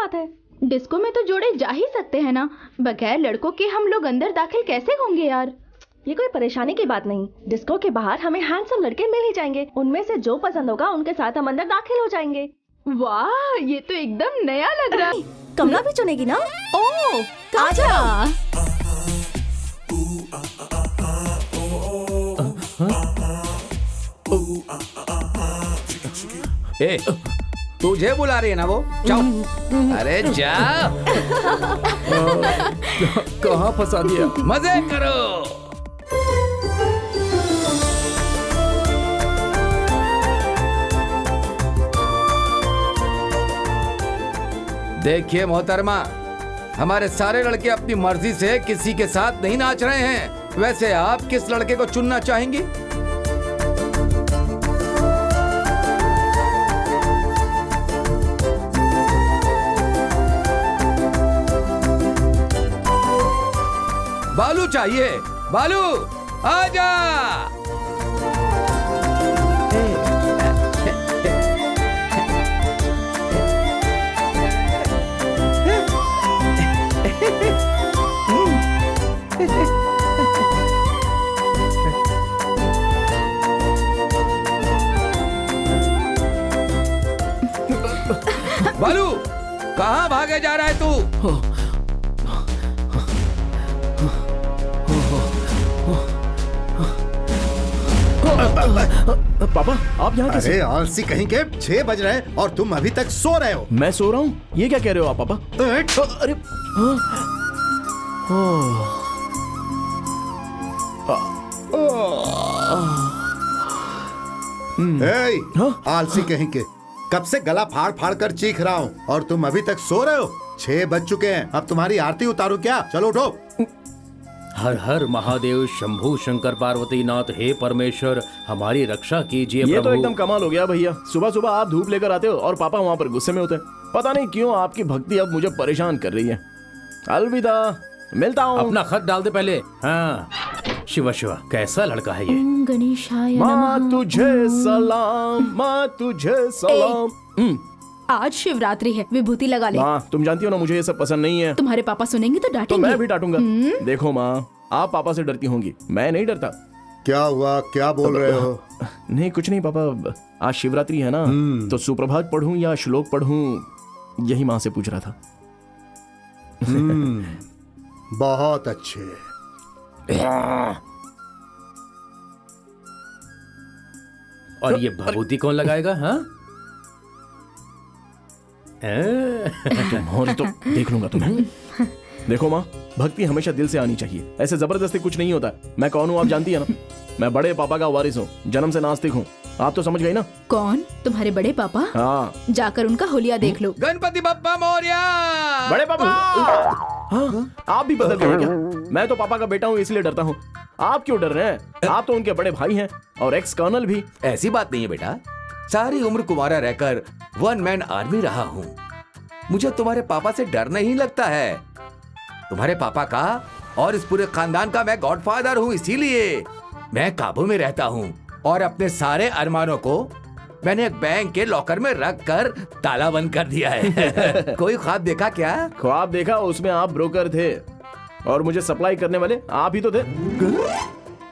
बात है? डिस्को में तो जोड़े जा ही सकते हैं ना, बगैर लड़कों के हम लोग अंदर दाखिल कैसे होंगे यार? ये कोई परेशानी की बात नहीं। डिस्को के बाहर हमें हैंडसम लड़के मिल ही जाएंगे, उनमें से जो पसंद होगा उनके साथ हम अंदर दाखिल हो जाएंगे। वाह, ये तो एकदम नया लग रहा है। कमला भी चुनेगी ना? ओह, आजा। ए, तुझे बुला रही है ना वो? जाओ। अरे जा। कहाँ फंसा दिया? मजे करो। देखिए मोहतरमा, हमारे सारे लड़के अपनी मर्जी से किसी के साथ नहीं नाच रहे हैं। वैसे आप किस लड़के को चुनना चाहेंगी? बालू चाहिए। बालू आजा। बालू, कहाँ भागे जा रहा है तू? पापा, आप यहाँ कैसे? अरे आलसी कहीं के, 6 बज रहे हैं और तुम अभी तक सो रहे हो। मैं सो रहा हूँ? ये क्या कह रहे हो आप पापा? अरे आलसी कहीं के, कब से गला फाड़ फाड़ कर चीख रहा हूँ और तुम अभी तक सो रहे हो। 6 बज चुके हैं, अब तुम्हारी आरती उतारू क्या? चलो उठो। हर हर महादेव शंभू शंकर पार्वती नाथ, हे परमेश्वर हमारी रक्षा कीजिए ये प्रभु। तो एकदम कमाल हो गया भैया। सुबह सुबह आप धूप लेकर आते हो और पापा वहाँ पर गुस्से में होते हैं। पता नहीं क्यों आपकी भक्ति अब मुझे परेशान कर रही है। अलविदा, मिलता हूँ। अपना खत डाल दे पहले। हाँ, शिवा शिवा, कैसा लड़का है ये? गणेशाय माँ नमः। तुझे सलाम, माँ तुझे सलाम। आज शिवरात्रि है, विभूति लगा ले। माँ, तुम जानती हो ना मुझे ये सब पसंद नहीं है। तुम्हारे पापा सुनेंगे तो तो डांटेंगे। मैं भी डांटूंगा। देखो माँ, आप पापा से डरती होंगी, मैं नहीं डरता। क्या हुआ, क्या बोल रहे हो? नहीं कुछ नहीं पापा, आज शिवरात्रि है ना, तो सुप्रभात पढ़ूं या श्लोक पढ़ूं, यही माँ से पूछ रहा था। बहुत अच्छे। और ये भभूति कौन लगाएगा? हाँ, तुम तो देख लूंगा तुम्हें। देखो माँ, भक्ति हमेशा दिल से आनी चाहिए, ऐसे जबरदस्ती कुछ नहीं होता। मैं कौन हूँ आप जानती है ना? मैं बड़े पापा का वारिस हूँ, जन्म से नास्तिक हूँ। आप तो समझ गई ना? कौन? तुम्हारे बड़े पापा? हाँ। जाकर उनका होलिया देख लो। गणपति बप्पा मोरया। बड़े पापा। हाँ, आप भी बदल गए क्या? मैं तो पापा का बेटा हूँ इसलिए डरता हूँ। आप क्यों डर रहे हैं? आप तो उनके बड़े भाई हैं और एक्स कर्नल भी। ऐसी बात नहीं है बेटा, सारी उम्र कुमारा रहकर 1 मैन आर्मी रहा हूँ। मुझे तुम्हारे पापा से डर नहीं लगता है। तुम्हारे पापा का और इस पूरे खानदान का मैं गॉडफादर हूँ, इसीलिए मैं काबू में रहता हूँ। और अपने सारे अरमानों को मैंने एक बैंक के लॉकर में रख कर ताला बंद कर दिया है। कोई ख्वाब देखा क्या? ख्वाब देखा, उसमें आप ब्रोकर थे और मुझे सप्लाई करने वाले आप ही तो थे।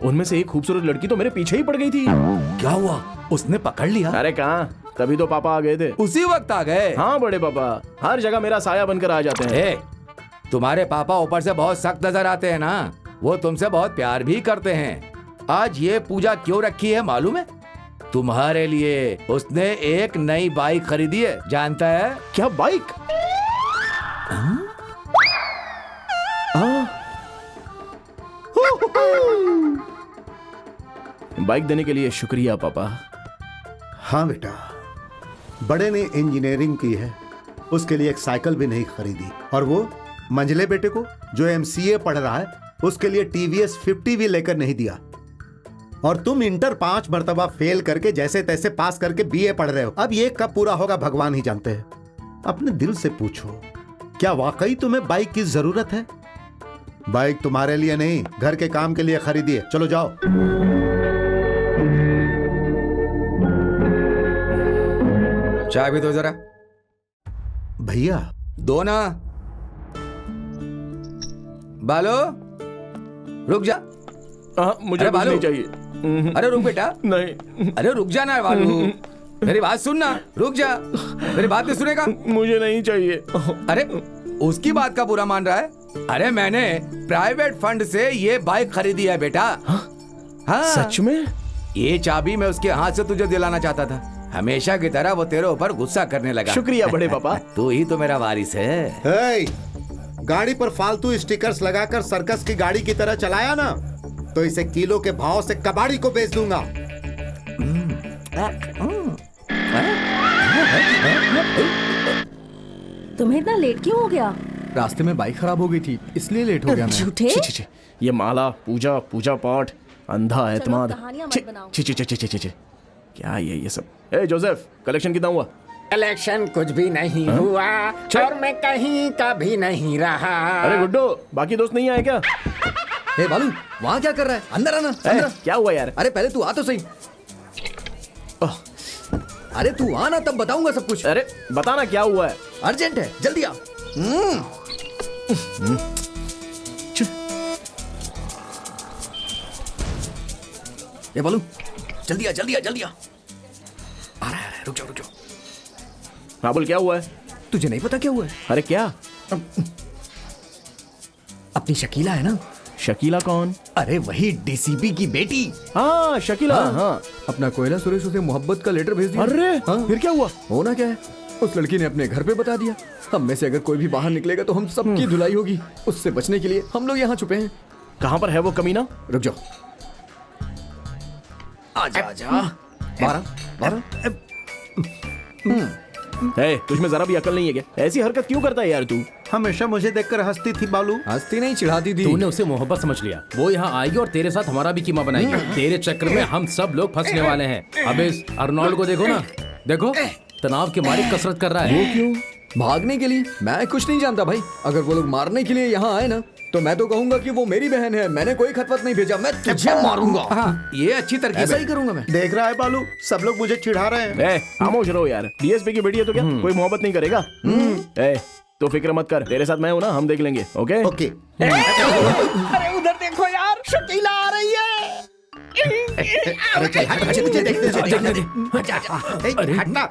उनमें से एक खूबसूरत लड़की तो मेरे पीछे ही पड़ गई थी। क्या हुआ, उसने पकड़ लिया? अरे कहाँ, तभी तो पापा आ गए थे। उसी वक्त आ गए? हाँ बड़े पापा हर जगह मेरा साया बनकर आ जाते हैं। तुम्हारे पापा ऊपर से बहुत सख्त नजर आते हैं ना, वो तुमसे बहुत प्यार भी करते हैं। आज ये पूजा क्यों रखी है मालूम है? तुम्हारे लिए उसने एक नई बाइक खरीदी है, जानता है? क्या बाइक? बाइक देने के लिए शुक्रिया पापा। हाँ बेटा, बड़े ने इंजीनियरिंग की है, उसके लिए एक साइकिल भी नहीं खरीदी। और वो मंझले बेटे को जो एमसीए पढ़ रहा है, उसके लिए टीवीएस 50 भी लेकर नहीं दिया। और तुम इंटर 5 मर्तबा फेल करके जैसे तैसे पास करके बीए पढ़ रहे हो। अब ये कब पूरा होगा भगवान ही जानते हैं। अपने दिल से पूछो, क्या वाकई तुम्हें बाइक की जरूरत है? बाइक तुम्हारे लिए नहीं, घर के काम के लिए खरीदी है। चलो जाओ। चाय भी दो जरा। भैया, दो ना। बालो रुक जा। मुझे अरे कुछ बालू। नहीं चाहिए। अरे रुक बेटा। नहीं, अरे रुक जा ना बालू। मेरी बात सुन ना, रुक जा। मेरी बात नहीं सुनेगा? मुझे नहीं चाहिए। अरे उसकी बात का बुरा मान रहा है? अरे मैंने प्राइवेट फंड से ये बाइक खरीदी है बेटा। हाँ सच में? ये चाबी मैं उसके हाथ से तुझे दिलाना चाहता था। हमेशा की तरह वो तेरे ऊपर गुस्सा करने लगा। शुक्रिया बड़े पापा। तू ही तो मेरा वारिस है। हे, गाड़ी पर फालतू स्टिकर्स लगाकर सर्कस की गाड़ी की तरह चलाया ना, तो इसे किलो के भाव से कबाड़ी को बेच दूंगा। तुम्हें इतना लेट क्यों हो गया? रास्ते में बाइक खराब हो गई थी, इसलिए लेट हो गया मैं। झूठे। छी, छी, छी, ये माला पूजा पूजा पाठ अंधा एतमाद। कहानियां मत छी, बनाओ। छी, छी, छी, छी, छी, छी, छी। क्या ये सब? ए जोसेफ, कलेक्शन कितना हुआ? कलेक्शन कुछ भी नहीं हुआ और मैं कहीं का भी नहीं रहा। अरे गुड्डो, बाकी दोस्त नहीं आए क्या? हे बालू, वहाँ क्या कर रहा है? अंदर आना, ए, अंदर। क्या हुआ यार? अरे पहले तू आ तो सही। अरे तू आ ना, तब बताऊंगा सब कुछ। अरे बताना क्या हुआ है? अर्जेंट है, जल्दी आ। ए बालू, जल्दी आ, जल्दी आ, जल्दी आ। आ रहा है, रुक जाओ, रुक जाओ। हाँ बोल, क्या हुआ है? तुझे नहीं पता क्या हुआ है? अरे क्या? अपनी शकीला है ना? शकीला कौन? अरे वही डीसीपी की बेटी। हाँ शकीला। हाँ। अपना कोयला सुरेश उसे मोहब्बत का लेटर भेज दिया। अरे हाँ। फिर क्या हुआ? होना क्या है, उस लड़की ने अपने घर पे बता दिया। हम में से अगर कोई भी बाहर निकलेगा तो हम सबकी धुलाई होगी। उससे बचने के लिए हम लोग यहाँ छुपे हैं। कहाँ पर है वो कमीना? रुक जाओ। आजा आजा। 12 ए, तुझमें जरा भी अकल नहीं है क्या? ऐसी हरकत क्यों करता है यार तू? हमेशा मुझे देखकर हंसती थी बालू। हंसती नहीं, चिढ़ाती थी। तूने उसे मोहब्बत समझ लिया। वो यहाँ आएगी और तेरे साथ हमारा भी कीमा बनाएगी। तेरे चक्कर में हम सब लोग फंसने वाले हैं। अब इस अर्नोल्ड को देखो ना, देखो तनाव के मारे कसरत कर रहा है। वो क्यों? भागने के लिए। मैं कुछ नहीं जानता भाई। अगर वो लोग मारने के लिए यहाँ आए ना, तो मैं तो कहूंगा कि वो मेरी बहन है। मैंने कोई खतवत नहीं भेजा। मैं तुझे मारूंगा। हाँ ये अच्छी तरकीब ऐसा है। ही करूंगा मैं। देख रहा है बालू, सब लोग मुझे चिढ़ा रहे हैं। ए, खामोश रहो यार। डीएसपी की बेटी है तो क्या कोई मोहब्बत नहीं करेगा? ए, तो फिक्र मत कर, तेरे साथ मैं हूं ना, हम देख लेंगे। Okay okay. अरे उधर देखो यार, शकीला आ रही है। अरे चल हट, तुझे देखते हटना।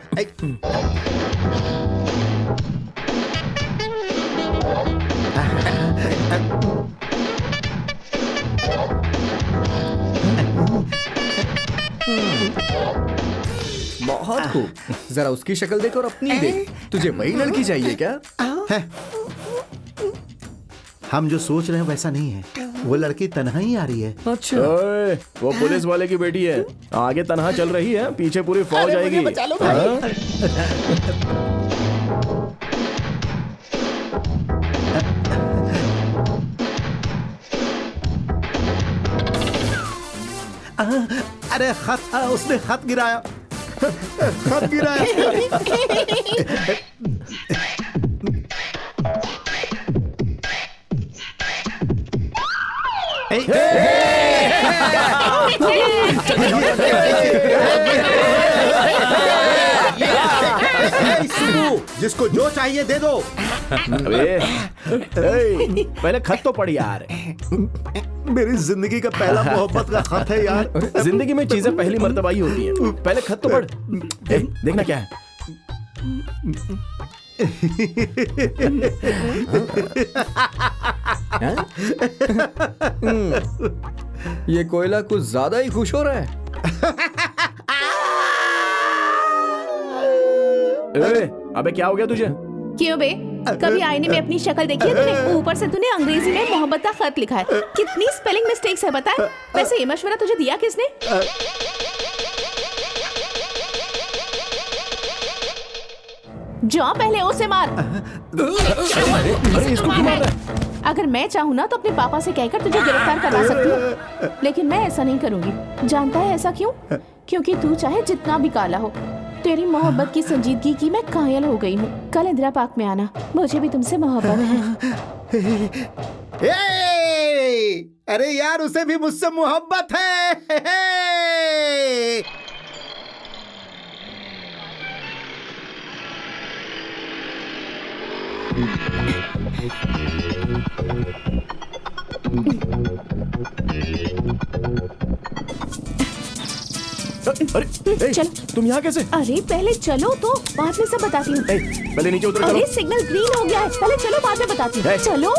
बहुत खूब। जरा उसकी शक्ल देख और अपनी देख। तुझे वही लड़की चाहिए क्या? हम जो सोच रहे हैं वैसा नहीं है। वो लड़की तन्हा ही आ रही है। अच्छा। ओए, वो पुलिस वाले की बेटी है। आगे तनहा चल रही है, पीछे पूरी फौज आएगी। बचा लो भाई। हाँ? अरे खत, उसने खत गिराया। खत गिराया। जिसको जो चाहिए दे दो। अबे, ए, पहले खत तो पढ़ यार। मेरी जिंदगी का पहला मोहब्बत का खत है यार। जिंदगी में चीजें पहली मर्तबा ही होती हैं। पहले खत तो पढ़। ए, देखना क्या है। ये कोयला कुछ ज्यादा ही खुश हो रहा है। ए, अबे क्या हो गया तुझे? क्यों बे? कभी आईने में अपनी शक्ल देखी है तूने? ऊपर से तूने अंग्रेजी में मोहब्बत का खत लिखा है। कितनी स्पेलिंग मिस्टेक्स है बताए। वैसे ये मशवरा तुझे दिया किसने? जाओ पहले उसे मार। अरे इसको क्यों मार रहा है? अगर मैं चाहूँ ना तो अपने पापा से कहकर तुझे गिरफ्तार करवा सकती हूँ, लेकिन मैं ऐसा नहीं करूँगी। जानता है ऐसा क्यों? क्योंकि तू चाहे जितना भी काला हो, तेरी मोहब्बत की संजीदगी की मैं कायल हो गई हूँ। कल इंदिरा पार्क में आना, मुझे भी तुमसे मोहब्बत है। अरे यार, उसे भी मुझसे मोहब्बत है। अरे ए, चल। तुम यहाँ कैसे? अरे पहले चलो तो बाद में सब बताती हूँ। ए, पहले नीचे उतर, चलो। अरे सिग्नल ग्रीन हो गया है, पहले चलो बाद में बताती हूँ। ए। चलो।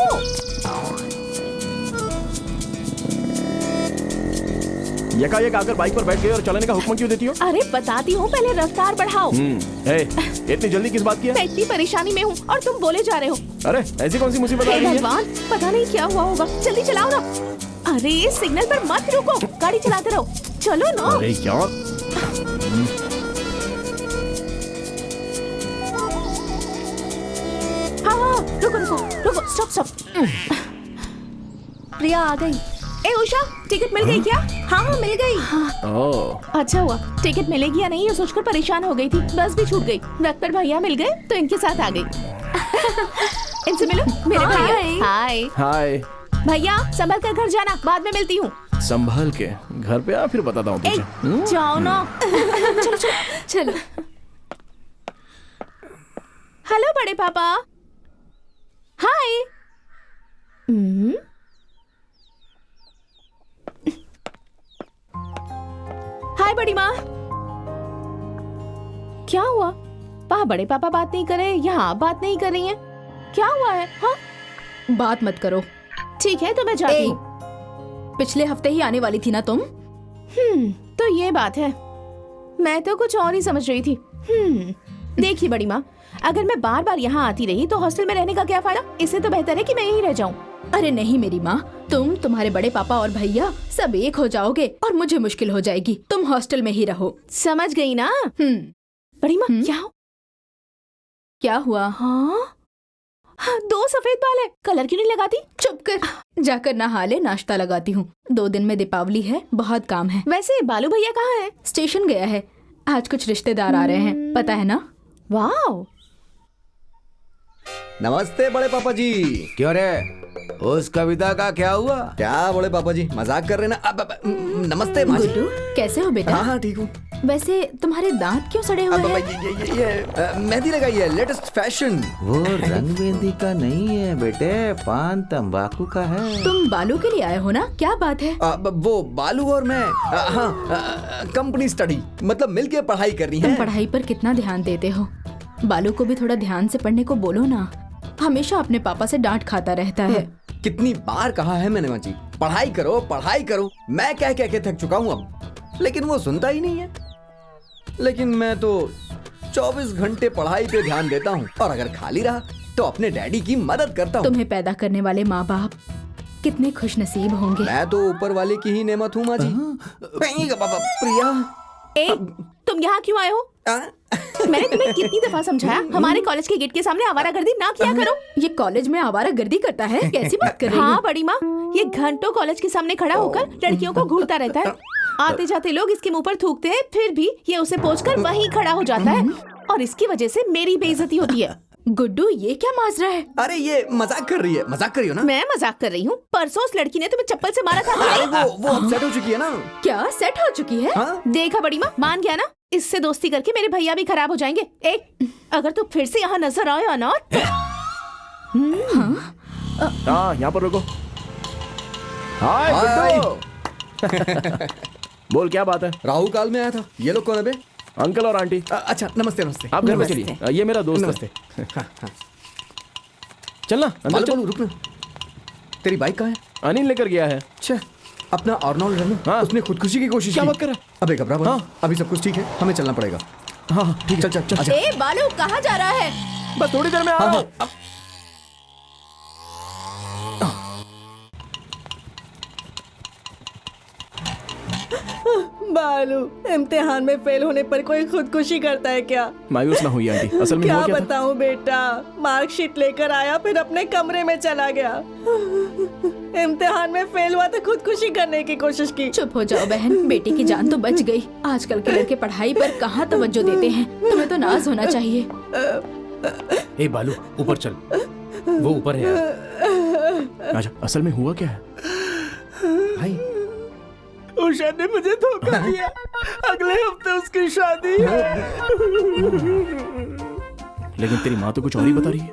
यकायक आकर बाइक पर बैठ गए और चलाने का हुक्म क्यों देती हो? अरे बताती हूँ, पहले रफ्तार बढ़ाओ। इतनी जल्दी किस बात की है? मैं इतनी परेशानी में हूँ और तुम बोले जा रहे हो। अरे ऐसी कौन सी मुसीबत आ हे गई है? भगवान, पता नहीं क्या हुआ होगा। जल्दी चलाओ ना। अरे सिग्नल पर मत रुको, गाड़ी चलाते रहो। चलो ना। अरे यार, हाँ, रुको रुको रुको, स्टॉप। प्रिया आ गई। ए उषा, टिकट मिल गई क्या? हाँ मिल गई। ओह, अच्छा हुआ, टिकट मिलेगी या नहीं ये सोचकर परेशान हो गई थी। बस भी छूट गई। रथ पर भैया मिल गए तो इनके साथ आ गई। इनसे मिलो, मेरे भैया। हाय हाय। भैया, संभल कर घर जाना, बाद में मिलती हूँ। संभाल के घर पे आ, फिर बताता हूँ तुझे। जाओ ना। चलो चलो चलो। हेलो बड़े पापा। हाय। हाय बड़ी माँ। क्या हुआ? वहाँ बड़े पापा बात नहीं कर रहे, यहाँ आप बात नहीं कर रही हैं। क्या हुआ है? हाँ बात मत करो। ठीक है तो मैं जाती हूँ। पिछले हफ्ते ही आने वाली थी ना तुम? तो ये बात है। मैं तो कुछ और ही समझ रही थी। देखिए बड़ी माँ, अगर मैं बार बार यहाँ आती रही तो हॉस्टल में रहने का क्या फायदा? इससे तो बेहतर है कि मैं यहीं रह जाऊँ। अरे नहीं मेरी माँ, तुम, तुम्हारे बड़े पापा और भैया सब एक हो जाओगे और मुझे मुश्किल हो जाएगी। तुम हॉस्टल में ही रहो। समझ गई ना? बड़ी माँ क्या हुआ? हाँ, 2 सफेद बाल है, कलर क्यों नहीं लगाती? चुप कर, जाकर नहा ले, नाश्ता लगाती हूँ। 2 दिन में दीपावली है, बहुत काम है। वैसे बालू भैया कहाँ है? स्टेशन गया है। आज कुछ रिश्तेदार आ रहे हैं, पता है ना? वाह। नमस्ते बड़े पापा जी। क्यों रे, उस कविता का क्या हुआ? क्या बड़े पापा जी मजाक कर रहे ना? नमस्ते माँ जी। गुड्डू, कैसे हो बेटा? हाँ ठीक हूँ। वैसे तुम्हारे दांत क्यों सड़े हुए हैं? ये मेहंदी लगाई है, लेटेस्ट फैशन। वो रंग मेहंदी का नहीं है बेटे, पान तंबाकू का है। तुम बालू के लिए आए हो ना? क्या बात है? वो बालू और मैं कंपनी स्टडी, मतलब मिलके पढ़ाई करनी तुम है। पढ़ाई पर कितना ध्यान देते हो? बालू को भी थोड़ा ध्यान से पढ़ने को बोलो ना। हमेशा अपने पापा से डांट खाता रहता है। कितनी बार कहा है मैंने माँ जी, पढ़ाई करो पढ़ाई करो। मैं कह के थक चुका हूँ अब, लेकिन वो सुनता ही नहीं है। लेकिन मैं तो 24 घंटे पढ़ाई पे ध्यान देता हूँ, और अगर खाली रहा तो अपने डैडी की मदद करता हूँ। तुम्हें पैदा करने वाले माँ बाप कितने खुश नसीब होंगे। मैं तो ऊपर वाले की ही नेमत हूँ माँ जी। प्रिया, ए, तुम यहाँ क्यों आए हो? मैंने तुम्हें कितनी दफा समझाया हमारे कॉलेज के गेट के सामने आवारागर्दी ना किया करो। ये कॉलेज में आवारागर्दी करता है? कैसी बात कर रही हो? हाँ बड़ी माँ, ये घंटों कॉलेज के सामने खड़ा होकर लड़कियों को घूरता रहता है। आते जाते लोग इसके मुंह पर थूकते हैं, फिर भी ये उसे पोंछकर वहीं खड़ा हो जाता है, और इसकी वजह से मेरी बेइज्जती होती है। गुड्डू, ये क्या माजरा है? अरे ये मजाक कर रही है, मजाक करियो ना। मैं मजाक कर रही हूँ? परसों उस लड़की ने तुम्हें चप्पल से मारा था। अरे वो अब सेट हो चुकी है ना। क्या सेट हो चुकी है? हाँ? देखा बड़ी माँ, मान गया ना? इससे दोस्ती करके मेरे भैया भी खराब हो जाएंगे। अगर तू फिर से यहाँ नजर आया ना तो... हाँ, यहाँ पर रुको। हाय गुड्डू। बोल क्या बात है? राहु काल में आया था। ये लोग कौन है बे? अंकल और आंटी। अच्छा नमस्ते नमस्ते। आप घर में चलिए, ये मेरा दोस्त नमस्ते। है। चलना अंदर बालू चल। बालू रुकना, तेरी बाइक कहाँ है? अनिल लेकर गया है। अच्छा, अपना अर्नोल्ड है ना? हाँ। उसने खुदकुशी की कोशिश क्या की। बात कर रहा है? अबे घबरा मत। हाँ। अभी सब कुछ ठीक है, हमें चलना पड़ेगा। हाँ ठीक है, चल चल चल। ए बालू, कहाँ जा रहा है? बस थोड़ी देर में आ रहा हूँ। बालू, इम्तिहान में फेल होने पर कोई खुदकुशी करता है क्या? मायूस ना हुई आंटी, असल में क्या हुआ क्या था? बताऊं बेटा, मार्कशीट लेकर आया फिर अपने कमरे में चला गया। इम्तिहान में फेल हुआ तो खुदकुशी करने की कोशिश की। चुप हो जाओ बहन, बेटी की जान तो बच गई। आजकल के लड़के पढ़ाई पर कहाँ तवज्जो देते हैं। तुम्हें तो नाज होना चाहिए। ए बालू, ऊपर चल, वो ऊपर है यार। अच्छा, असल में हुआ क्या है? भाई उषा ने मुझे धोखा दिया। अगले हफ्ते उसकी शादी है। लेकिन तेरी माँ तो कुछ और ही बता रही है।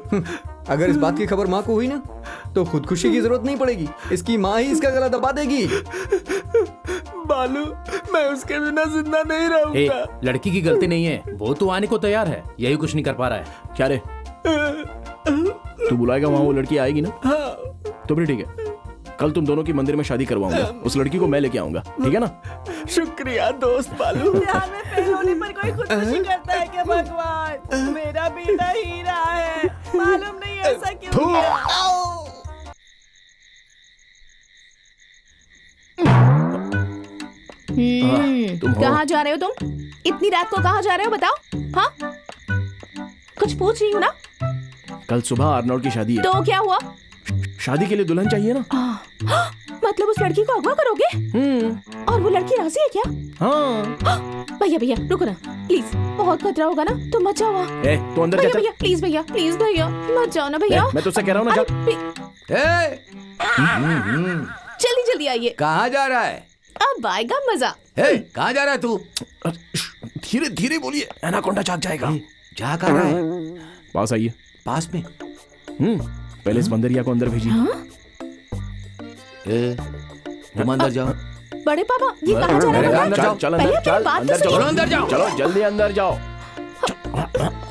अगर इस बात की खबर माँ को हुई ना तो खुदकुशी की जरूरत नहीं पड़ेगी, इसकी माँ ही इसका गला दबा देगी। बालू, मैं उसके बिना जिंदा नहीं ए, रहूंगा। लड़की की गलती नहीं है, वो तो आने को तैयार है, यही कुछ नहीं कर पा रहा है। क्या रे, तू बुलाएगा वहां वो लड़की आएगी ना? तो फिर ठीक है, कल तुम दोनों की मंदिर में शादी करवाऊंगा। उस लड़की को मैं लेके आऊंगा, ठीक है ना? शुक्रिया दोस्त बालू। ध्यान में फेल होने पर कोई खुदकुशी करता है क्या भगवान? मेरा बेटा हीरा है, मालूम नहीं ऐसा क्यों किया। तुम हो? कहाँ जा रहे हो तुम? इतनी रात को कहाँ जा रहे हो बताओ? हाँ, कुछ पूछ रही हूँ ना। कल सुबह आर्नोल्ड की शादी है। तो क्या हुआ? शादी के लिए दुल्हन चाहिए ना? मतलब उस लड़की को अगवा करोगे? और वो लड़की राजी है क्या? हाँ। भैया भैया रुको ना प्लीज, बहुत खतरा होगा ना, तुम मत जाओ वहाँ। ए, तू अंदर जा, भैया चल। भैया प्लीज, भैया प्लीज, भैया मत जाओ ना भैया। मैं तुझसे कह रहा हूँ ना, चल। ए, जल्दी जल्दी आइए, कहाँ जा रहा है? अब आएगा मजा। ए, कहाँ जा रहा है तू? धीरे धीरे बोलिए, एनाकोंडा जाग जाएगा। जा कहाँ रहा है? पास आइए। पास में? पहले इस बंदरिया को अंदर भेजिए। ए, तुम अंदर जाओ। बड़े पापा ये कहाँ जा रहे मेरे हैं? अंदर जाओ। चल पहले अंदर, अपनी चल बात तो अंदर सुनिए। जाओ, चलो अंदर जाओ। चलो जल्दी अंदर जाओ।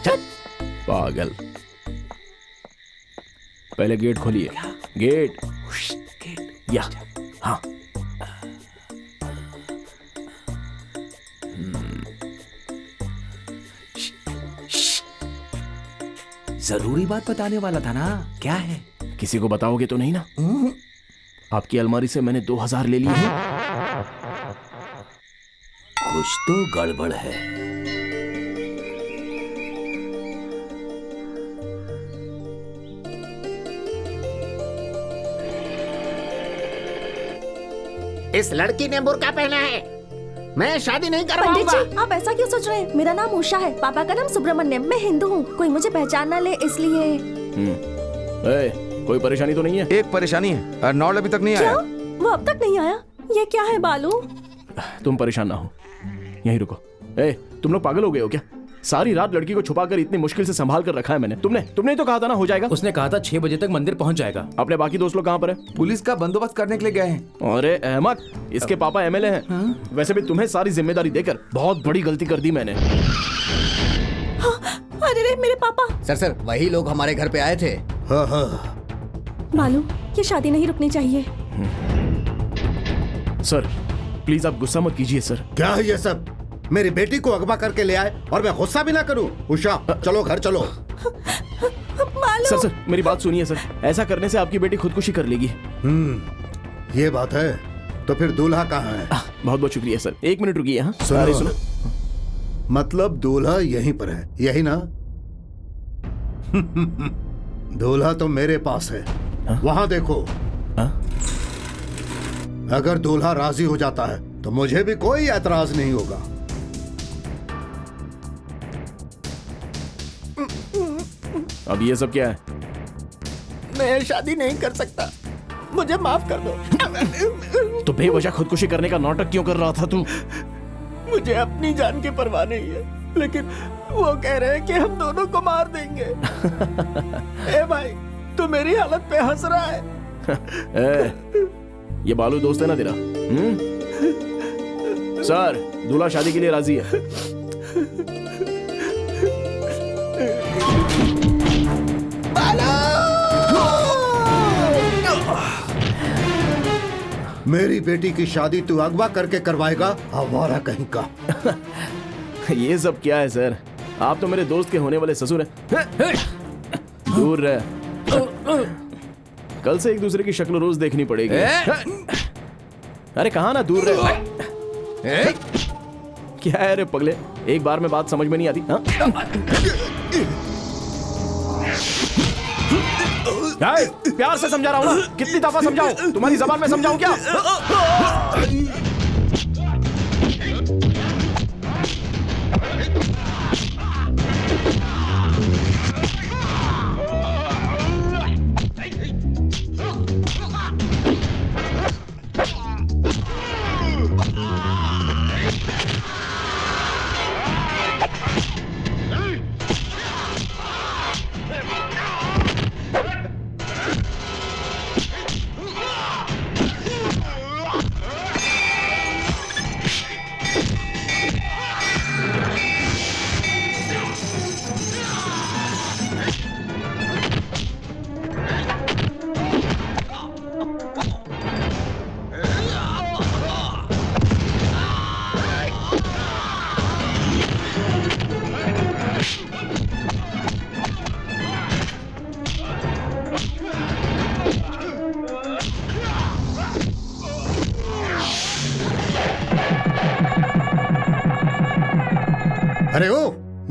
चल। पागल, पहले गेट खोलिए। गेट या हाँ। जरूरी बात बताने वाला था ना, क्या है? किसी को बताओगे तो नहीं ना? आपकी अलमारी से मैंने 2000 ले लिए हैं। कुछ तो गड़बड़ है। इस लड़की ने बुर्का पहना है, मैं शादी नहीं पंडित करवाऊंगा। जी, आप ऐसा क्यों सोच रहे हैं? मेरा नाम उषा है, पापा का नाम सुब्रमण्यम, मैं हिंदू हूँ, कोई मुझे पहचान ना ले इसलिए। कोई परेशानी तो नहीं है? एक परेशानी है, अर्नोल्ड अभी तक नहीं क्या? आया। वो अब तक नहीं आया? ये क्या है बालू? तुम परेशान ना हो, यहीं रुको। तुम लोग पागल हो गए हो क्या? सारी रात लड़की को छुपाकर इतनी मुश्किल से संभाल कर रखा है मैंने। तुमने तो कहा था ना हो जाएगा। उसने कहा था 6 बजे तक मंदिर पहुंच जाएगा। अपने बाकी दोस्त लोग कहाँ पर है? पुलिस का बंदोबस्त करने के लिए गए हैं। अरे अहमद, इसके पापा एमएलए हैं। वैसे भी तुम्हें सारी जिम्मेदारी देकर बहुत बड़ी गलती कर दी मैंने। अरे रे मेरे पापा। सर वही लोग हमारे घर पे आए थे। हाँ हाँ। बालू, ये शादी नहीं रुकनी चाहिए। सर प्लीज आप गुस्सा मत कीजिए सर। क्या है ये सब? मेरी बेटी को अगवा करके ले आए और मैं गुस्सा भी ना करूं? उषा चलो घर चलो। सर मेरी बात सुनिए सर, ऐसा करने से आपकी बेटी खुदकुशी कर लेगी। ये बात है, तो फिर दूल्हा कहाँ है? बहुत बहुत शुक्रिया सर, 1 मिनट रुकिए। हाँ सुनो, मतलब दूल्हा यहीं पर है, यही ना? दूल्हा तो मेरे पास है। वहां देखो। अगर दूल्हा राजी हो जाता है तो मुझे भी कोई एतराज नहीं होगा। अब ये सब क्या है? मैं शादी नहीं कर सकता, मुझे माफ कर दो। तो बेवजह खुदकुशी करने का नाटक क्यों कर रहा था तू? मुझे अपनी जान की परवाह नहीं है, लेकिन वो कह रहे हैं कि हम दोनों को मार देंगे। ए भाई, तू मेरी हालत पे हंस रहा है। ये बालू दोस्त है ना तेरा? सर दूल्हा शादी के लिए राजी है। मेरी बेटी की शादी तू अगवा करके करवाएगा? आवारा कहीं का। ये सब क्या है सर? आप तो मेरे दोस्त के होने वाले ससुर हैं। दूर रह। कल से एक दूसरे की शक्ल रोज देखनी पड़ेगी। अरे कहा ना दूर रह। क्या है रे पगले, एक बार में बात समझ में नहीं आती? हाँ? प्यार से समझा रहा हूं ना, कितनी दफा समझाऊं? तुम्हारी जबान में समझाऊं क्या?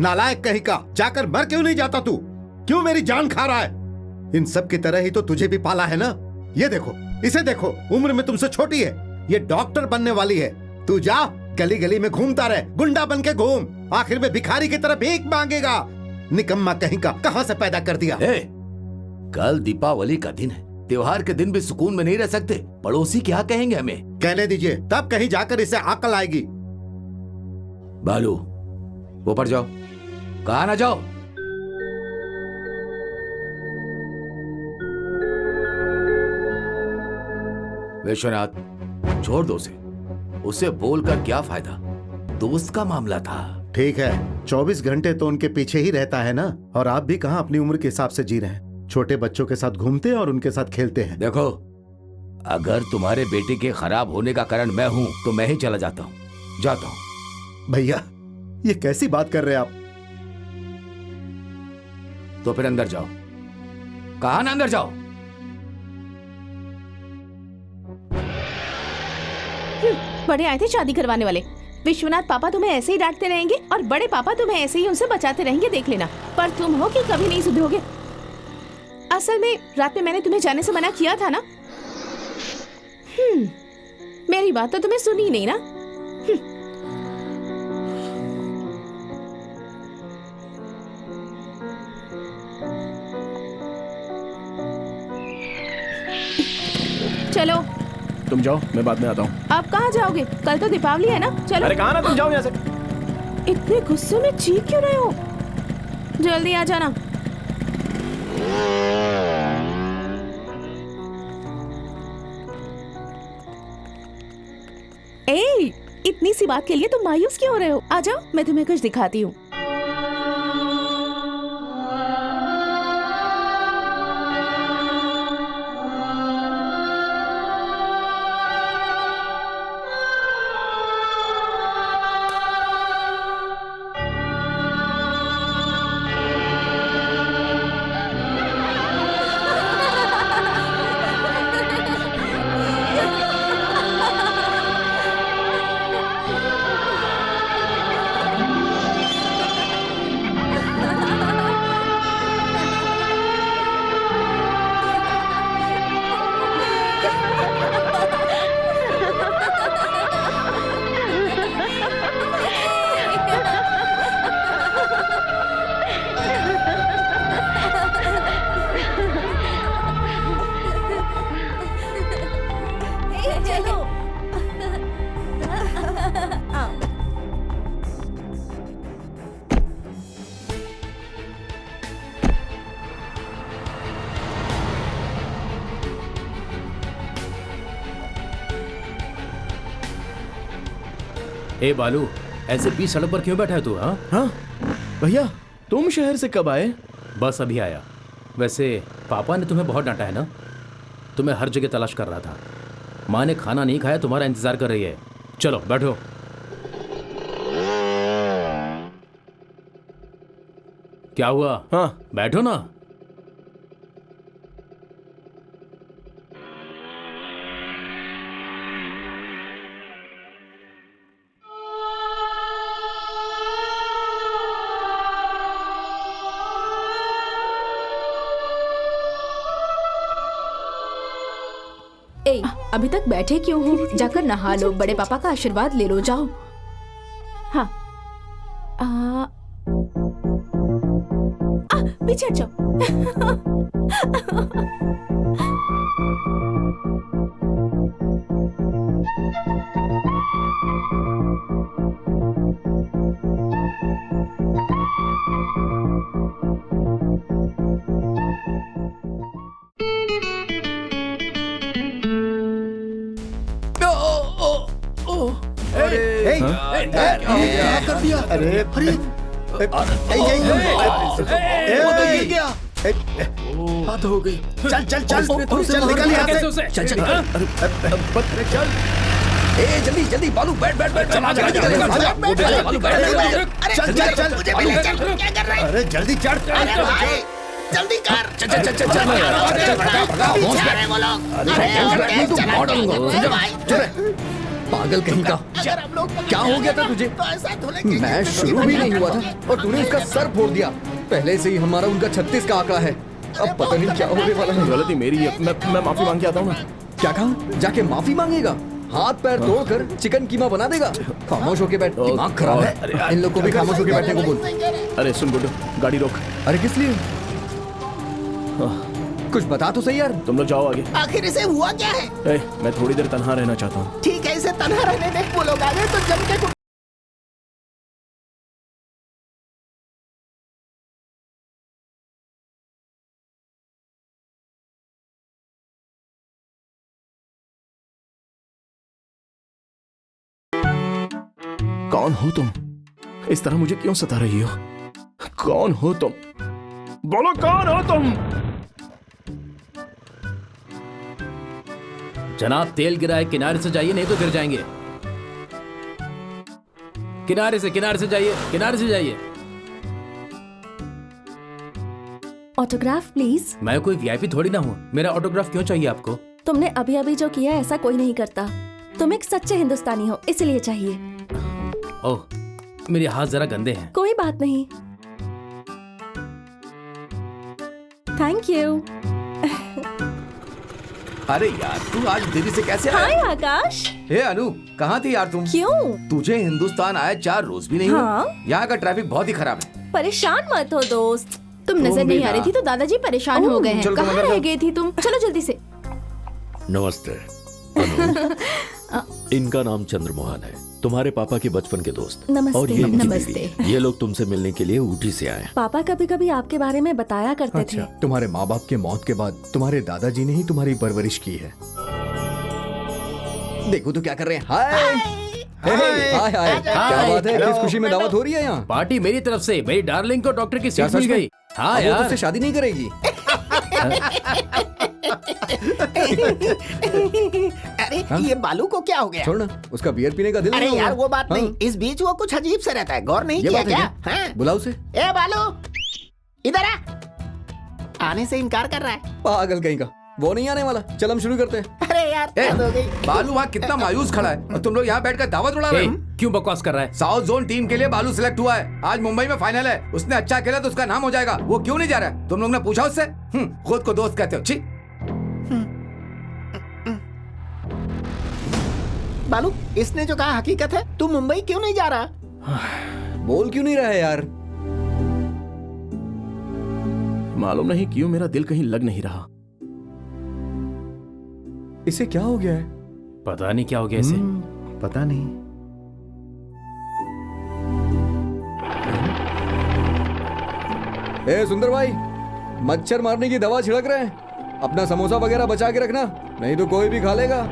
नालायक कहीं का, जाकर मर क्यों नहीं जाता तू? क्यों मेरी जान खा रहा है? इन सब की तरह ही तो तुझे भी पाला है ना। ये देखो, इसे देखो, उम्र में तुमसे छोटी है, ये डॉक्टर बनने वाली है। तू जा, गली गली में घूमता रहे, गुंडा बन के घूम, आखिर में भिखारी की तरह भीख मांगेगा। निकम्मा कहीं का, कहां से पैदा कर दिया? कल दीपावली का दिन है, त्योहार के दिन भी सुकून में नहीं रह सकते। पड़ोसी क्या कहेंगे हमें? कहने दीजिए, तब कहीं जाकर इसे अकल आएगी। बालू, ऊपर जाओ। कहा ना जाओ? विश्वनाथ, छोड़ दो उसे बोलकर क्या फायदा? दोस्त का मामला था। ठीक है, 24 घंटे तो उनके पीछे ही रहता है ना। और आप भी कहां अपनी उम्र के हिसाब से जी रहे हैं? छोटे बच्चों के साथ घूमते हैं और उनके साथ खेलते हैं। देखो, अगर तुम्हारे बेटे के खराब होने का कारण मैं हूं तो मैं ही चला जाता हूं, जाता हूं। भैया, ये कैसी बात कर रहे हैं आप? तो फिर अंदर जाओ। कहा ना अंदर जाओ? बड़े आए थे शादी करवाने वाले। विश्वनाथ पापा तुम्हें ऐसे ही डांटते रहेंगे और बड़े पापा तुम्हें ऐसे ही उनसे बचाते रहेंगे, देख लेना। पर तुम हो कि कभी नहीं सुधरोगे। असल में रात में मैंने तुम्हें जाने से मना किया था ना। मेरी बात तो तुम्हें सुनी नहीं ना। चलो तुम जाओ, मैं बाद में आता हूँ। आप कहाँ जाओगे? कल तो दीपावली है ना। चलो। अरे कहाँ ना, तुम जाओ यहाँ से। इतने गुस्से में चीख क्यों रहे हो? जल्दी आ जाना। इतनी सी बात के लिए तुम मायूस क्यों हो रहे हो? आ जाओ, मैं तुम्हें कुछ दिखाती हूँ। ए बालू, ऐसे बीच सड़क पर क्यों बैठा है तू? हाँ भैया, तुम शहर से कब आए? बस अभी आया। वैसे पापा ने तुम्हें बहुत डांटा है ना? तुम्हें हर जगह तलाश कर रहा था। माँ ने खाना नहीं खाया, तुम्हारा इंतजार कर रही है। चलो बैठो। क्या हुआ? हाँ बैठो ना। अभी तक बैठे क्यों हो? जाकर नहा लो, बड़े पापा का आशीर्वाद ले लो, जाओ। हाँ। पीछे हट जाओ। कर दिया। अरे अरे वो तो गिर गया। बात हो गई। चल चल चल चल निकल यहाँ से। चल चल चल जल्दी जल्दी बालू, बैठ बैठ बैठ। चल चल चल। अरे जल्दी चढ़। जल्दी कर। चल चल चल चल अरे चल। पागल कहीं का। अगर हम लोग क्या हो गया था तुझे? तो ऐसा धुलेंगे। मैं शुरू भी नहीं हुआ था और तूने उसका सर फोड़ दिया। पहले से ही हमारा उनका 36 का आंकड़ा है। अब पता नहीं क्या होने वाला है। गलती मेरी है, मैं माफी मांग के आता हूँ ना। क्या कहा? जाके माफी मांगेगा? हाथ पैर तोड़कर चिकन कीमा बना देगा? खामोश होके बैठ, दिमाग खराब है। इन लोग को भी खामोश होके बैठने को बोल। अरे सुन गुड्डू, गाड़ी रोक। अरे किस लिए? कुछ बता तो सही यार। तुम लोग जाओ आगे। आखिर इसे हुआ क्या है? मैं थोड़ी देर तन्हा रहना चाहता हूँ। ठीक है, इसे तन्हा रहने दे। वो लोग आ गए तो जम के कौन हो तुम? इस तरह मुझे क्यों सता रही हो? कौन हो तुम? बोलो कौन हो तुम? जनाब, तेल गिरा है, किनारे से जाइए नहीं तो गिर जाएंगे। किनारे से जाइए, किनारे से जाइए। Autograph please. मैं कोई वीआईपी थोड़ी ना हूँ, मेरा ऑटोग्राफ क्यों चाहिए आपको? तुमने अभी अभी जो किया ऐसा कोई नहीं करता। तुम एक सच्चे हिंदुस्तानी हो, इसलिए चाहिए। ओह, मेरे हाथ जरा गंदे हैं। कोई बात नहीं। Thank you. अरे यार, तू आज देरी से कैसे हाय आया? आकाश। हे अनु, कहाँ थी यार तुम? क्यों? तुझे हिंदुस्तान आए 4 रोज भी नहीं हाँ? हुए। यहाँ का ट्रैफिक बहुत ही खराब है। परेशान मत हो दोस्त। तुम नजर नहीं आ भी रही थी तो दादाजी परेशान हो गए हैं। चलो, तुम कहाँ अंदर रह जाओ। गई थी तुम? चलो जल्दी से। नमस्ते अनु। इनका नाम चंद्रमोहन है, तुम्हारे पापा के बचपन के दोस्त। नमस्ते। और ये इनकी नमस्ते। बीवी। ये लोग तुमसे मिलने के लिए ऊटी से आए हैं। पापा कभी कभी आपके बारे में बताया करते थे। तुम्हारे माँ बाप के मौत के बाद तुम्हारे दादाजी ने ही तुम्हारी परवरिश की है। देखो तो क्या कर रहे हैं। हाय हाय हाय, क्या बात है? किस खुशी में दावत हो रही है यहाँ? पार्टी मेरी तरफ से। मेरी डार्लिंग को डॉक्टर की क्या सीट मिल सच में? गई। हाँ अब वो यार, तुझसे शादी नहीं करेगी? अरे ये बालू को क्या हो गया? छोड़ ना, उसका बियर पीने का दिल अरे नहीं यार होगा। वो बात हाँ? नहीं, इस बीच वो कुछ अजीब सा रहता है। गौर नहीं ये किया बात है क्या? क्या? हाँ? बुलाओ उसे। ए बालू, इधर आ। आने से इनकार कर रहा है। पागल कहीं का। वो नहीं आने वाला। चल हम शुरू करते हैं। अरे यार, ए, हद हो गई। बालू वहाँ कितना मायूस खड़ा है और तुम लोग यहाँ बैठकर दावत उड़ा रहे ए, हो। क्यों बकवास कर रहा है? साउथ जोन टीम के लिए बालू सिलेक्ट हुआ है। आज मुंबई में फाइनल है। उसने अच्छा खेला तो उसका नाम हो जाएगा। वो क्यों नहीं जा रहा है? तुम लोग ने पूछा उससे? खुद को दोस्त कहते हो। छी। बालू, इसने जो कहा हकीकत है। तू मुंबई क्यों नहीं जा रहा? बोल क्यों नहीं रहा है यार? मालूम नहीं क्यों मेरा दिल कहीं लग नहीं रहा। इसे क्या हो गया है? पता नहीं क्या हो गया इसे। पता नहीं। ए सुंदर भाई, मच्छर मारने की दवा छिड़क रहे हैं। अपना समोसा वगैरह बचा के रखना, नहीं तो कोई भी खा लेगा।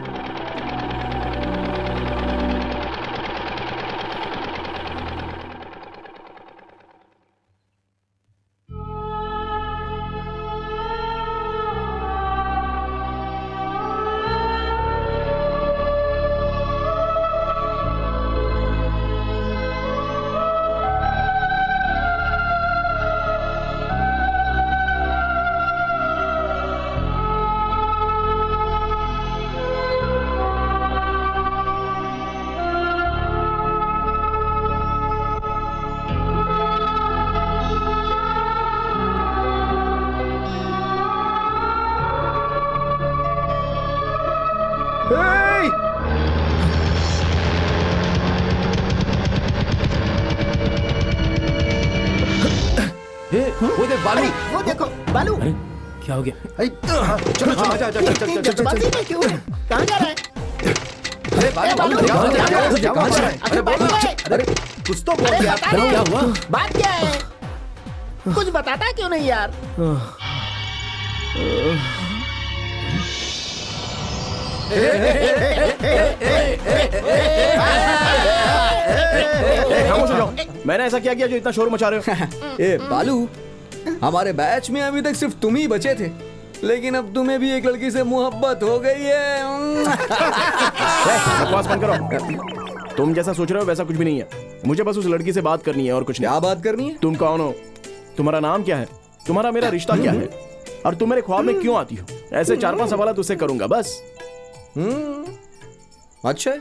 वो देख बालू। वो देखो बालू। अरे क्या हो गया? चलो चलो, आजा, आजा, चल, चल, चल, चल, जल्दबाजी में क्यों है? कहाँ जा रहा है? अरे बालू, बालू, बालू, कहाँ जा रहा है? कहाँ जा रहा है? अरे बालू, अरे कुछ तो बोल यार। बता दे। क्या हुआ? बात क्या है? कुछ बताता क्यों नहीं यार? खामोश हो जाओ। मैंने ऐसा क्या किया जो इतना शोर मचा रहे हो? ए बालू, हमारे बैच में अभी तक सिर्फ तुम ही बचे थे, लेकिन अब तुम्हें भी एक लड़की से मोहब्बत हो गई है। बकवास बंद करो। तुम जैसा सोच रहे हो वैसा कुछ भी नहीं है। मुझे बस उस लड़की से बात करनी है और कुछ नहीं। क्या बात करनी है? तुम कौन हो? तुम्हारा नाम क्या है? तुम्हारा मेरा रिश्ता क्या है? और तुम मेरे ख्वाब में क्यों आती हो? ऐसे 4-5 सवाल तुझसे करूंगा बस। अच्छा है।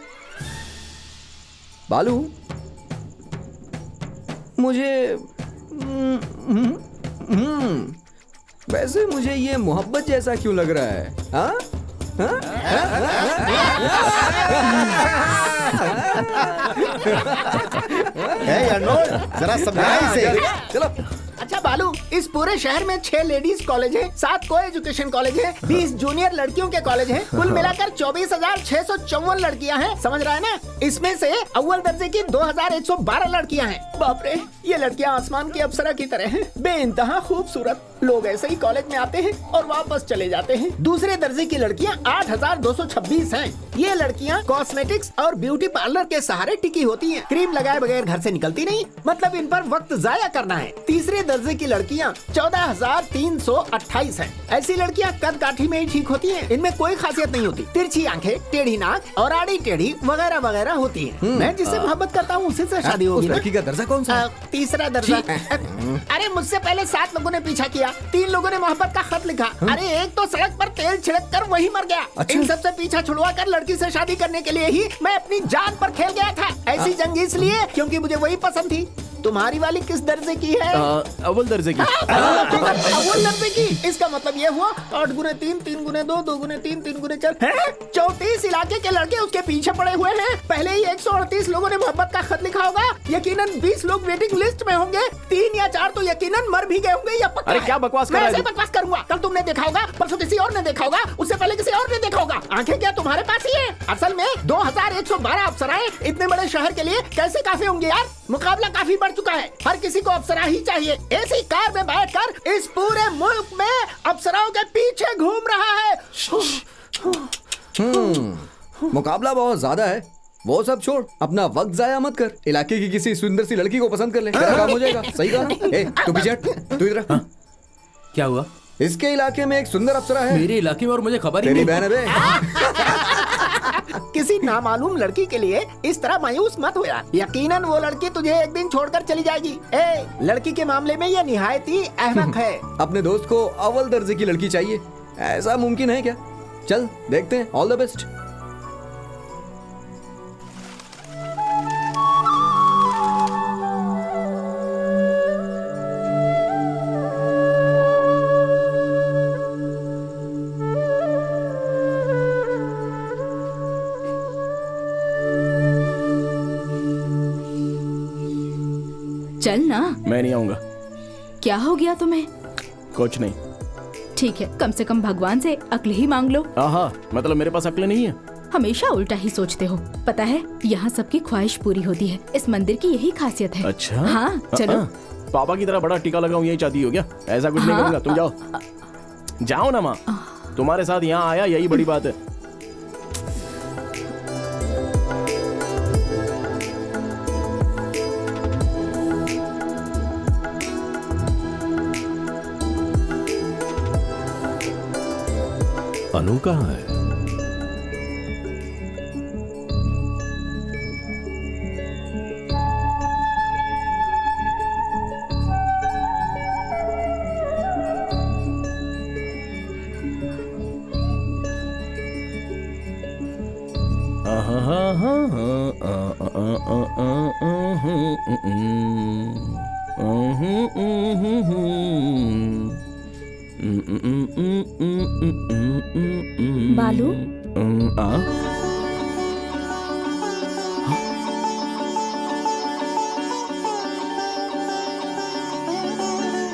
बालू, मुझे वैसे मुझे ये मोहब्बत जैसा क्यों लग रहा है? हाँ? जरा समझा इसे। चलो। अच्छा बालू, इस पूरे शहर में 6 लेडीज कॉलेज है, 7 को एजुकेशन कॉलेज है, 20 जूनियर लड़कियों के कॉलेज है, कुल मिलाकर 24,654 लड़कियां हैं, समझ रहा है ना? इसमें से अव्वल दर्जे की 2,112 लड़कियां हैं। बाप रे, ये लड़कियां आसमान की अप्सरा की तरह हैं, बेइंतहा खूबसूरत। लोग ऐसे ही कॉलेज में आते हैं और वापस चले जाते हैं। दूसरे दर्जे की लड़कियां 8,226 हैं। ये लड़कियां कॉस्मेटिक्स और ब्यूटी पार्लर के सहारे टिकी होती हैं, क्रीम लगाए बगैर घर से निकलती नहीं, मतलब इन पर वक्त जाया करना है। तीसरे दर्जे की लड़कियां 14,328 हैं। ऐसी लड़कियां कद काठी में ही ठीक होती हैं, इनमें कोई खासियत नहीं होती, तिरछी आंखें, टेढ़ी नाक और आड़ी टेढ़ी वगैरह वगैरह होती हैं। मैं जिससे मोहब्बत करता हूँ उसी से शादी होगी। उस लड़की का दर्जा कौन सा है? तीसरा दर्जा। अरे मुझसे पहले 7 लोगों ने पीछा किया, 3 लोगों ने मोहब्बत का खत लिखा। अरे एक तो सड़क पर तेल छिड़क कर वही मर गया। इन सबसे पीछा छुड़वा कर लड़की से शादी करने के लिए ही मैं अपनी जान पर खेल गया था। ऐसी जंग इसलिए क्योंकि मुझे वही पसंद थी। तुम्हारी वाली किस दर्जे की है? अव्वल दर्जे की। अव्वल दर्जे की, इसका मतलब ये हुआ 8 गुने 3, 3 गुने 2, 2 गुने 3, 3 गुने 4। 34 इलाके के लड़के उसके पीछे पड़े हुए हैं। पहले ही 138 लोगों ने मोहब्बत का खत लिखा होगा। यकीनन 20 लोग वेटिंग लिस्ट में होंगे, 3 या 4 तो यकीनन मर भी गए होंगे या पक्का। अरे क्या बकवास कर रहा है? मैं ऐसे बकवास करूंगा? कल तुमने देखा होगा, परसों किसी और ने देखा होगा, उससे पहले किसी और ने देखा होगा। आंखें क्या तुम्हारे पास ही है? असल में 2,112 अप्सराएं इतने बड़े शहर के लिए कैसे काफी होंगे यार? मुकाबला काफी बढ़ चुका है, हर किसी को अप्सरा ही चाहिए। ऐसी कार में बैठकर इस पूरे मुल्क में अप्सराओं के पीछे घूम रहा है। मुकाबला बहुत ज्यादा है, वो सब छोड़, अपना वक्त जाया मत कर। इलाके की किसी सुंदर सी लड़की को पसंद कर ले, तेरा काम हो जाएगा। सही कहा ना? ए, तू पीछे हट, तू इधर। क्या हुआ? इसके इलाके में एक सुंदर अप्सरा है। मेरे इलाके में? और मुझे खबर ही तेरी नहीं। बहन है बे। किसी नामालूम लड़की के लिए इस तरह मायूस मत हो यार, यकीनन वो लड़की तुझे एक दिन छोड़कर चली जाएगी। ए, लड़की के मामले में ये निहायत ही अहमक है। अपने दोस्त को अव्वल दर्जे की लड़की चाहिए, ऐसा मुमकिन है क्या? चल देखते हैं। All the best. चल ना। मैं नहीं आऊंगा। क्या हो गया तुम्हें? कुछ नहीं। ठीक है, कम से कम भगवान से अक्ल ही मांग लो। आहा, मतलब मेरे पास अक्ल नहीं है? हमेशा उल्टा ही सोचते हो। पता है, यहाँ सबकी ख्वाहिश पूरी होती है। इस मंदिर की यही खासियत है। अच्छा? हाँ चलो। पापा की तरह बड़ा टीका लगाऊं यही चाहती हो क्या? ऐसा कुछ नहीं करूंगा, तुम जाओ। जाओ ना माँ, तुम्हारे साथ यहाँ आया यही बड़ी बात है। अनु कहाँ है? बालू,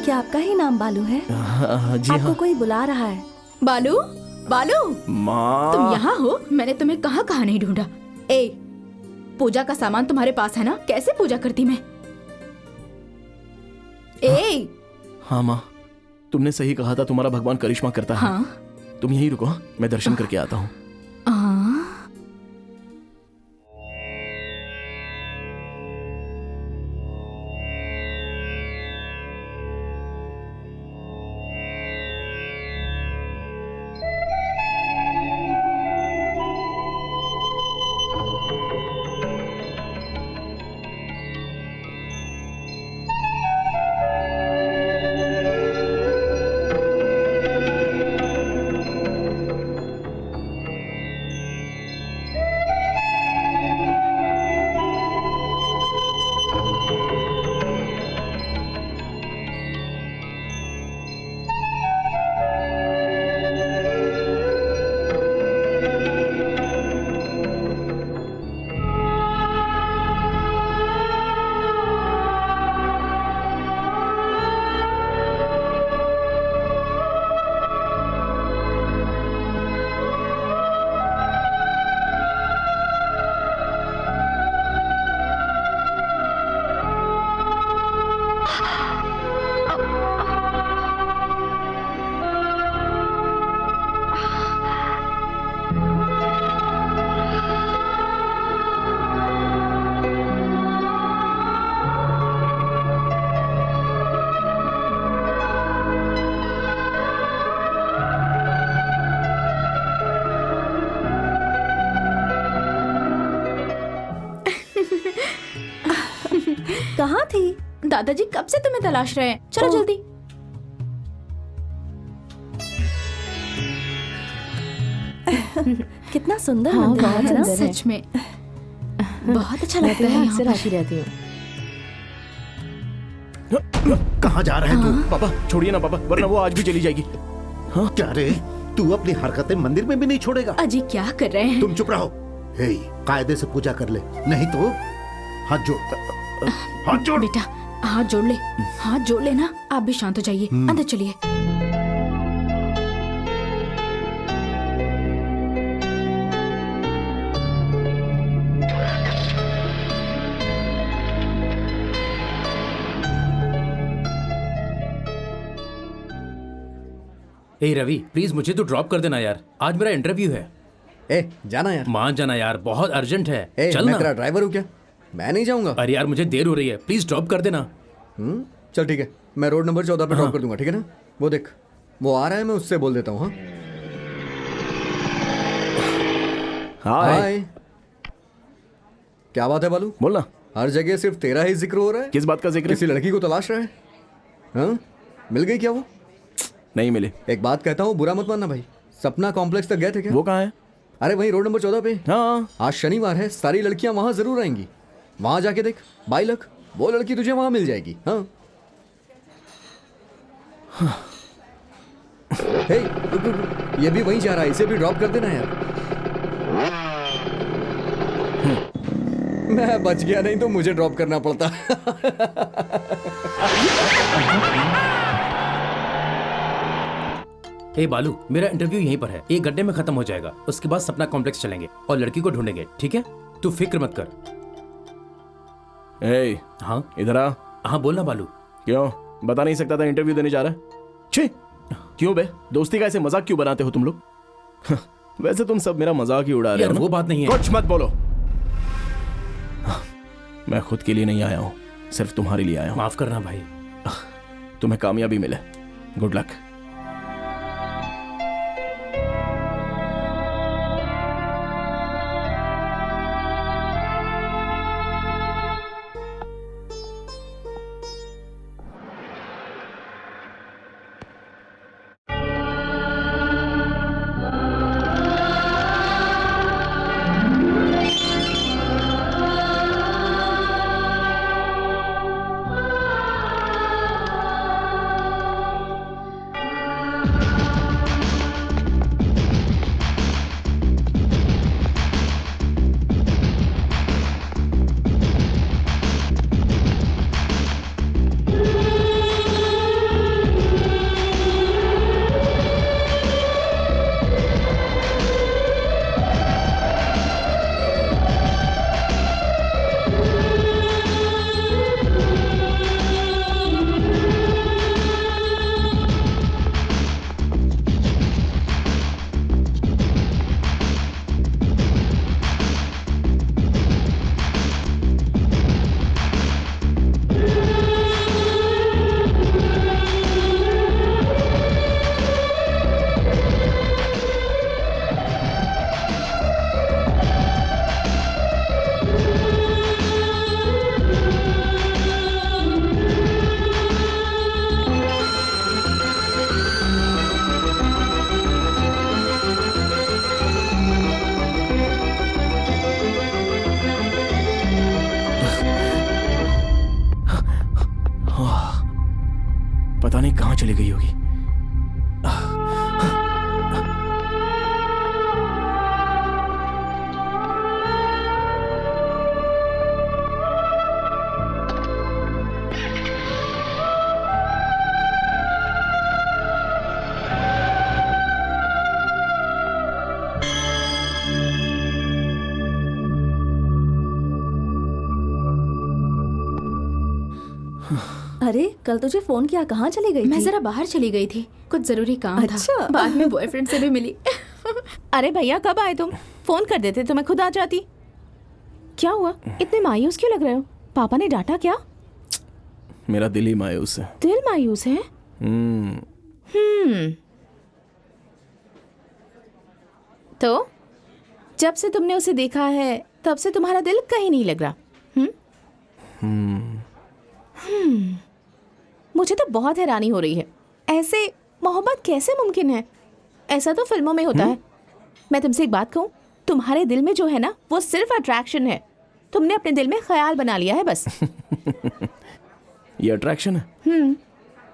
क्या आपका ही नाम बालू है? जी आपको हाँ। कोई बुला रहा है। बालू, बालू, माँ, तुम यहाँ हो? मैंने तुम्हें कहाँ कहाँ नहीं ढूंढा। ए, पूजा का सामान तुम्हारे पास है ना? कैसे पूजा करती मैं? ए, हाँ माँ, तुमने सही कहा था, तुम्हारा भगवान करिश्मा करता है। हाँ। तुम यहीं रुको, मैं दर्शन करके आता हूँ। दादाजी कब से तुम्हें तलाश रहे हैं। चलो जल्दी। कितना सुंदर हाँ, मंदिर बहुत है ना? सुंदर है। सच में बहुत अच्छा मैं लगता तो है यहाँ यहाँ अक्सर पर। आती रहती हूँ। कहाँ जा रहा है तू? पापा छोड़िए ना पापा, वरना वो आज भी चली जाएगी। क्या रे, तू अपनी हरकतें मंदिर में भी नहीं छोड़ेगा? अजी क्या कर रहे हैं? तुम चुप रहो। हे, कायदे से पूजा कर ले, नहीं तो हाथ जोड़, हाथ जोड़। बेटा हाथ जोड़ ले, हाथ जोड़ लेना। आप भी शांत हो जाइए, अंदर चलिए। ए रवि प्लीज मुझे तो ड्रॉप कर देना यार, आज मेरा इंटरव्यू है। ए जाना यार। मान जाना यार, बहुत अर्जेंट है। ए चल मैं ना। तेरा ड्राइवर हूँ क्या? मैं नहीं जाऊंगा। अरे यार मुझे देर हो रही है, प्लीज ड्रॉप कर देना। चल ठीक है, मैं रोड नंबर 14 पे ड्रॉप कर दूंगा, ठीक है ना? वो देख, वो आ रहा है, मैं उससे बोल देता हूँ। हाँ हाय। क्या बात है बालू? बोलना। हर जगह सिर्फ तेरा ही जिक्र हो रहा है। किस बात का जिक्र? किसी लड़की को तलाश रहा है? हाँ? मिल गई क्या वो? नहीं मिली। एक बात कहता हूँ, बुरा मत मानना भाई। सपना कॉम्प्लेक्स तक गए थे क्या? वो कहाँ है? अरे वहीं रोड नंबर 14 पे। हाँ। आज शनिवार है, सारी लड़कियां वहां जरूर आएंगी। वहां जाके देख, बाई लक वो लड़की तुझे वहां मिल जाएगी। हाँ हे, रुक, रुक, ये भी वहीं जा रहा है, इसे भी ड्रॉप कर देना यार। मैं बच गया, नहीं तो मुझे ड्रॉप करना पड़ता। ए बालू, मेरा इंटरव्यू यहीं पर है, 1 घंटे में खत्म हो जाएगा। उसके बाद सपना कॉम्प्लेक्स चलेंगे और लड़की को ढूंढेंगे, ठीक है? तू फिक्र मत कर। ए, हाँ इधर आ। हाँ बोलना बालू। क्यों बता नहीं सकता था इंटरव्यू देने जा रहा है? छी, क्यों बे, दोस्ती का ऐसे मजाक क्यों बनाते हो तुम लोग? वैसे तुम सब मेरा मजाक ही उड़ा रहे हो यार ना? वो बात नहीं है। कुछ मत बोलो। मैं खुद के लिए नहीं आया हूँ, सिर्फ तुम्हारे लिए आया हूँ। माफ करना भाई। तुम्हें कामयाबी मिले। Good luck. पता नहीं कहाँ चली गई होगी। अरे कल तुझे फोन किया, कहाँ चली गई मैं थी? जरा बाहर चली गई थी, कुछ जरूरी काम अच्छा। था। बाद में बॉयफ्रेंड से भी मिली। अरे भैया कब आए तुम? फोन कर देते तो मैं खुद आ जाती। क्या हुआ, इतने मायूस क्यों लग रहे हो? पापा ने डांटा क्या? मेरा दिल ही मायूस है। दिल मायूस है? तो जब से तुमने उसे देखा है तब से तुम्हारा दिल कहीं नहीं लग रहा। मुझे तो बहुत हैरानी हो रही है, ऐसे मोहब्बत कैसे मुमकिन है? ऐसा तो फिल्मों में होता है। मैं तुमसे एक बात कहूँ, तुम्हारे दिल में जो है ना वो सिर्फ अट्रैक्शन है। तुमने अपने दिल में ख्याल बना लिया है बस। ये अट्रैक्शन है?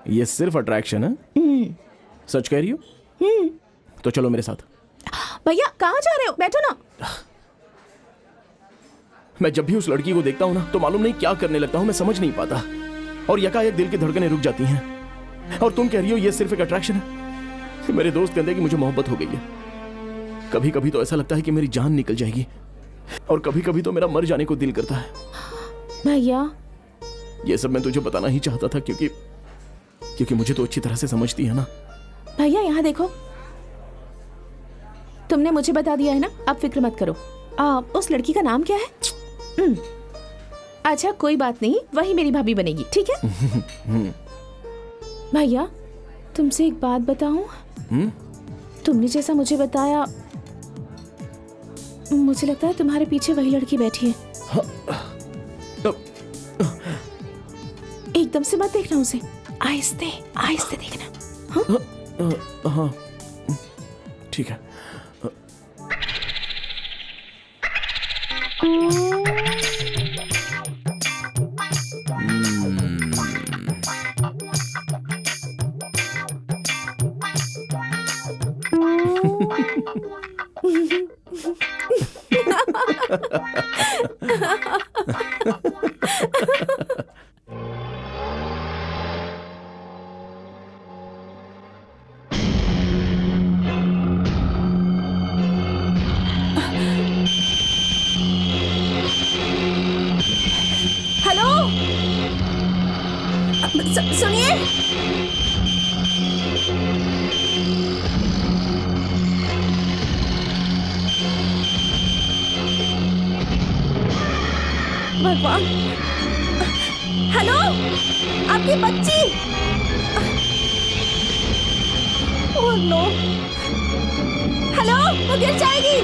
ये सिर्फ अट्रैक्शन है? सच कह रही हो? तो चलो मेरे साथ। भैया कहाँ जा रहे हो? बैठो ना। मैं जब भी उस लड़की को देखता हूँ ना तो मालूम नहीं क्या करने लगता हूँ, मैं समझ नहीं पाता, और यकायक दिल की धड़कनें रुक जाती हैं। और तुम कह रही हो ये सिर्फ एक अट्रैक्शन है? मेरे दोस्त कहते हैं कि मुझे मोहब्बत हो गई है। कभी कभी तो ऐसा लगता है कि मेरी जान निकल जाएगी, और कभी कभी तो मेरा मर जाने को दिल करता है। भैया ये सब मैं तुझे बताना ही चाहता था, क्योंकि मुझे तो अच्छी तरह से समझती है ना। भैया यहाँ देखो, तुमने मुझे बता दिया है ना, अब फिक्र मत करो। उस लड़की का नाम क्या है? अच्छा कोई बात नहीं, वही मेरी भाभी बनेगी, ठीक है? भैया तुमसे एक बात बताऊं? तुमने जैसा मुझे बताया, मुझे लगता है तुम्हारे पीछे वही लड़की बैठी है। एकदम से मत देखना उसे, आहिस्ते आहिस्ते देखना। हाँ ठीक है। हेलो, सुनिए। भगवान, हेलो, आपकी बच्ची। ओह नो, हेलो, वो गिर जाएगी।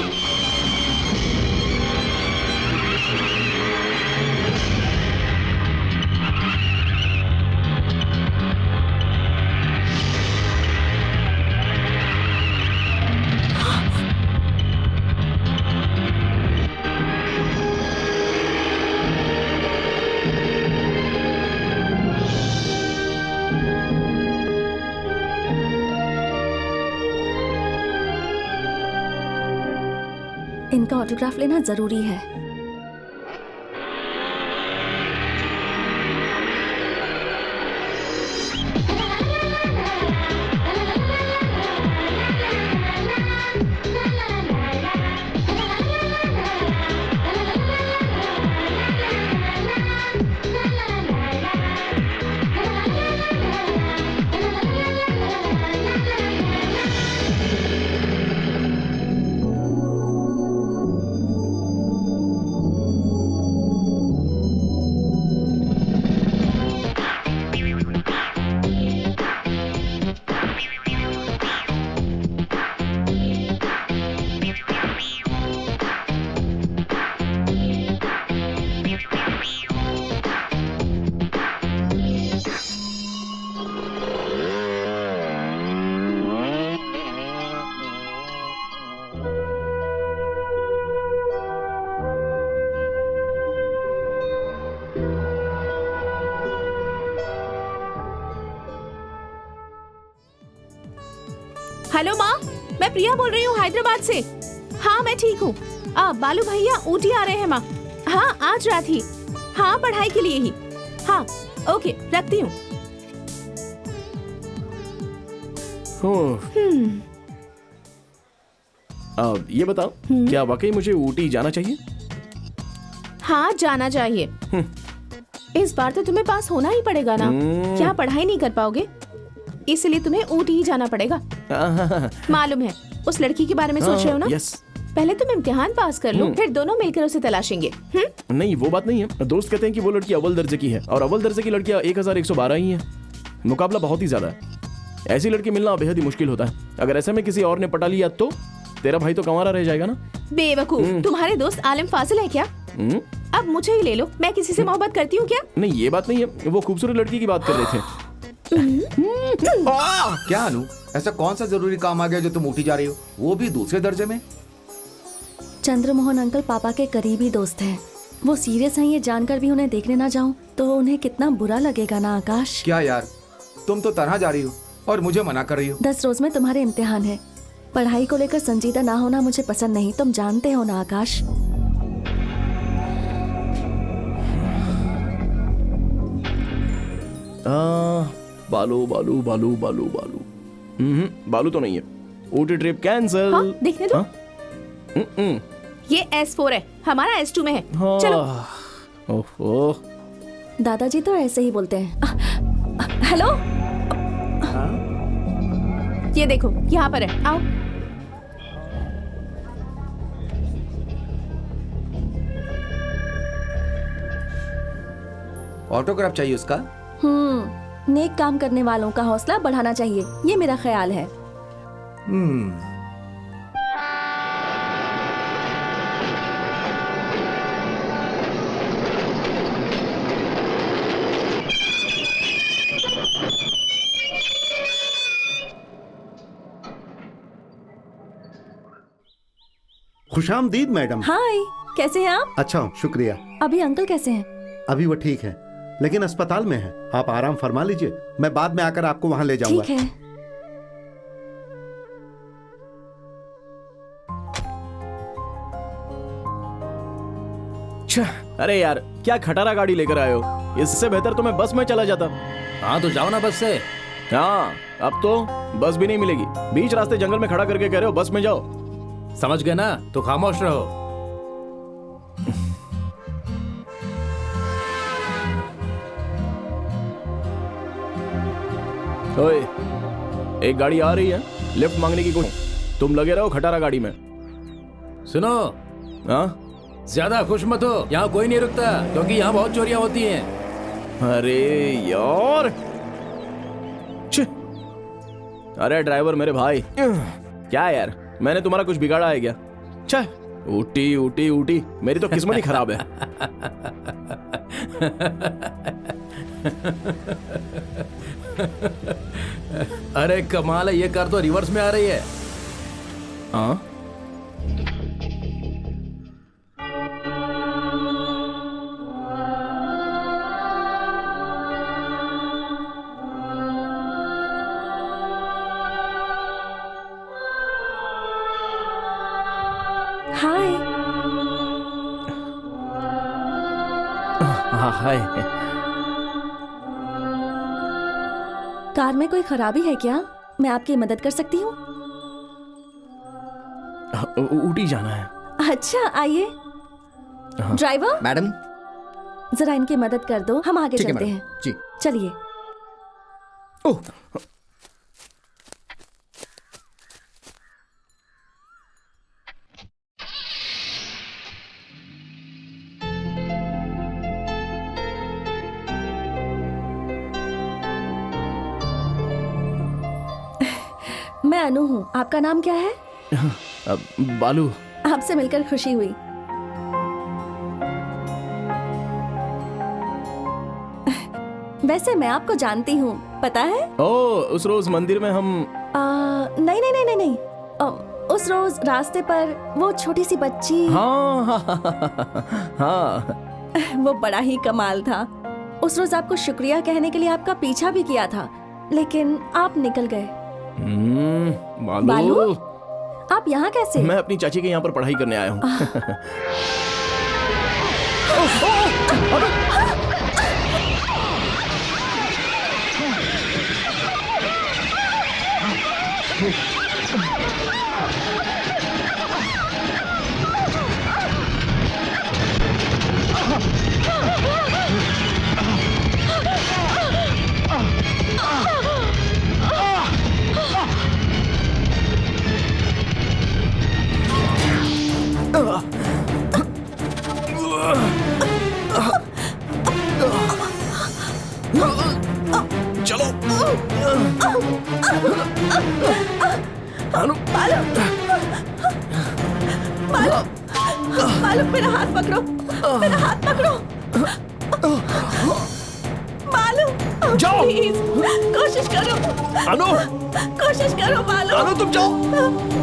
इनका ऑटोग्राफ लेना जरूरी है। हेलो माँ, मैं प्रिया बोल रही हूँ हैदराबाद से। हाँ मैं ठीक हूँ। बालू भैया ऊटी आ रहे हैं माँ। हाँ आज रात ही। हाँ पढ़ाई के लिए ही। हाँ ओके रखती हूँ। ये बताओ, क्या वाकई मुझे ऊटी जाना चाहिए? हाँ जाना चाहिए। इस बार तो तुम्हें पास होना ही पड़ेगा ना। क्या पढ़ाई नहीं कर पाओगे? इसलिए तुम्हें ऊटी ही जाना पड़ेगा। मालूम है, उस लड़की के बारे में सोच रहे हो ना? यस। पहले तुम इम्तिहान पास कर लो, फिर दोनों मिलकर उसे तलाशेंगे। नहीं वो बात नहीं है। दोस्त कहते हैं कि वो लड़की अव्वल दर्जे की है, और अव्वल दर्जे की लड़कियां 1112 ही हैं। मुकाबला बहुत ही ज्यादा है। ऐसी लड़की मिलना बेहद ही मुश्किल होता है। अगर ऐसे में किसी और ने पटा लिया तो तेरा भाई तो कंवारा रह जाएगा ना। बेवकूफ, तुम्हारे दोस्त आलिम फाजिल है क्या? अब मुझे ही ले लो, मैं किसी से मोहब्बत करती हूँ क्या? नहीं ये बात नहीं है, वो खूबसूरत लड़की की बात कर रहे थे। क्या अनु, ऐसा कौन सा जरूरी काम आ गया जो तुम उठी जा रही हो, वो भी दूसरे दर्जे में? चंद्रमोहन अंकल पापा के करीबी दोस्त हैं। वो सीरियस हैं ये जानकर भी उन्हें देखने ना जाऊं तो उन्हें कितना बुरा लगेगा ना आकाश। क्या यार, तुम तो तरह जा रही हो और मुझे मना कर रही हो। 10 रोज में तुम्हारे इम्तिहान है। पढ़ाई को लेकर संजीदा ना होना मुझे पसंद नहीं, तुम जानते हो ना आकाश। बालू बालू बालू बालू बालू। बालू तो नहीं है। Ooty trip cancel. हाँ, देखने दो। ये S4 है, हमारा S2 में है। चलो। ओहो। दादाजी तो ऐसे ही बोलते हैं। हेलो, ये देखो यहाँ पर है, आओ। ऑटोग्राफ चाहिए उसका? नेक काम करने वालों का हौसला बढ़ाना चाहिए, ये मेरा ख्याल है। खुशामदीद मैडम। हाय, कैसे हैं आप? अच्छा हूँ, शुक्रिया। अभी अंकल कैसे हैं? अभी वो ठीक है, लेकिन अस्पताल में है। आप आराम फरमा लीजिए, मैं बाद में आकर आपको वहां ले जाऊंगा। ठीक है। अरे यार, क्या खटारा गाड़ी लेकर आए हो? इससे बेहतर तो मैं बस में चला जाता। हाँ तो जाओ ना बस से। हाँ, अब तो बस भी नहीं मिलेगी। बीच रास्ते जंगल में खड़ा करके कह रहे हो बस में जाओ। समझ गए ना, तो खामोश रहो। ओए, एक गाड़ी आ रही है, लिफ्ट मांगने की कोशिश। तुम लगे रहो खटारा गाड़ी में। सुनो, हाँ? ज्यादा खुश मत हो, यहाँ कोई नहीं रुकता क्योंकि यहाँ बहुत चोरियां होती हैं। अरे यार, अरे ड्राइवर मेरे भाई, क्या यार, मैंने तुम्हारा कुछ बिगाड़ा है क्या? ऊटी ऊटी ऊटी, मेरी तो किस्मत ही खराब है। अरे कमाल है, ये कार तो रिवर्स में आ रही है। हाँ? हाय। हाय। कार में कोई खराबी है क्या? मैं आपकी मदद कर सकती हूँ? ऊटी जाना है। अच्छा, आइए। ड्राइवर मैडम, जरा इनकी मदद कर दो, हम आगे चलते हैं। जी चलिए। ओह, मैं अनु हूँ, आपका नाम क्या है? बालू। आपसे मिलकर खुशी हुई। वैसे मैं आपको जानती हूँ, पता है? ओह, उस रोज मंदिर में हम नहीं नहीं नहीं नहीं नहीं, उस रोज रास्ते पर वो छोटी सी बच्ची। हाँ, हाँ। वो बड़ा ही कमाल था। उस रोज आपको शुक्रिया कहने के लिए आपका पीछा भी किया था, लेकिन आप निकल गए। बालू, आप यहाँ कैसे? मैं अपनी चाची के यहाँ पर पढ़ाई करने आया हूँ। चलो। मालूम, मेरा हाथ पकड़ो, मेरा हाथ पकड़ो। मालूम। जाओ। प्लीज कोशिश करो। अनु, कोशिश करो बालू। अनु तुम जाओ।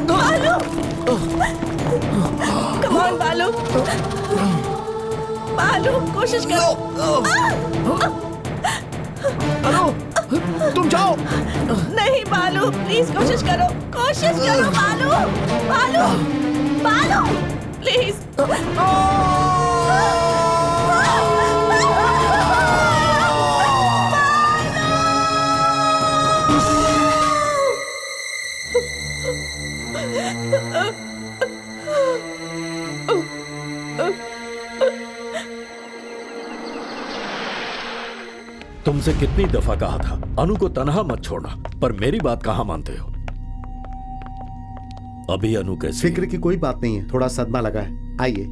बालू, कम ऑन बालू। बालू कोशिश करो। अनु तुम जाओ। नहीं बालू, प्लीज कोशिश करो। कोशिश करो बालू। बालू, बालू, प्लीज। तुमसे कितनी दफा कहा था अनु को तन्हा मत छोड़ना, पर मेरी बात कहाँ मानते हो? अभी अनु कैसी? फिक्र की कोई बात नहीं है, थोड़ा सदमा लगा है। आइए।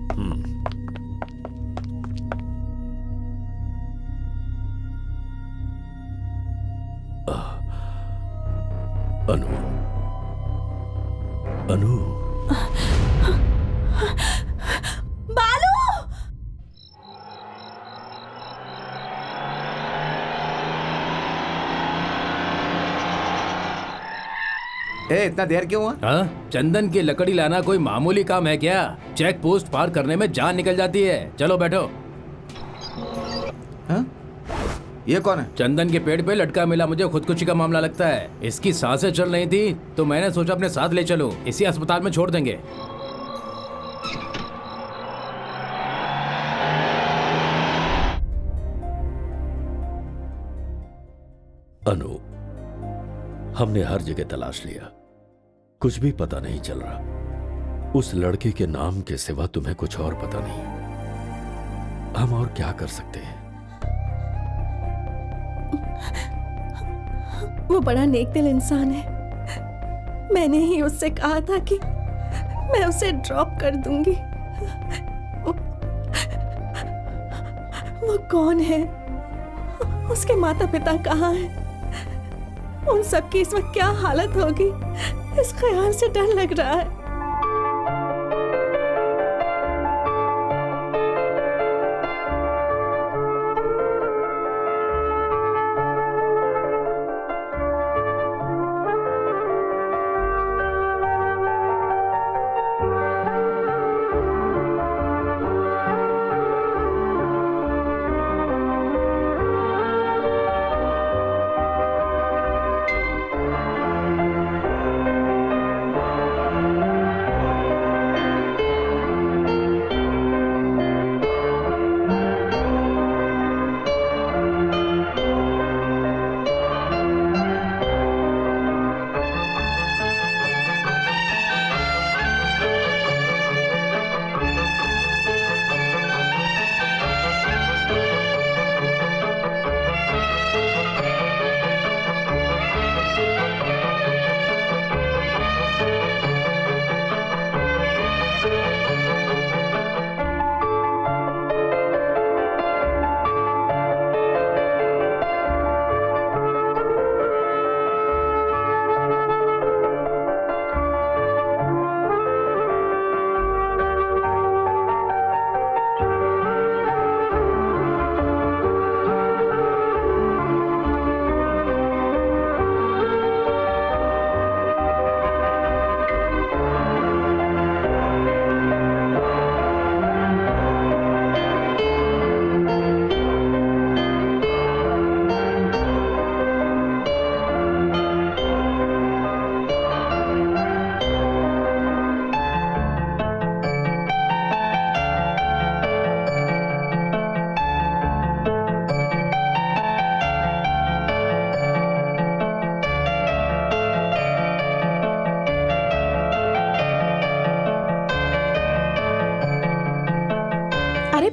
अनु, अनु, बालू, इतना देर क्यों हुआ? हाँ, चंदन की लकड़ी लाना कोई मामूली काम है क्या? चेक पोस्ट पार करने में जान निकल जाती है। चलो बैठो। हाँ? ये कौन है? चंदन के पेड़ पे लटका मिला, मुझे खुदकुशी का मामला लगता है। इसकी सांसें चल रही थी तो मैंने सोचा अपने साथ ले चलूं, इसी अस्पताल में छोड़ देंगे। अनु, हमने हर जगह तलाश लिया, कुछ भी पता नहीं चल रहा। उस लड़के के नाम के सिवा तुम्हें कुछ और पता नहीं। हम और क्या कर सकते हैं? वो बड़ा नेक दिल इंसान है। मैंने ही उससे कहा था कि मैं उसे ड्रॉप कर दूंगी। वो कौन है? उसके माता पिता कहाँ हैं? उन सब की इस वक्त क्या हालत होगी, इस ख्याल से डर लग रहा है।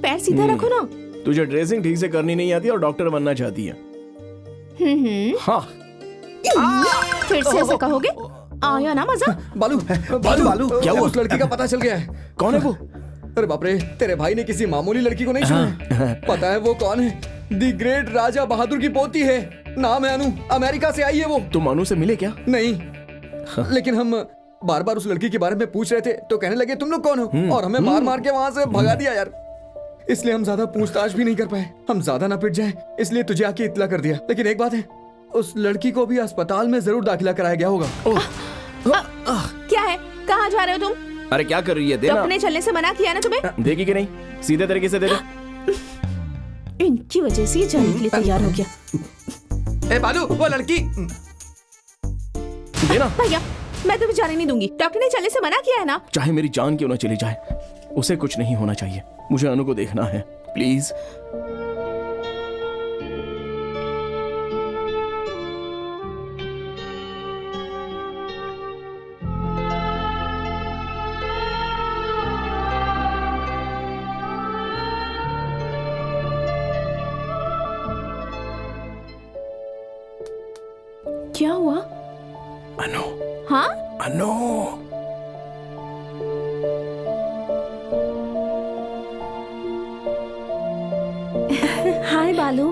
पैर सीधा रखो ना। तुझे ड्रेसिंग ठीक से करनी नहीं आती और डॉक्टर बनना चाहती है। हाँ। फिर से ऐसा कहोगे? आया ना मजा? बालू, बालू, बालू, क्या हुआ? उस लड़की का पता चल गया है। कौन है वो? अरे बाप रे, तेरे भाई ने किसी मामूली लड़की को नहीं छुआ। पता है वो कौन है? दी ग्रेट राजा बहादुर की पोती है। नाम है अनु, अमेरिका से आई है वो। तुम अनु से मिले क्या? नहीं, लेकिन हम बार बार उस लड़की के बारे में पूछ रहे थे तो कहने लगे तुम लोग कौन हो, और हमें मार मार के वहां से भगा दिया यार। इसलिए हम ज्यादा पूछताछ भी नहीं कर पाए। हम ज्यादा ना पिट जाए इसलिए तुझे आके इत्तला कर दिया। लेकिन एक बात है, उस लड़की को भी अस्पताल में जरूर दाखिला कराया गया होगा। क्या है, कहाँ जा रहे हो तुम? अरे क्या कर रही है? देना। डॉक्टर ने चलने से मना किया ना तुम्हें? देगी कि नहीं? सीधे तरीके से दे दे। इनकी वजह से ये जाने के लिए तैयार हो गया। ए बालू, वो लड़की देना। भैया मैं तुम्हें जाने नहीं दूंगी। डॉक्टर ने चलने से मना किया है ना। चाहे मेरी जान क्यों ना चली जाए, उसे कुछ नहीं होना चाहिए। मुझे अनु को देखना है, प्लीज। क्या हुआ? अनु। हाँ अनु। हाय बालू।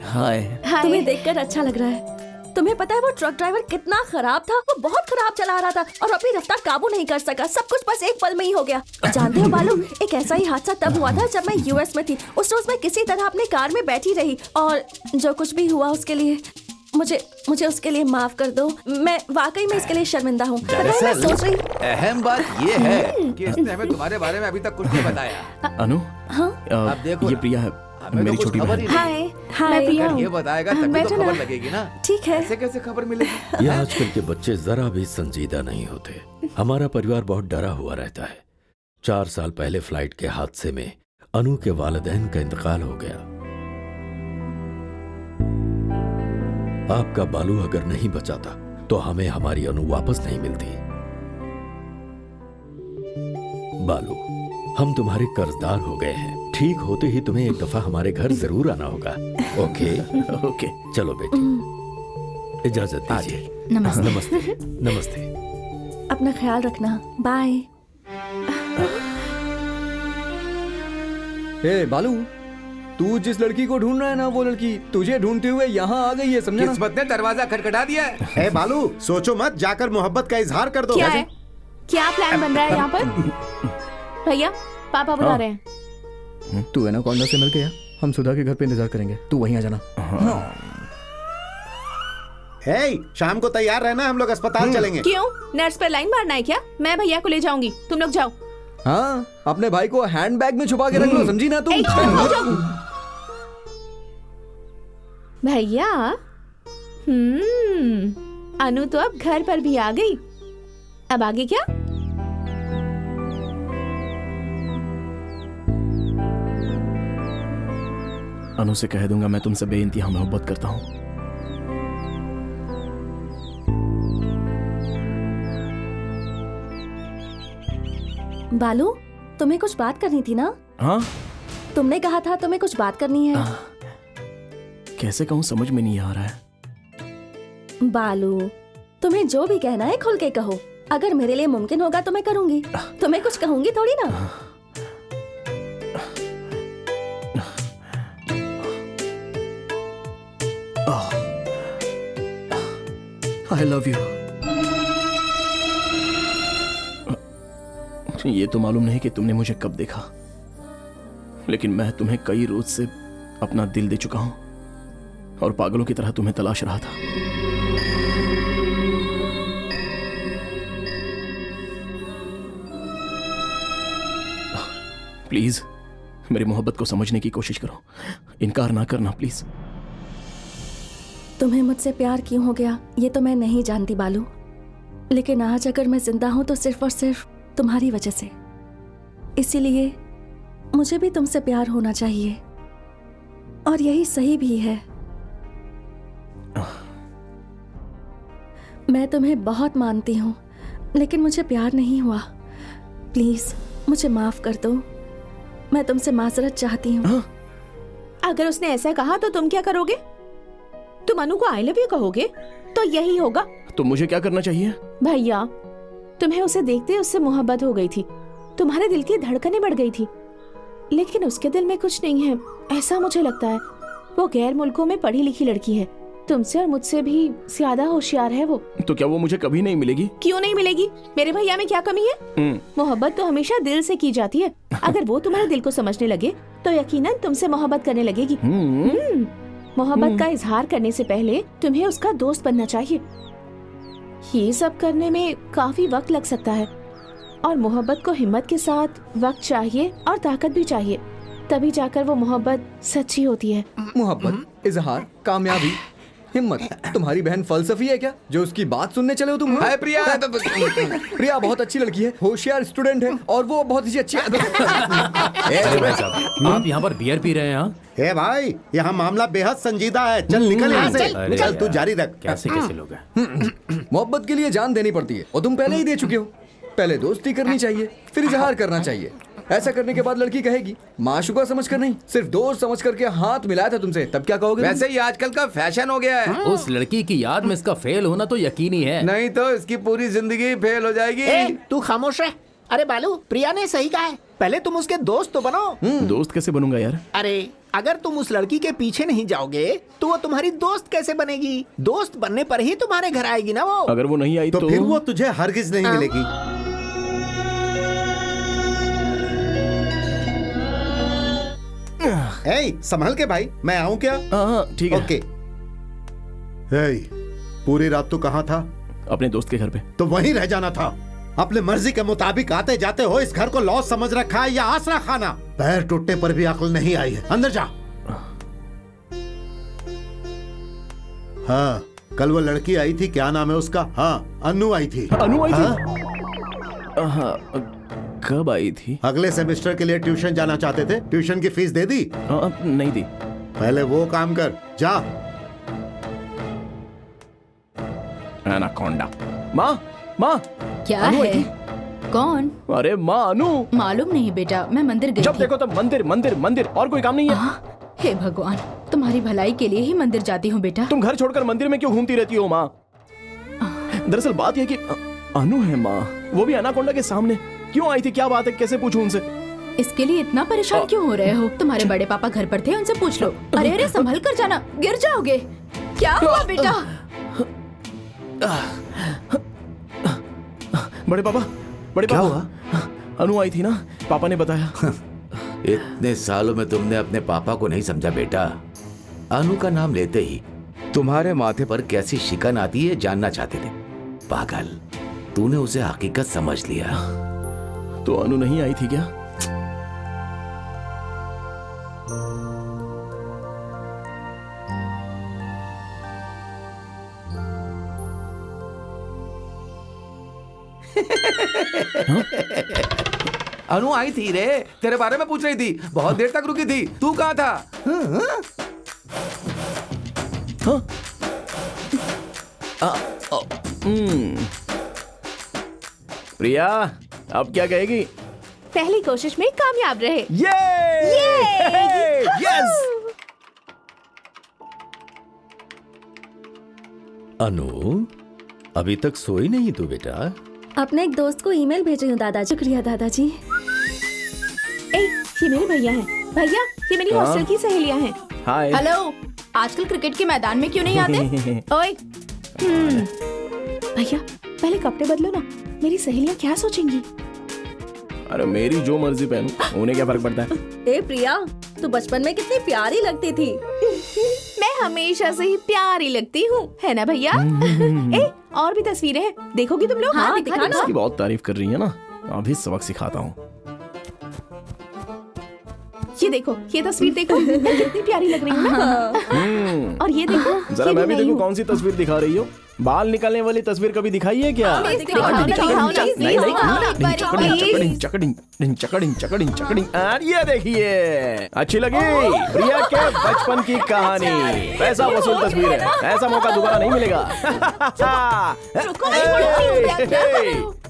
हाय। तुम्हें देखकर अच्छा लग रहा है। तुम्हें पता है वो ट्रक ड्राइवर कितना खराब था? वो बहुत खराब चला रहा था और अपनी रफ्तार काबू नहीं कर सका। सब कुछ बस एक पल में ही हो गया। जानते हो बालू, एक ऐसा ही हादसा तब हुआ था जब मैं यूएस में थी। उस रोज मैं किसी तरह अपनी कार में बैठी रही और जो कुछ भी हुआ उसके लिए मुझे उसके लिए माफ कर दो। मैं वाकई में इसके लिए शर्मिंदा हूँ। मैं सोच रही अहम बात ये है कि इसने हमें तुम्हारे बारे में अभी तक कुछ नहीं बताया। अनु, हाँ? अब देखो ये प्रिया है, मेरी छोटी बहन। हाय हाय। मैं प्रिया अगर हूँ। ये बताएगा तभी तो खबर लगेगी ना। ठीक है। ऐसे कैसे खबर मिलेगी? ये आजकल के बच्चे जरा भी संजीदा नहीं होते। हमारा परिवार बहुत डरा हुआ रहता है। 4 साल पहले फ्लाइट के हादसे में अनु के वालिदैन का इंतकाल हो गया। आपका बालू अगर नहीं बचाता तो हमें हमारी अनु वापस नहीं मिलती। बालू, हम तुम्हारे कर्जदार हो गए हैं। ठीक होते ही तुम्हें एक दफा हमारे घर जरूर आना होगा। ओके? ओके। चलो बेटी, इजाजत दीजिए। नमस्ते। नमस्ते। नमस्ते। अपना ख्याल रखना। बाय। ए बालू, तू जिस लड़की को ढूंढ रहा है ना, वो लड़की तुझे ढूंढते हुए यहाँ आ गई है, समझा ना? किस्मत ने दरवाजा खटखटा दिया है। ए बालू, सोचो मत, जाकर मोहब्बत का इजहार कर दो। क्या है? क्या प्लान बन रहा है यहाँ पर? भैया पापा बुला रहे हैं। तू एनाकोंडा से मिल गया। हम सुधा के घर पे इंतजार करेंगे, तू वहीं आ जाना। हे, शाम को तैयार रहना, हम लोग अस्पताल चलेंगे। क्यों? नर्स पर लाइन मारना है क्या? मैं भैया को ले जाऊंगी, तुम लोग जाओ। हाँ, अपने भाई को हैंडबैग में छुपा के रख लो, समझी ना तुम? ए, हो जाओ। भैया अनु तो अब घर पर भी आ गई। अब आगे क्या? अनु से कह दूंगा मैं तुमसे बेइंतहा मोहब्बत करता हूँ। बालू, तुम्हें कुछ बात करनी थी ना? हाँ? तुमने कहा था तुम्हें कुछ बात करनी है। कैसे कहूँ, समझ में नहीं आ रहा है। बालू, तुम्हें जो भी कहना है खुल के कहो। अगर मेरे लिए मुमकिन होगा तो मैं करूंगी। तुम्हें कुछ कहूंगी थोड़ी ना। I love you। ये तो मालूम नहीं कि तुमने मुझे कब देखा, लेकिन मैं तुम्हें कई रोज से अपना दिल दे चुका हूं और पागलों की तरह तुम्हें तलाश रहा था। प्लीज मेरी मोहब्बत को समझने की कोशिश करो, इनकार ना करना प्लीज। तुम्हें मुझसे प्यार क्यों हो गया ये तो मैं नहीं जानती बालू, लेकिन आज अगर मैं जिंदा हूं तो सिर्फ और सिर्फ तुम्हारी वजह से। इसीलिए मुझे भी तुमसे प्यार होना चाहिए और यही सही भी है। मैं तुम्हें बहुत मानती हूँ, लेकिन मुझे प्यार नहीं हुआ। प्लीज मुझे माफ कर दो, मैं तुमसे माजरत चाहती हूँ। अगर उसने ऐसा कहा तो तुम क्या करोगे? तुम अनु को आई लव यू कहोगे? तो यही होगा। तो मुझे क्या करना चाहिए? भैया तुम्हें उसे देखते उससे मोहब्बत हो गई थी, तुम्हारे दिल की धड़कनें बढ़ गई थी, लेकिन उसके दिल में कुछ नहीं है ऐसा मुझे लगता है। वो गैर मुल्कों में पढ़ी लिखी लड़की है, तुमसे और मुझसे भी ज्यादा होशियार है वो। तो क्या वो मुझे कभी नहीं मिलेगी? क्यों नहीं मिलेगी? मेरे भैया में क्या कमी है? मोहब्बत तो हमेशा दिल से की जाती है। अगर वो तुम्हारे दिल को समझने लगे तो यकीनन तुमसे मोहब्बत करने लगेगी। मोहब्बत का इजहार करने से पहले तुम्हें उसका दोस्त बनना चाहिए। ये सब करने में काफी वक्त लग सकता है और मोहब्बत को हिम्मत के साथ वक्त चाहिए और ताकत भी चाहिए, तभी जाकर वो मोहब्बत सच्ची होती है। मोहब्बत, इजहार, कामयाबी, हिम्मत, तुम्हारी बहन फलसफी है क्या जो उसकी बात सुनने चले हो तुम? हाय प्रिया। प्रिया बहुत अच्छी लड़की है, होशियार स्टूडेंट है और वो बहुत ही अच्छी आप यहाँ पर बियर पी रहे हैं? हाँ हे भाई, यहाँ मामला बेहद संजीदा है। चल निकल यहाँ से। चल तू जारी रख। कैसे लोग हैं? मोहब्बत के लिए जान देनी पड़ती है और तुम पहले ही दे चुके हो। पहले दोस्ती करनी चाहिए, फिर इजहार करना चाहिए। ऐसा करने के बाद लड़की कहेगी माशुका समझकर नहीं, सिर्फ दोस्त समझ करके हाथ मिलाया था तुमसे, तब क्या कहोगे? वैसे ही आजकल का फैशन हो गया है। उस लड़की की याद में इसका फेल होना तो यकीनी है। नहीं तो इसकी पूरी जिंदगी फेल हो जाएगी। तू खामोश रह। अरे बालू, प्रिया ने सही कहा है, पहले तुम उसके दोस्त तो बनो। दोस्त कैसे बनूंगा यार? अरे अगर तुम उस लड़की के पीछे नहीं जाओगे तो वो तुम्हारी दोस्त कैसे बनेगी? दोस्त बनने पर ही तुम्हारे घर आएगी ना वो। अगर वो नहीं आई तो फिर वो तुझे हरगिज नहीं मिलेगी। संभल के भाई, मैं आऊं क्या? ठीक है। ओके। पूरी रात तू कहाँ था? अपने दोस्त के घर पे। तो वहीं रह जाना था। अपने मर्जी के मुताबिक आते जाते हो। इस घर को लॉस समझ रखा है या आसरा खाना? पैर टूटने पर भी अक्ल नहीं आई है। अंदर जा। हाँ, कल वो लड़की आई थी, क्या नाम है उसका? हाँ, अनु आई थी। अनु आई थी? कब आई थी? अगले सेमेस्टर के लिए ट्यूशन जाना चाहते थे। ट्यूशन की फीस दे दी? नहीं दी। पहले वो काम कर, जा। एनाकोंडा। माँ, माँ। क्या है? कौन? अरे माँ, अनु। मालूम नहीं बेटा, मैं मंदिर गई जब थी। देखो तब मंदिर मंदिर मंदिर, और कोई काम नहीं है? हे भगवान, तुम्हारी भलाई के लिए ही मंदिर जाती हूँ बेटा। तुम घर छोड़कर मंदिर में क्यों घूमती रहती हो माँ? दरअसल बात यह कि अनु है माँ, वो भी एनाकोंडा के सामने। क्यों आई थी? क्या बात है? कैसे पूछूं उनसे? इसके लिए इतना परेशान क्यों हो रहे हो? तुम्हारे बड़े पापा घर पर थे, उनसे पूछ लो। अरे अरे, संभल कर जाना, गिर जाओगे। क्या हुआ बेटा? बड़े पापा, क्या हुआ? अनु आई थी ना, पापा ने बताया। इतने सालों में तुमने अपने पापा को नहीं समझा बेटा। अनु का नाम लेते ही तुम्हारे माथे पर कैसी शिकन आती है जानना चाहते थे। पागल, तूने उसे हकीकत समझ लिया। तो अनु नहीं आई थी क्या? अनु आई थी रे, तेरे बारे में पूछ रही थी। बहुत देर तक रुकी थी। तू कहाँ था? प्रिया, अब क्या कहेगी? पहली कोशिश में कामयाब रहे। यस। अनु, अभी तक सोई नहीं तू बेटा? अपने एक दोस्त को ईमेल भेजी हूँ दादाजी। शुक्रिया दादाजी। ये मेरे भैया हैं। भैया, ये मेरी हॉस्टल की सहेलियां हैं। हाय। हेलो, आजकल क्रिकेट के मैदान में क्यों नहीं आते? ओए। भैया, पहले कपड़े बदलो ना, मेरी सहेलियां क्या सोचेंगी? अरे मेरी जो मर्जी पहनूं, उन्हें क्या फर्क पड़ता है? ए प्रिया, तू बचपन में कितनी प्यारी लगती थी। मैं हमेशा से ही प्यारी लगती हूँ, है ना भैया? और भी तस्वीरें हैं, देखोगी तुम लोग? हाँ, दिखा ना। इसकी बहुत तारीफ कर रही है ना, अभी सबक सिखाता हूँ। ये देखो, ये तस्वीर देखो, मैं कितनी प्यारी लग रही हूँ ना? और ये देखो, जरा मैं भी देखूं कौन सी तस्वीर दिखा रही हो। बाल निकालने वाली तस्वीर कभी दिखाई है क्या? ये देखिए, अच्छी लगी? प्रिया के बचपन की कहानी, पैसा वसूल तस्वीर है। ऐसा मौका दोबारा नहीं मिलेगा।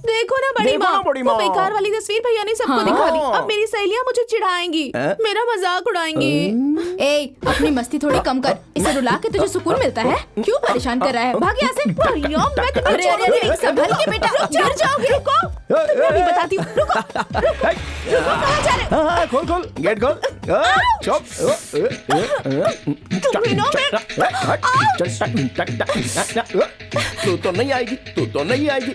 देखो ना बड़ी माँ, वो बेकार वाली तस्वीर भैया ने सबको दिखा दी। अब मेरी सहेलियां मुझे चिढ़ाएंगी, मेरा मजाक उड़ाएंगी। ए, अपनी मस्ती थोड़ी कम कर। इसे रुला के तुझे सुकून मिलता है? क्यों परेशान कर रहा है? भाग यहाँ से। अरे संभल के बेटा, गिर जाओगे। रुको, मैं भी बताती हूँ। रुको। कहाँ जा रहे हो? हाँ, खोल खोल गेट खोल। चुप। तू तो नहीं आएगी, तू तो नहीं आएगी।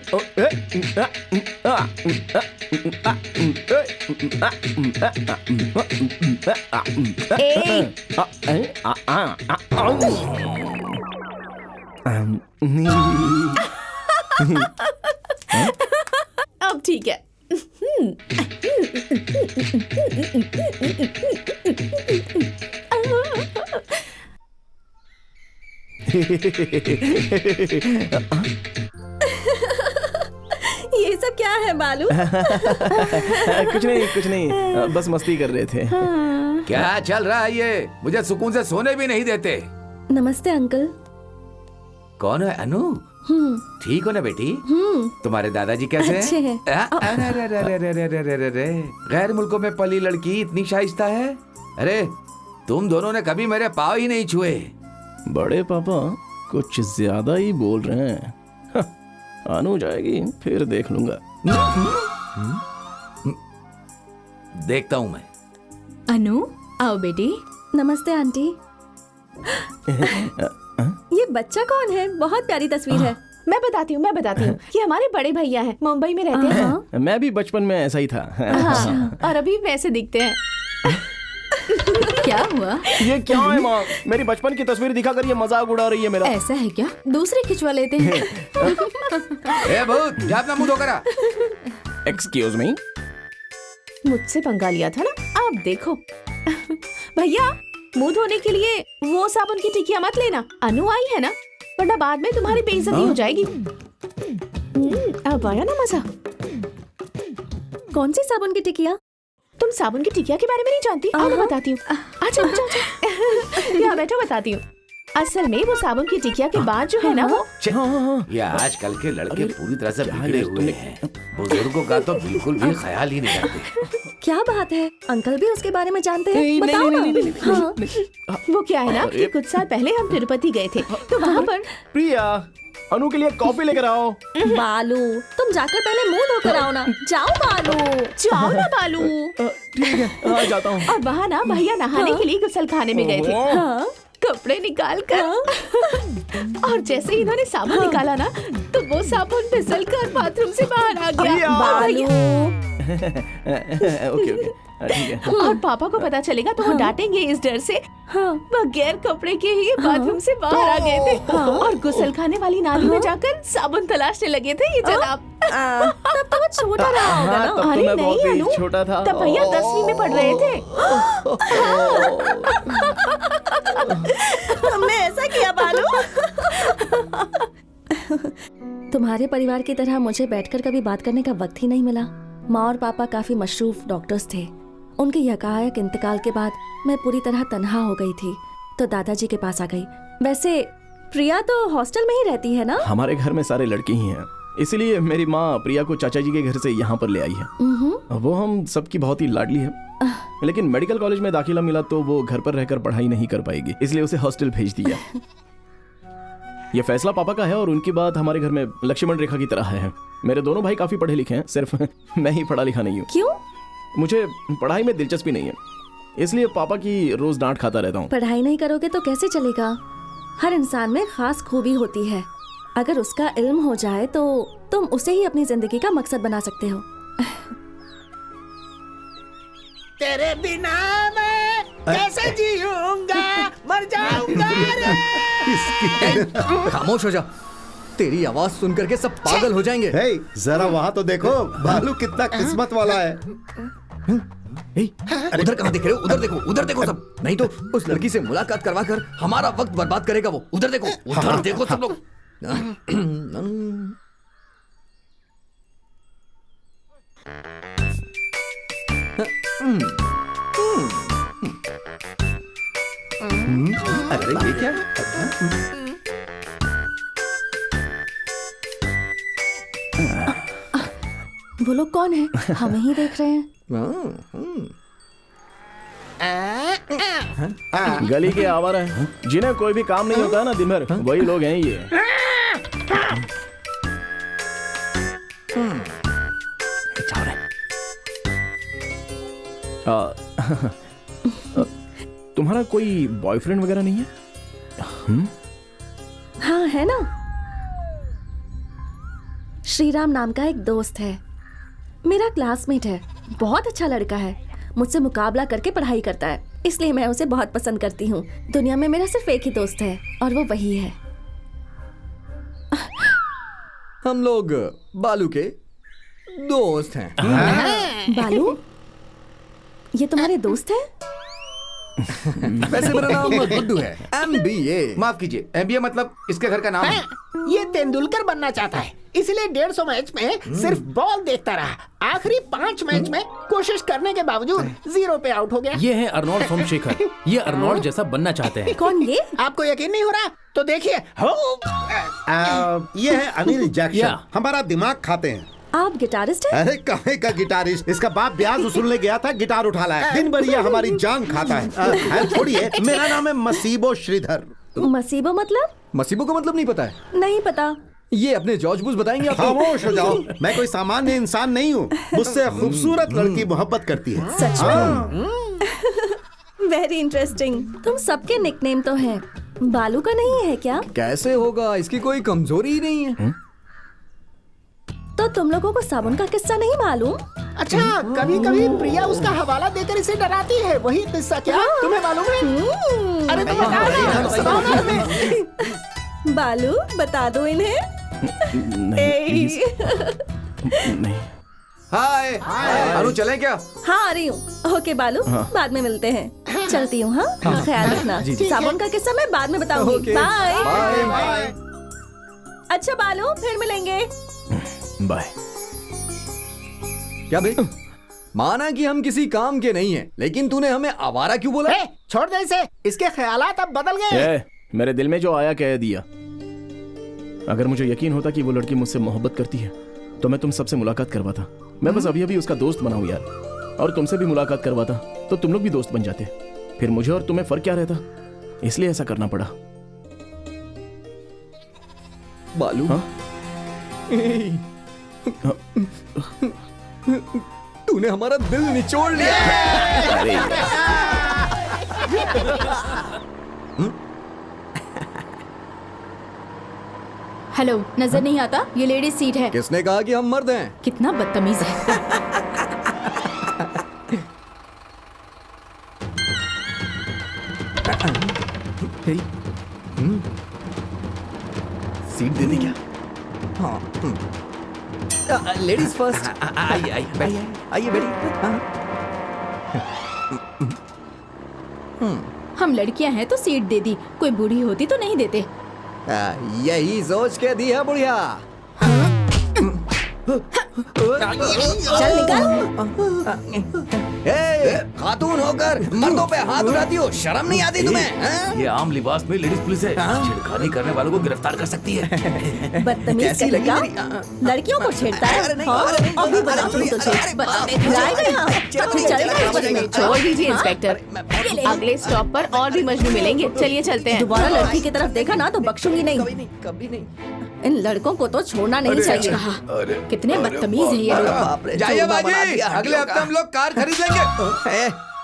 अब ठीक है। ये सब क्या है बालू? कुछ नहीं, बस मस्ती कर रहे थे। क्या चल रहा है ये? मुझे सुकून से सोने भी नहीं देते। नमस्ते अंकल। कौन है अनु? ठीक हो ना बेटी? तुम्हारे दादाजी कैसे अच्छे हैं। अरे गैर मुल्कों में पली लड़की इतनी शाइस्ता है। अरे तुम दोनों ने कभी मेरे पाँव ही नहीं छुए। बड़े पापा कुछ ज्यादा ही बोल रहे हैं। अनु जाएगी फिर देख लूंगा। देखता हूँ मैं। अनु आओ बेटी। नमस्ते आंटी। ये बच्चा कौन है? बहुत प्यारी तस्वीर है। मैं बताती हूँ ये हमारे बड़े भैया हैं, मुंबई में रहते हैं। मैं भी बचपन में ऐसा ही था। हाँ, और अभी वैसे दिखते हैं। क्या हुआ? ये क्या है माँ? मेरी बचपन की तस्वीर दिखाकर ये मजाक उड़ा रही है मेरा। ऐसा है क्या? दूसरे खिंचवा लेते हैं। ए भूत, जा अपना मुंह धोकर आ। Excuse me. मुझसे पंगा लिया था ना, अब देखो। भैया मुंह धोने के लिए वो साबुन की टिकिया मत लेना, अनु आई है ना, वरना बाद में तुम्हारी बेइज्जती हो जाएगी। अब आया ना मजा। कौन सी साबुन की टिकिया? तुम साबुन की टिकिया के बारे में नहीं जानती? आओ मैं बताती हूँ। अच्छा यहाँ बैठो, बताती हूँ। असल में वो साबुन की टिकिया के बाद जो है ना वो ये आजकल के लड़के पूरी तरह से बिगड़े हुए हैं। बुजुर्गों का तो बिल्कुल भी ख्याल ही नहीं करते। क्या बात है, अंकल भी उसके बारे में जानते हैं? बताओ ना। हाँ। वो क्या है ना कि कुछ साल पहले हम तिरुपति गए थे, तो वहाँ पर प्रिया अनु के लिए कॉफी लेकर आओ। बालू तुम जाकर पहले मुंह धोकर आओ ना। जाओ बालू। जाओ ना बालू। ठीक है, जाता हूँ। और वहाँ ना भैया नहाने के लिए गुसल खाने में गए थे। हाँ। कपड़े निकाल कर और जैसे ही इन्होंने साबुन निकाला ना, तो वो साबुन फिसल कर बाथरूम से बाहर आ गया। बालू। ओके ठीक है। और पापा को पता चलेगा तो वो डांटेंगे, इस डर से बगैर कपड़े के ही बाथरूम से बाहर आ गए थे और गुसल खाने वाली नाली में जाकर साबुन तलाशने लगे थे ये जनाब। तब तो वो छोटा रहा होगा ना। तब तो अरे मैं बहुत नहीं ही अनु, छोटा था। तब भैया 10वीं में पढ़ रहे थे। तुमने ऐसा किया बालू? तुम्हारे परिवार की तरह मुझे बैठकर कभी बात करने का वक्त ही नहीं मिला। माँ और पापा काफी मशरूफ डॉक्टर्स थे। उनके यकायक इंतकाल के बाद मैं पूरी तरह तन्हा हो गई थी, तो दादाजी के पास आ गई। वैसे प्रिया तो हॉस्टल में ही रहती है ना? हमारे घर में सारे लड़के ही हैं, इसीलिए मेरी माँ प्रिया को चाचा जी के घर से यहाँ पर ले आई है। वो हम सबकी बहुत ही लाडली है, लेकिन मेडिकल कॉलेज में दाखिला मिला तो वो घर पर रहकर पढ़ाई नहीं कर पाएगी, इसलिए उसे हॉस्टल भेज दिया। ये फैसला पापा का है और उनकी बात हमारे घर में लक्ष्मण रेखा की तरह है। मेरे दोनों भाई काफी पढ़े लिखे हैं, सिर्फ मैं ही पढ़ा लिखा नहीं हूँ। क्यों? मुझे पढ़ाई में दिलचस्पी नहीं है, इसलिए पापा की रोज डांट खाता रहता हूँ। पढ़ाई नहीं करोगे तो कैसे चलेगा? हर इंसान में खास खूबी होती है, अगर उसका इल्म हो जाए तो तुम उसे ही अपनी जिंदगी का मकसद बना सकते हो। तेरे बिना मैं कैसे जीऊंगा, मर जाऊंगा रे। खामोश हो जा, तेरी आवाज सुन करके सब पागल हो जाएंगे। हे, जरा वहाँ तो देखो, बालू कितना किस्मत वाला है। उधर कहाँ देख रहे हो? उधर देखो सब, नहीं तो उस लड़की से मुलाकात करवा कर हमारा वक्त बर्बाद करेगा वो। उधर देखो सब लोग। अरे ये क्या? वो लोग कौन है? हमें ही देख रहे हैं। गली के आवारा है, जिन्हें कोई भी काम नहीं होता है ना दिन भर, वही लोग हैं ये। तुम्हारा कोई बॉयफ्रेंड वगैरह नहीं है? हाँ है ना, श्रीराम नाम का एक दोस्त है, मेरा क्लासमेट है, बहुत अच्छा लड़का है, मुझसे मुकाबला करके पढ़ाई करता है, इसलिए मैं उसे बहुत पसंद करती हूँ। दुनिया में मेरा सिर्फ एक ही दोस्त है और वो वही है। हम लोग बालू के दोस्त हैं। बालू, ये तुम्हारे दोस्त है? वैसे मेरा नाम गुड्डू है, MBA। माफ कीजिए, MBA मतलब इसके घर का नाम है। ये तेंदुलकर बनना चाहता है, इसलिए 150 मैच में सिर्फ बॉल देखता रहा, आखिरी 5 मैच में कोशिश करने के बावजूद 0 पे आउट हो गया। ये है अर्नोल्ड सोमशेखर, ये अर्नोल्ड जैसा बनना चाहते हैं। कौन ये? आपको यकीन नहीं हो रहा तो देखिए। ये है अनिल जैक्सन, या। हमारा दिमाग खाते हैं। आप गिटारिस्ट हैं? अरे कहे का गिटारिस्ट, इसका बाप ब्याज वसूलने गया था, गिटार उठा लाया, दिन भर ये हमारी जान खाता है। छोड़िए, मेरा नाम है मसीबो श्रीधर। मसीबो मतलब? मसीबो का मतलब नहीं पता है? नहीं पता। ये अपने जॉर्ज बुश बताएंगे आपको? खामोश हो जाओ, मैं कोई सामान्य इंसान नहीं हूँ, मुझसे खूबसूरत लड़की मोहब्बत करती है। सच में? Very interesting. तुम सबके निकनेम तो हैं, बालू का नहीं है क्या? कैसे होगा, इसकी कोई कमजोरी ही नहीं है। तो तुम लोगों को साबुन का किस्सा नहीं मालूम? अच्छा, कभी कभी प्रिया उसका हवाला देकर इसे डराती है, वही किस्सा क्या तुम्हें मालूम है? अरे तुम बता दो, सुनाओ ना हमें। बालू बता दो इन्हें। नहीं, नहीं। हाय, अनु चलें क्या? हाँ आ रही हूँ। ओके बालू, बाद में मिलते हैं। चलती हूँ। हाँ, ख्याल रखना। साबुन का किस्सा मैं बाद में बताऊंगी। Bye bye. अच्छा बालू, फिर मिलेंगे। बाय। क्या भाई, माना कि हम किसी काम के नहीं हैं, लेकिन तूने हमें आवारा क्यों बोला? छोड़ दे इसे, इसके ख्यालात अब बदल गए। मेरे दिल में जो आया कह दिया। अगर मुझे यकीन होता कि वो लड़की मुझसे मोहब्बत करती है तो मैं तुम सबसे मुलाकात करवाता। मैं बस अभी अभी उसका दोस्त बना हूं यार, और तुमसे भी मुलाकात करवाता तो तुम लोग भी दोस्त बन जाते। फिर मुझे और तुम्हें फर्क क्या रहता, इसलिए ऐसा करना पड़ा। बालू, हाँ? तूने हमारा दिल निचोड़ लिया। हेलो, नजर नहीं आता? ये लेडीज सीट है। किसने कहा कि हम मर्द हैं? कितना बदतमीज है। सीट दे दी क्या? हाँ, लेडीज फर्स्ट। आइए आइए आइए बेटी। हम लड़कियां हैं तो सीट दे दी, कोई बूढ़ी होती तो नहीं देते। यही सोच के दी है बुढ़िया। चल निकल। खातून होकर मर्दों पे हाथ उठाती हो, शर्म नहीं आती तुम्हें? ये आम लिबास में लेडीज पुलिस है, छेड़खानी करने वालों को गिरफ्तार कर सकती है। बदतमीज कैसी लगी कहेगा, मेरी? लड़कियों को छेड़ता है। अभी बनाती हूँ तुझे। लाएगा यहाँ, चलेगा इस बस में। छोड़ दीजिए इंस्पेक्टर, अगले स्टॉप पर और भी मजनू मिलेंगे। चलिए चलते हैं। दोबारा लड़की की तरफ देखा ना तो बख्शूंगी नहीं। कभी नहीं। इन लड़कों को तो छोड़ना नहीं चाहिए। कितने बदतमीज हैं ये लोग। जाइए बाजी, अगले हफ्ते हम लोग कार खरीद लेंगे।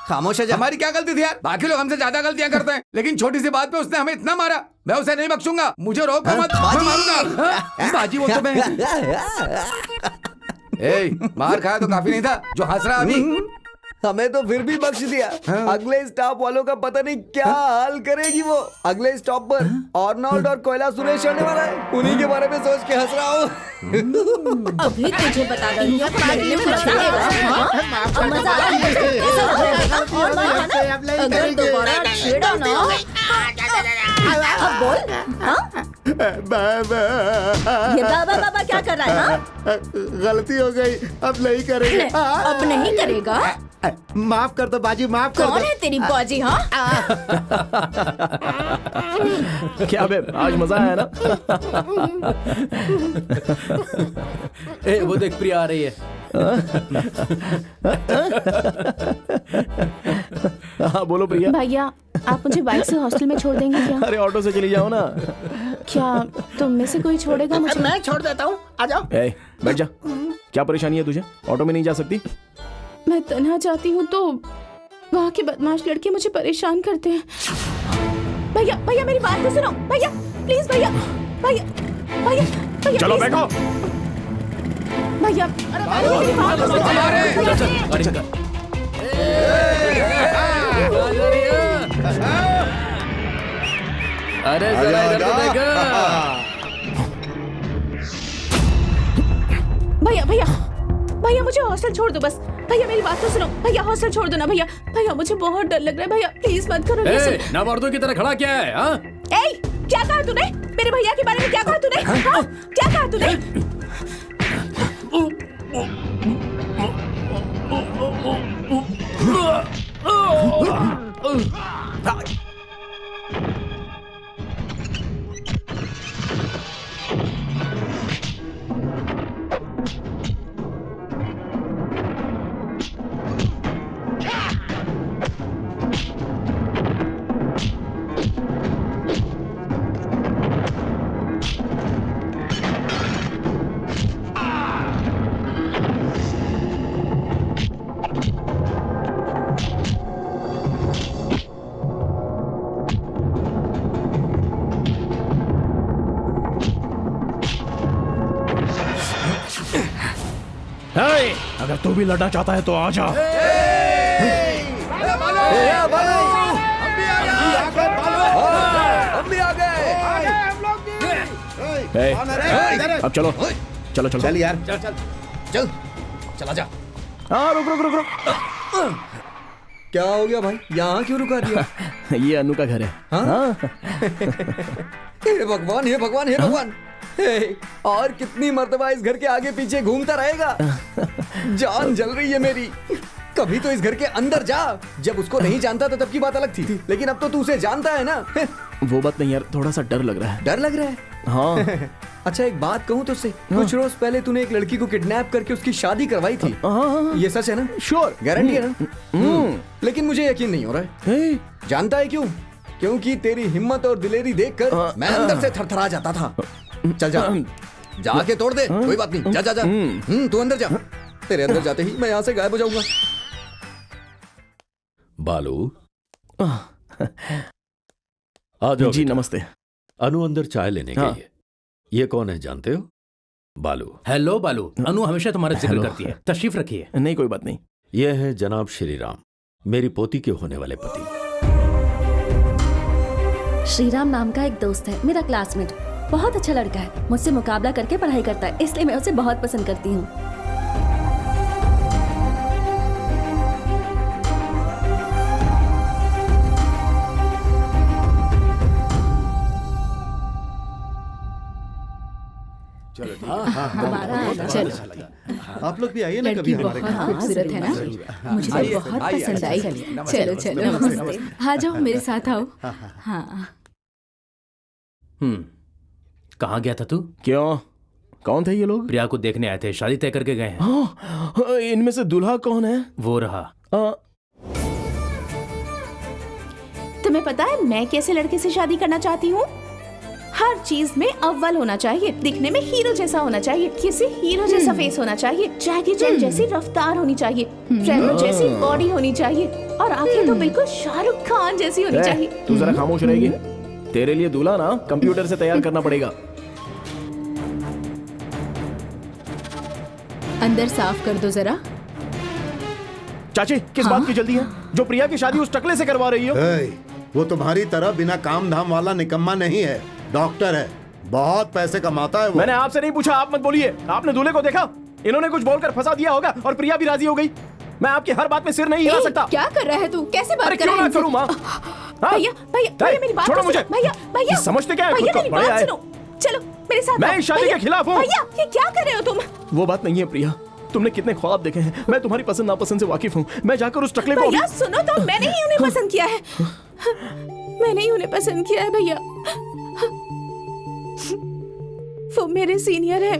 खामोश है। हमारी क्या गलती थी यार? बाकी लोग हमसे ज्यादा गलतियां करते हैं, लेकिन छोटी सी बात पे उसने हमें इतना मारा। मैं उसे नहीं बख्शूंगा, मुझे रोको मत, मैं मारूंगा। बाजी बोलते मैं। मार खाया तो काफी नहीं था जो हंस रहा अभी। हमें तो फिर भी बख्श दिया। अगले स्टॉप वालों का पता नहीं क्या हाल करेगी वो। अगले स्टॉप पर अर्नोल्ड और कोयला सुरेश आने वाला है, उन्हीं के बारे में सोच के हंस रहा हूँ। अभी तुझे बता रही हूँ, मजा अगर दोबारा छेड़ा ना। अब बोल। ये बाबा बाबा क्या कर रहा है? गलती हो गई, अब नहीं करेंगे। अब नहीं करेगा? माफ कर दो बाजी, माफ कर दो। कौन है तेरी बाजी? हाँ, क्या बे, आज मजा आया ना? वो देख प्रिया आ रही है। हाँ बोलो प्रिया। भैया, आप मुझे बाइक से हॉस्टल में छोड़ देंगे क्या? अरे ऑटो से चली जाओ ना। क्या तुम में से कोई छोड़ेगा मुझे? मैं छोड़ देता हूँ, आ जाओ। बैठ जा। क्या परेशानी है तुझे? ऑटो में नहीं जा सकती? मैं तन्हा जाती हूँ तो वहाँ के बदमाश लड़के मुझे परेशान करते हैं। भैया भैया मेरी बात तो सुनो, भैया प्लीज, भैया भैया भैया भैया चलो please। बैठो। भैया अरे मेरी बात तो सुनो। अरे जरा इधर तो देखो। भैया भैया भैया मुझे हॉस्टल छोड़ दो बस। भैया मेरी बात तो सुनो, भैया हॉस्टल छोड़ दो ना भैया। भैया मुझे बहुत डर लग रहा है भैया, प्लीज मत करो ऐसे। ना मर्दों की तरह खड़ा क्या है? हाँ? ए, क्या कहा तूने मेरे भैया के बारे में? क्या कहा तूने? हाँ? क्या कहा तूने? अगर तू भी लड़ना चाहता है तो आ जा। हम भी आ गए। अब चलो चलो चलो। चल यार। चल चला जा। हाँ रुक रुक रुक रुक। क्या हो गया भाई, यहाँ क्यों रुका दिया? ये अनु का घर है। हाँ? हे भगवान हे भगवान हे भगवान। हे, और कितनी मर्तबा इस घर के आगे पीछे घूमता रहेगा? जान जल रही है मेरी। कभी तो इस घर के अंदर जा। जब उसको नहीं जानता था तब की बात अलग थी, लेकिन अब तो तू उसे जानता है ना। वो बात नहीं यार, थोड़ा सा डर लग रहा है। डर लग रहा है? हाँ। अच्छा एक बात कहूँ तुझसे, कुछ रोज पहले तूने एक लड़की को किडनैप करके उसकी शादी करवाई थी। ये सच है ना? श्योर, गारंटी है ना? लेकिन मुझे यकीन नहीं हो रहा है। जानता है क्यों? क्योंकि तेरी हिम्मत और दिलेरी देखकर मैं अंदर से थरथरा जाता था। चल जा, जाके तोड़ दे। कोई बात नहीं, जा जा जा। तू अंदर जा। तेरे अंदर जाते ही मैं यहाँ से गायब हो जाऊंगा। बालू आ जाओ। जी बेटा। नमस्ते। अनु अंदर चाय लेने गई है। ये कौन है जानते हो? बालू। हेलो बालू, अनु हमेशा तुम्हारा जिक्र करती है। तशरीफ रखिए। नहीं कोई बात नहीं। ये है जनाब श्री राम, मेरी पोती के होने वाले पति। श्रीराम नाम का एक दोस्त है, मेरा क्लासमेट। बहुत अच्छा लड़का है, मुझसे मुकाबला करके पढ़ाई करता है, इसलिए मैं उसे बहुत पसंद करती हूँ। चलो ठीक दोबारा है। आप लोग भी आइए ना कभी हमारे घर। खूबसूरत है ना, मुझे तो बहुत पसंद आई। चलो चलो नमस्ते, आ जाओ मेरे साथ आओ। हाँ। कहाँ गया था तू? क्यों, कौन थे ये लोग? प्रिया को देखने आए थे, शादी तय करके गए हैं। इनमें से दूल्हा कौन है? वो रहा। तुम्हें पता है मैं कैसे लड़के से शादी करना चाहती हूँ? हर चीज में अव्वल होना चाहिए, दिखने में हीरो जैसा होना चाहिए, किसी हीरो जैसा फेस होना चाहिए, जैकी चैन जैसी रफ्तार होनी चाहिए, ट्रेवर जैसी बॉडी होनी चाहिए, और आंखें तो बिल्कुल शाहरुख खान जैसी होनी चाहिए। तू जरा खामोश रहेगी? तेरे लिए दूल्हा ना कंप्यूटर से तैयार करना पड़ेगा। अंदर साफ कर दो जरा। चाची किस बात की जल्दी है? जो प्रिया की शादी उस टकले से करवा रही हो? वो तुम्हारी तरह बिना काम धाम वाला निकम्मा नहीं है, डॉक्टर है, बहुत पैसे कमाता है वो। मैंने आपसे नहीं पूछा, आप मत बोलिए। आपने दूल्हे को देखा? इन्होंने कुछ बोलकर फंसा दिया होगा और प्रिया भी राजी हो गई। मैं आपकी हर बात में सिर नहीं हिला सकता। क्या कर रहा है तू? कैसे बात कर रहा है? क्यों ना करूं माँ? भैया भैया भैया मेरी बात छोड़ो तो मुझे। सुनो। भैया भैया समझते क्या है खुद भैया को? मेरी बड़े बात आए। सुनो, चलो मेरे साथ मैं आओ। इस शादी भैया, के खिलाफ हूँ। भैया ये क्या कर रहे हो तुम? वो बात नहीं है प्रिया, तुमने कितने ख्वाब देखे हैं, मैं तुम्हारी पसंद नापसंद से वाकिफ हूँ। मैं जाकर उस टकले को भैया सुनो तो, मैंने ही उन्हें पसंद किया है। मैंने ही उन्हें पसंद किया है भैया। वो मेरे सीनियर है,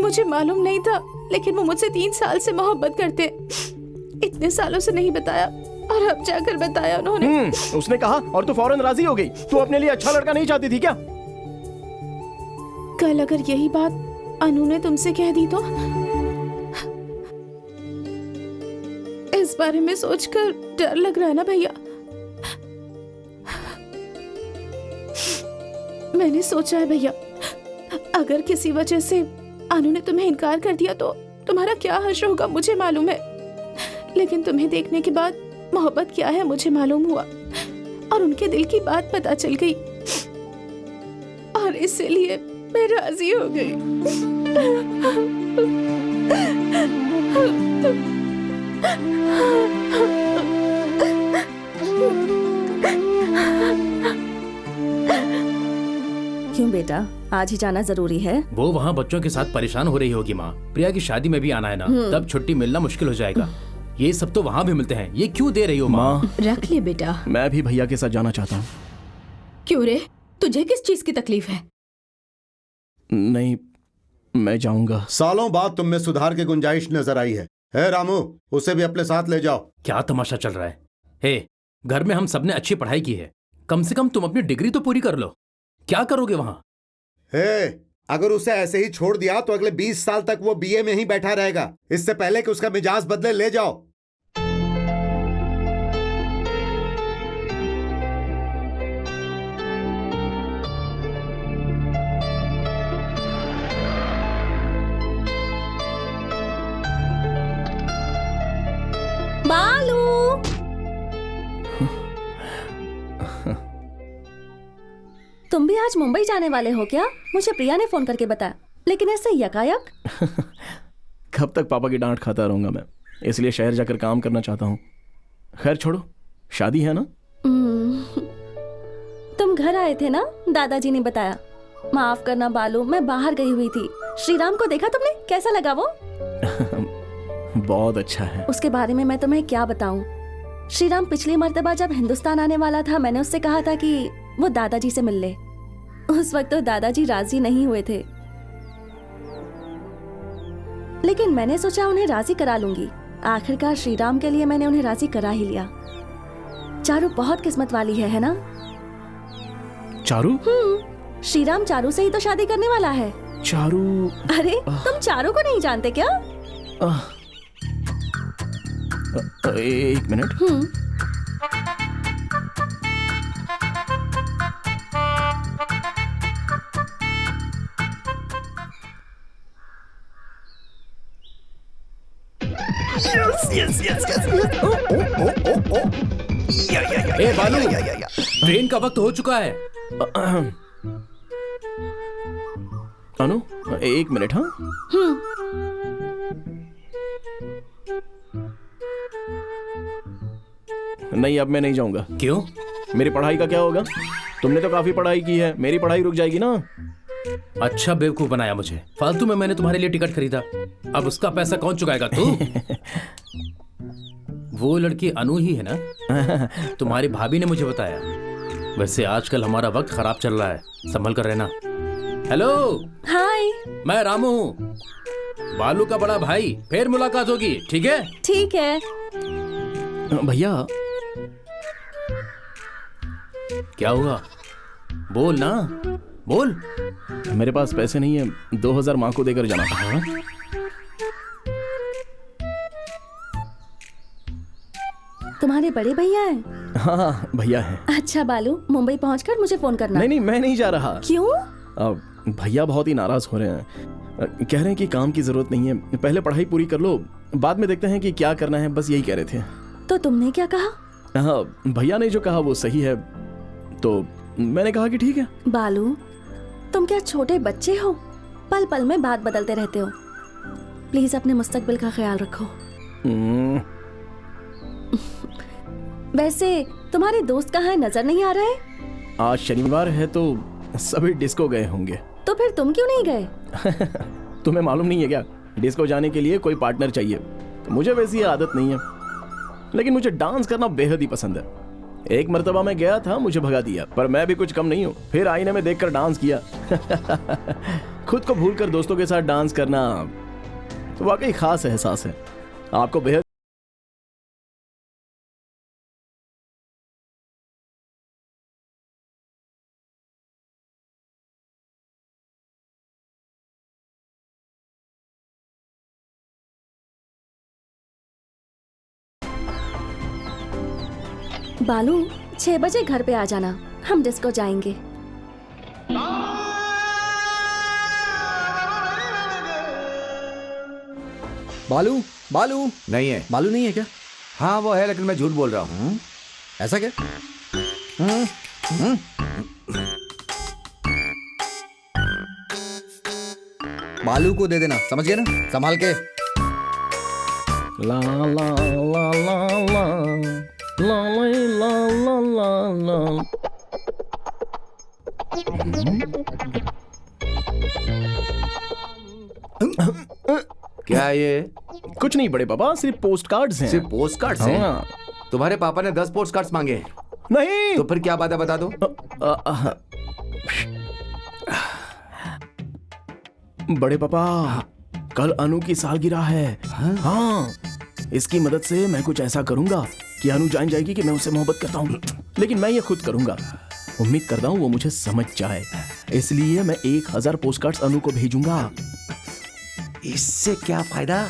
मुझे मालूम नहीं था, लेकिन वो मुझसे 3 साल से मोहब्बत करते। इतने सालों से नहीं बताया और अब जाकर बताया उन्होंने। उसने कहा और तू फौरन राजी हो गई। तू अपने लिए अच्छा लड़का नहीं चाहती थी क्या? कल अगर यही बात अनु ने तुमसे कह दी तो? बारे में सोचकर डर लग रहा है ना भैया। मैंने सोचा है भैया, अगर किसी वजह से अनु ने तुम्हें इनकार कर दिया तो तुम्हारा क्या हश्र होगा मुझे मालूम है, लेकिन तुम्हें देखने के बाद मोहब्बत क्या है मुझे मालूम हुआ और उनके दिल की बात पता चल गई और इसीलिए मैं राजी हो गई। क्यों बेटा, आज ही जाना जरूरी है? वो वहाँ बच्चों के साथ परेशान हो रही होगी माँ। प्रिया की शादी में भी आना है ना, तब छुट्टी मिलना मुश्किल हो जाएगा। ये सब तो वहाँ भी मिलते हैं, ये क्यों दे रही हो माँ? रख ले बेटा। मैं भी भैया के साथ जाना चाहता हूँ। क्यों रे, तुझे किस चीज की तकलीफ है? नहीं, मैं जाऊंगा। सालों बाद तुम में सुधार की गुंजाइश नजर आई है रामू, उसे भी अपने साथ ले जाओ। क्या तमाशा चल रहा है? हे, घर में हम सबने अच्छी पढ़ाई की है, कम से कम तुम अपनी डिग्री तो पूरी कर लो। क्या करोगे वहाँ? अगर उसे ऐसे ही छोड़ दिया तो अगले 20 साल तक वो बीए में ही बैठा रहेगा। इससे पहले कि उसका मिजाज बदले, ले जाओ। बालू, तुम भी आज मुंबई जाने वाले हो क्या? मुझे प्रिया ने फोन करके बताया, लेकिन ऐसे यकायक। कब तक पापा की डांट खाता रहूंगा मैं, इसलिए शहर जाकर काम करना चाहता हूँ। खैर छोड़ो, शादी है ना। तुम घर आए थे ना, दादाजी ने बताया। माफ करना बालू, मैं बाहर गई हुई थी। श्रीराम को देखा तुमने? कैसा लगा वो? बहुत अच्छा है। उसके बारे में मैं तुम्हें क्या बताऊं। श्रीराम पिछली मर्तबा जब हिंदुस्तान आने वाला था, मैंने उससे कहा था कि वो दादाजी से मिल ले। उस वक्त तो दादाजी राजी नहीं हुए थे, लेकिन मैंने सोचा उन्हें राजी करा लूंगी। आखिरकार श्रीराम के लिए मैंने उन्हें राजी करा ही लिया। चारू बहुत किस्मत वाली है ना? चारू? श्रीराम चारू से ही तो शादी करने वाला है। चारू? अरे तुम चारू को नहीं जानते क्या? एक मिनट। ए बालू, ट्रेन का वक्त हो चुका है। अनु, एक मिनट। हाँ, नहीं, अब मैं नहीं जाऊंगा। क्यों? मेरी पढ़ाई का क्या होगा? तुमने तो काफी पढ़ाई की है, मेरी पढ़ाई रुक जाएगी ना। अच्छा बेवकूफ बनाया मुझे। फालतू में मैंने तुम्हारे लिए टिकट खरीदा, अब उसका पैसा कौन चुकाएगा? तू? वो लड़की अनु ही है ना? तुम्हारी भाभी ने मुझे बताया। वैसे आजकल हमारा वक्त खराब चल रहा है, संभल कर रहना। हेलो, हाय, मैं रामू हूँ, बालू का बड़ा भाई। फिर मुलाकात होगी, ठीक है? ठीक है। भैया, क्या हुआ? बोल ना, बोल। मेरे पास पैसे नहीं है, 2000 माँ को देकर जाना। हाँ? तुम्हारे बड़े भैया हैं? हाँ, भैया हैं। अच्छा बालू, मुंबई पहुंचकर मुझे फोन करना। नहीं, मैं नहीं जा रहा। क्यों? भैया बहुत ही नाराज हो रहे हैं। कह रहे हैं कि काम की जरूरत नहीं है, पहले पढ़ाई पूरी कर लो, बाद में देखते हैं कि क्या करना है। बस यही कह रहे थे। तो तुमने क्या कहा? हाँ, भैया ने जो कहा वो सही है, तो मैंने कहा कि ठीक है। बालू, तुम क्या छोटे बच्चे हो? पल पल में बात बदलते रहते हो। प्लीज अपने मुस्तकबिल का ख्याल रखो। वैसे तुम्हारे दोस्त कहाँ हैं, नजर नहीं आ रहे? आज शनिवार है तो सभी डिस्को गए होंगे। तो फिर तुम क्यों नहीं गए? तुम्हें मालूम नहीं है क्या, डिस्को जाने के लिए कोई पार्टनर चाहिए। तो मुझे वैसी ये आदत नहीं है, लेकिन मुझे डांस करना बेहद ही पसंद है। एक मर्तबा मैं गया था, मुझे भगा दिया, पर मैं भी कुछ कम नहीं हूँ। फिर आईने में देखकर डांस किया। खुद को भूलकर दोस्तों के साथ डांस करना वाकई खास एहसास है। आपको बेहद बालू 6 बजे घर पे आ जाना, हम डिस्को जाएंगे। बालू बालू नहीं है। बालू नहीं है क्या? हाँ वो है, लेकिन मैं झूठ बोल रहा हूँ। ऐसा क्या? बालू को दे देना, समझ गए ना? संभाल के। ला ला ला ला ला ला ला ला ला ला। क्या ये? कुछ नहीं बड़े पापा, सिर्फ पोस्ट कार्ड्स हैं। सिर्फ पोस्ट कार्ड्स हैं? हाँ। तुम्हारे पापा ने 10 पोस्ट कार्ड्स मांगे हैं। नहीं तो फिर क्या बात है, बता दो। बड़े पापा, कल अनु की सालगिरह है। हाँ, इसकी मदद से मैं कुछ ऐसा करूंगा कि अनु जान जाएगी कि मैं उससे मोहब्बत करता हूँ, लेकिन मैं ये खुद करूंगा। उम्मीद करता हूँ वो मुझे समझ जाए, इसलिए मैं 1000 पोस्ट कार्ड्स अनु को भेजूंगा। इससे क्या फायदा?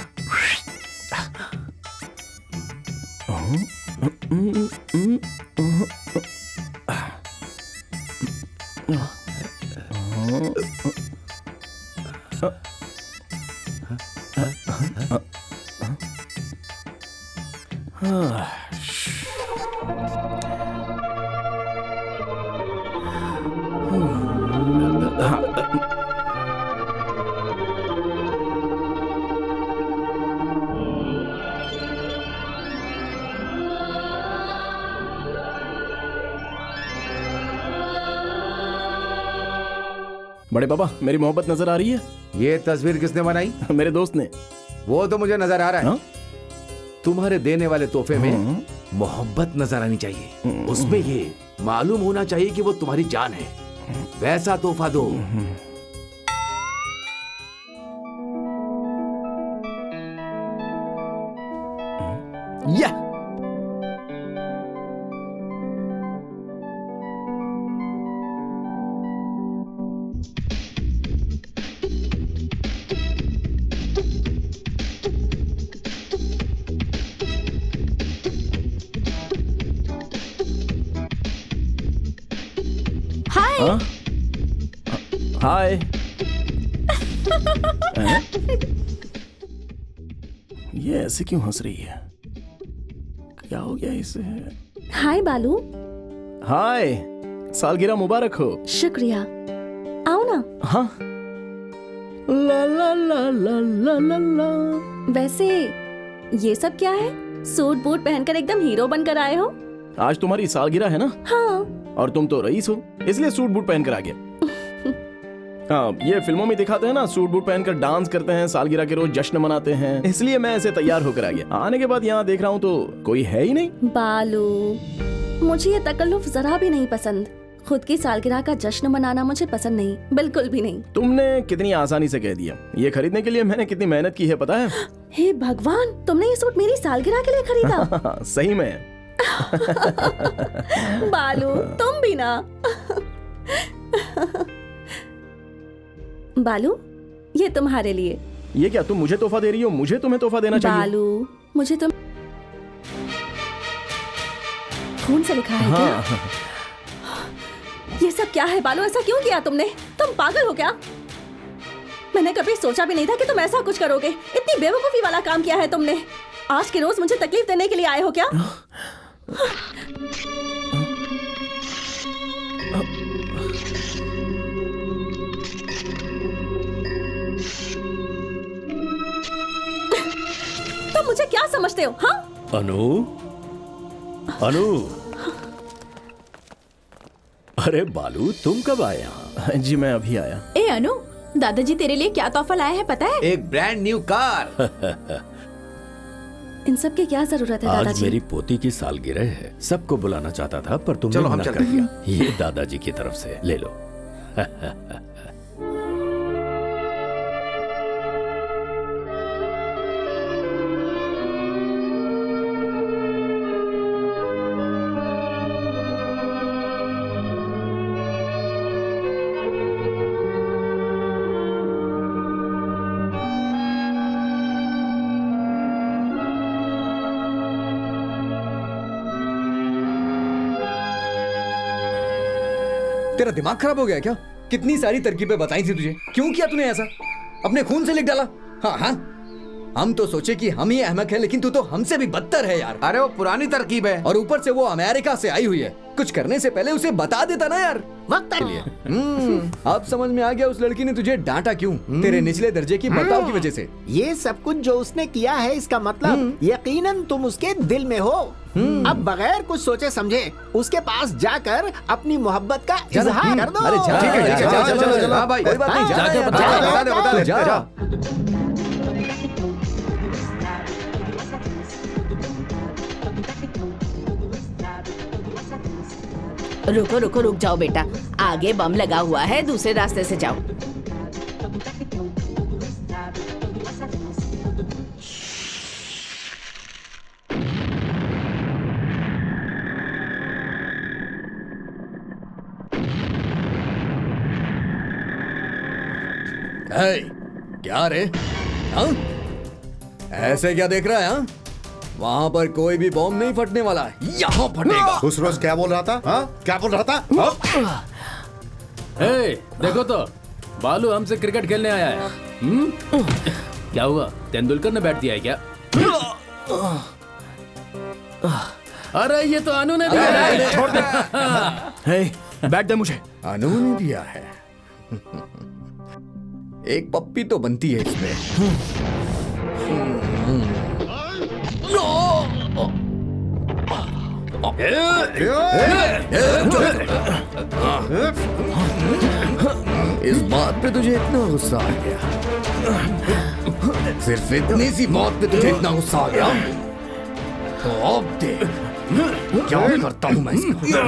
बड़े पापा, मेरी मोहब्बत नजर आ रही है? ये तस्वीर किसने बनाई? मेरे दोस्त ने। वो तो मुझे नजर आ रहा है। हाँ? तुम्हारे देने वाले तोहफे में मोहब्बत नजर आनी चाहिए, उसमें ये मालूम होना चाहिए कि वो तुम्हारी जान है। वैसा तोहफा दो। या हाँ? हाय। ये ऐसे क्यों हंस रही है? क्या हो गया इसे? हाय बालू। हाय, सालगिरह मुबारक हो। शुक्रिया, आओ ना। हाँ। ला ला ला ला ला ला ला। वैसे ये सब क्या है? सूट बूट पहनकर एकदम हीरो बनकर आए हो। आज तुम्हारी सालगिरह है ना? हाँ। और तुम तो रईस हो, इसलिए सूट बूट पहनकर आ गया। हाँ, ये फिल्मों में दिखाते हैं ना, सूट बूट पहनकर डांस करते हैं, सालगिरह के रोज जश्न मनाते हैं, इसलिए मैं ऐसे तैयार होकर आ गया। आने के बाद यहाँ देख रहा हूँ तो कोई है ही नहीं। बालू, मुझे ये तकल्लुफ जरा भी नहीं पसंद। खुद की सालगिरह का जश्न मनाना मुझे पसंद नहीं, बिल्कुल भी नहीं। तुमने कितनी आसानी से कह दिया। ये खरीदने के लिए मैंने कितनी मेहनत की है पता है? हे भगवान, तुमने ये सूट मेरी सालगिरह के लिए खरीदा? सही में। बालू, तुम भी ना। बालू, ये तुम्हारे लिए। ये क्या, तुम मुझे तोहफा दे रही हो? मुझे तुम्हें तोहफा देना चाहिए। बालू, मुझे तुम खून से लिखा है हाँ। क्या? ये सब क्या है बालू? ऐसा क्यों किया तुमने? तुम पागल हो क्या? मैंने कभी सोचा भी नहीं था कि तुम ऐसा कुछ करोगे। इतनी बेवकूफी वाला काम किया है तुमने। आज के रोज मुझे तकलीफ देने के लिए आए हो क्या? तुम मुझे क्या समझते हो? हाँ? अनु, अनु। अरे बालू, तुम कब आए यहाँ? जी मैं अभी आया। ए अनु, दादाजी तेरे लिए क्या तोहफा लाए हैं पता है? एक ब्रांड न्यू कार। इन सब की क्या जरूरत है आज दादाजी? मेरी पोती की सालगिरह है, सबको बुलाना चाहता था पर तुमने चलो, हम मना चलते कर हैं। दिया। ये दादाजी की तरफ से ले लो। तेरा दिमाग खराब हो गया क्या? कितनी सारी तरकीबें बताई थी तुझे, क्यों किया तूने ऐसा? अपने खून से लिख डाला। हाँ हाँ, हम तो सोचे कि हम ही अहमक हैं, लेकिन तू तो हमसे भी बदतर है यार। अरे वो पुरानी तरकीब है, और ऊपर से वो अमेरिका से आई हुई है। कुछ करने से पहले उसे बता देता ना यार। वक्त के लिए। अब समझ में आ गया उस लड़की ने तुझे डांटा क्यों। तेरे निचले दर्जे की बर्ताव की वजह से। ये सब कुछ जो उसने किया है, इसका मतलब यकीनन तुम उसके दिल में हो। अब बगैर कुछ सोचे समझे उसके पास जाकर अपनी मोहब्बत का इजहार कर दो। अरे जा, ठीक है, जा, जा, चलो, जा, चलो, जा, हाँ भाई, कोई बात नहीं, जा, जाके यार, बता जा, दे, बता दे, जा। जा। रुको रुको रुक जाओ बेटा, आगे बम लगा हुआ है, दूसरे रास्ते से जाओ। हे, क्या रे? हाँ? ऐसे क्या देख रहा है? हाँ? वहाँ पर कोई भी बॉम्ब नहीं फटने वाला है, यहाँ फटेगा। उस रोज क्या बोल रहा था? हाँ? क्या बोल रहा था? हाँ? हे, देखो तो बालू हमसे क्रिकेट खेलने आया है। क्या हुआ, तेंदुलकर ने बैठ दिया है क्या? अरे ये तो अनु ने दिया है। छोड़ दे। हे, बैठ दे मुझे। अनु ने दिया है। एक पप्पी तो बनती है इसमें। इस बात पे तुझे इतना गुस्सा आ गया? सिर्फ इतनी सी बात पे तुझे इतना गुस्सा आ गया? तो अब देख क्या करता हूं मैं इसका।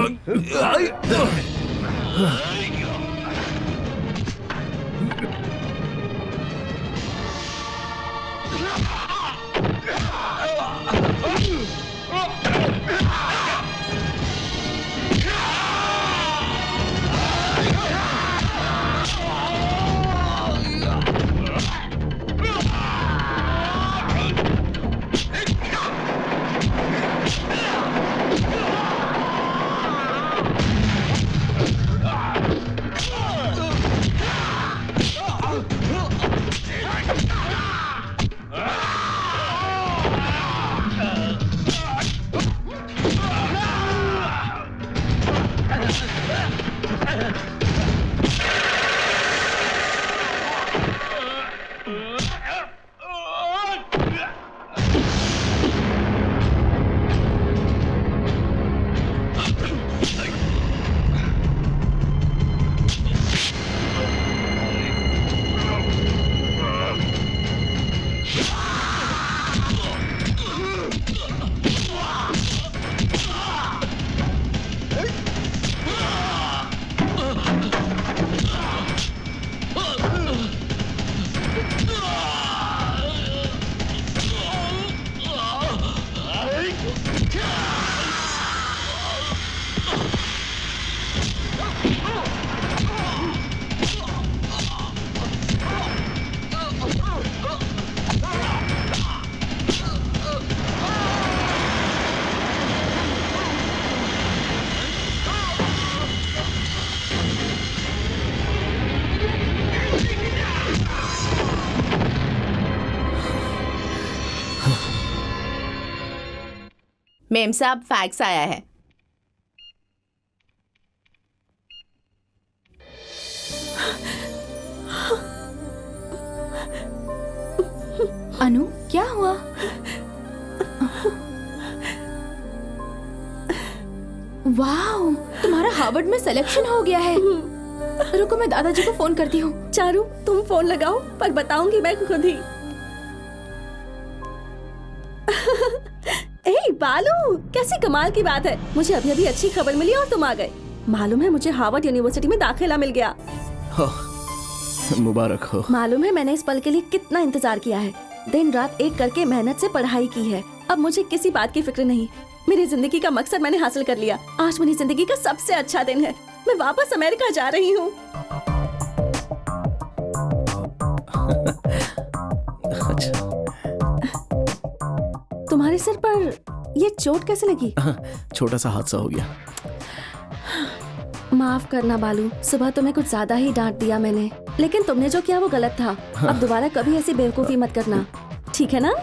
मेम साहब, फैक्स आया है। अनु, क्या हुआ? वाह, तुम्हारा हार्वर्ड में सिलेक्शन हो गया है। रुको, मैं दादाजी को फोन करती हूँ। चारू, तुम फोन लगाओ, पर बताऊंगी मैं खुद ही। ए बालू, कैसी कमाल की बात है। मुझे अभी अभी अच्छी खबर मिली और तुम आ गए। मालूम है, मुझे हार्वर्ड यूनिवर्सिटी में दाखिला मिल गया। मुबारक हो। मालूम है मैंने इस पल के लिए कितना इंतजार किया है। दिन रात एक करके मेहनत से पढ़ाई की है। अब मुझे किसी बात की फिक्र नहीं। मेरी जिंदगी का मकसद मैंने हासिल कर लिया। आज मेरी जिंदगी का सबसे अच्छा दिन है। मैं वापस अमेरिका जा रही हूँ। तुम्हारे सिर पर ये चोट कैसे लगी? छोटा सा हादसा हो गया। माफ करना बालू, सुबह तुम्हें कुछ ज्यादा ही डांट दिया मैंने, लेकिन तुमने जो किया वो गलत था। अब दोबारा कभी ऐसी बेवकूफी मत करना, ठीक है ना?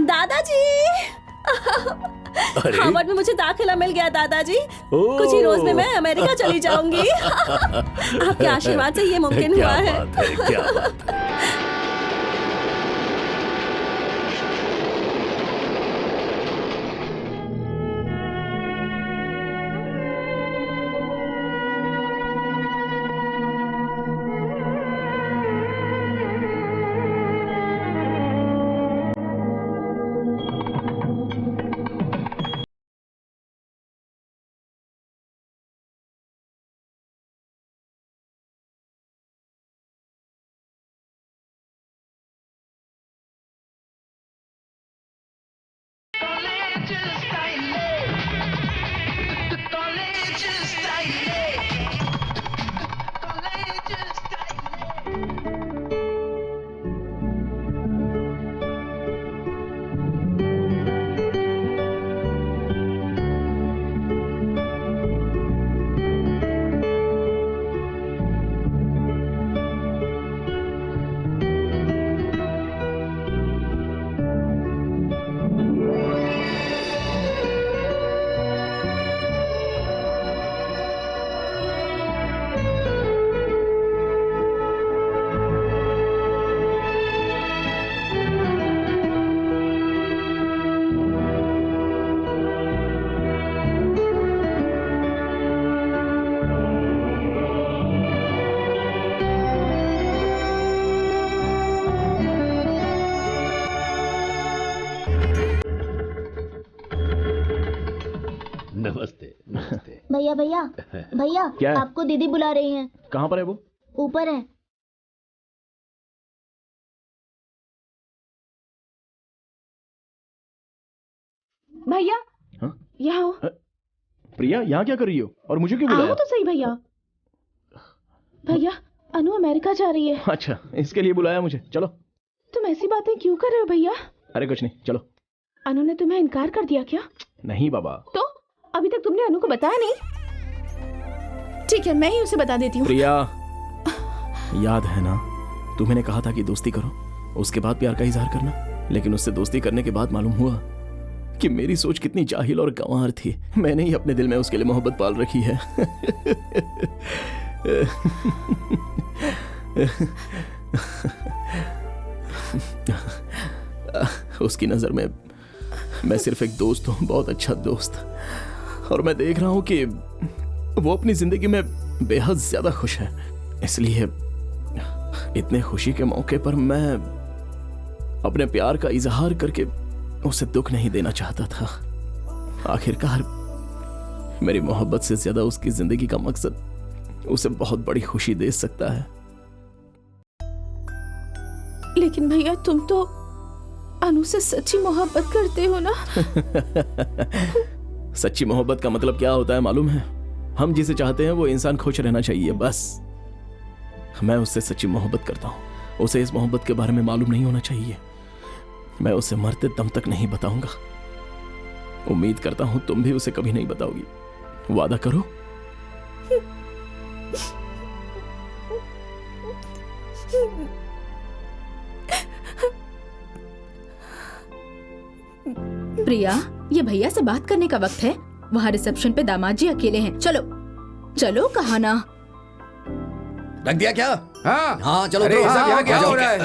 दादाजी, हार्वर्ड में मुझे दाखिला मिल गया दादाजी। कुछ ही रोज में मैं अमेरिका चली जाऊंगी। आपके आशीर्वाद से ये मुमकिन हुआ है। क्या बात है। नमस्ते नमस्ते। भैया भैया भैया, क्या है? आपको दीदी बुला रही हैं। कहाँ पर है वो? ऊपर है। भैया हाँ? यहाँ हो। प्रिया, यहाँ क्या कर रही हो और मुझे क्यों आओ बुलाया? तो सही भैया। भैया अनु अमेरिका जा रही है। अच्छा, इसके लिए बुलाया मुझे। चलो। तुम ऐसी बातें क्यों कर रहे हो भैया? अरे कुछ नहीं, चलो। अनु ने तुम्हें इनकार कर दिया क्या? नहीं बाबा। तो अभी तक तुमने अनु को बताया नहीं? ठीक है, मैं ही उसे बता देती हूँ। प्रिया, याद है ना, तुम्हें कहा था कि दोस्ती करो, उसके बाद प्यार का इजहार करना। लेकिन उससे दोस्ती करने के बाद मालूम हुआ कि मेरी सोच कितनी जाहिल और गंवार थी। मैंने ही अपने दिल में उसके लिए मोहब्बत पाल रखी है। उसकी नजर में मैं सिर्फ एक दोस्त हूँ, बहुत अच्छा दोस्त। और मैं देख रहा हूँ कि वो अपनी जिंदगी में बेहद ज्यादा खुश है। इसलिए इतने खुशी के मौके पर मैं अपने प्यार का इजहार करके उसे दुख नहीं देना चाहता था। आखिरकार मेरी मोहब्बत से ज्यादा उसकी जिंदगी का मकसद उसे बहुत बड़ी खुशी दे सकता है। लेकिन भैया, तुम तो अनु से सच्ची मोहब्बत करते हो ना? सच्ची मोहब्बत का मतलब क्या होता है मालूम है? हम जिसे चाहते हैं वो इंसान खुश रहना चाहिए, बस। मैं उससे सच्ची मोहब्बत करता हूँ। उसे इस मोहब्बत के बारे में मालूम नहीं होना चाहिए। मैं उसे मरते दम तक नहीं बताऊंगा। उम्मीद करता हूं तुम भी उसे कभी नहीं बताओगी। वादा करो। प्रिया, ये भैया से बात करने का वक्त है। वहाँ रिसेप्शन पे दामाद जी अकेले हैं। चलो चलो, कहा ना। रख दिया क्या? हाँ हाँ चलो। अरे तो, सब हाँ, यहाँ क्या जाओ। हो रहा है?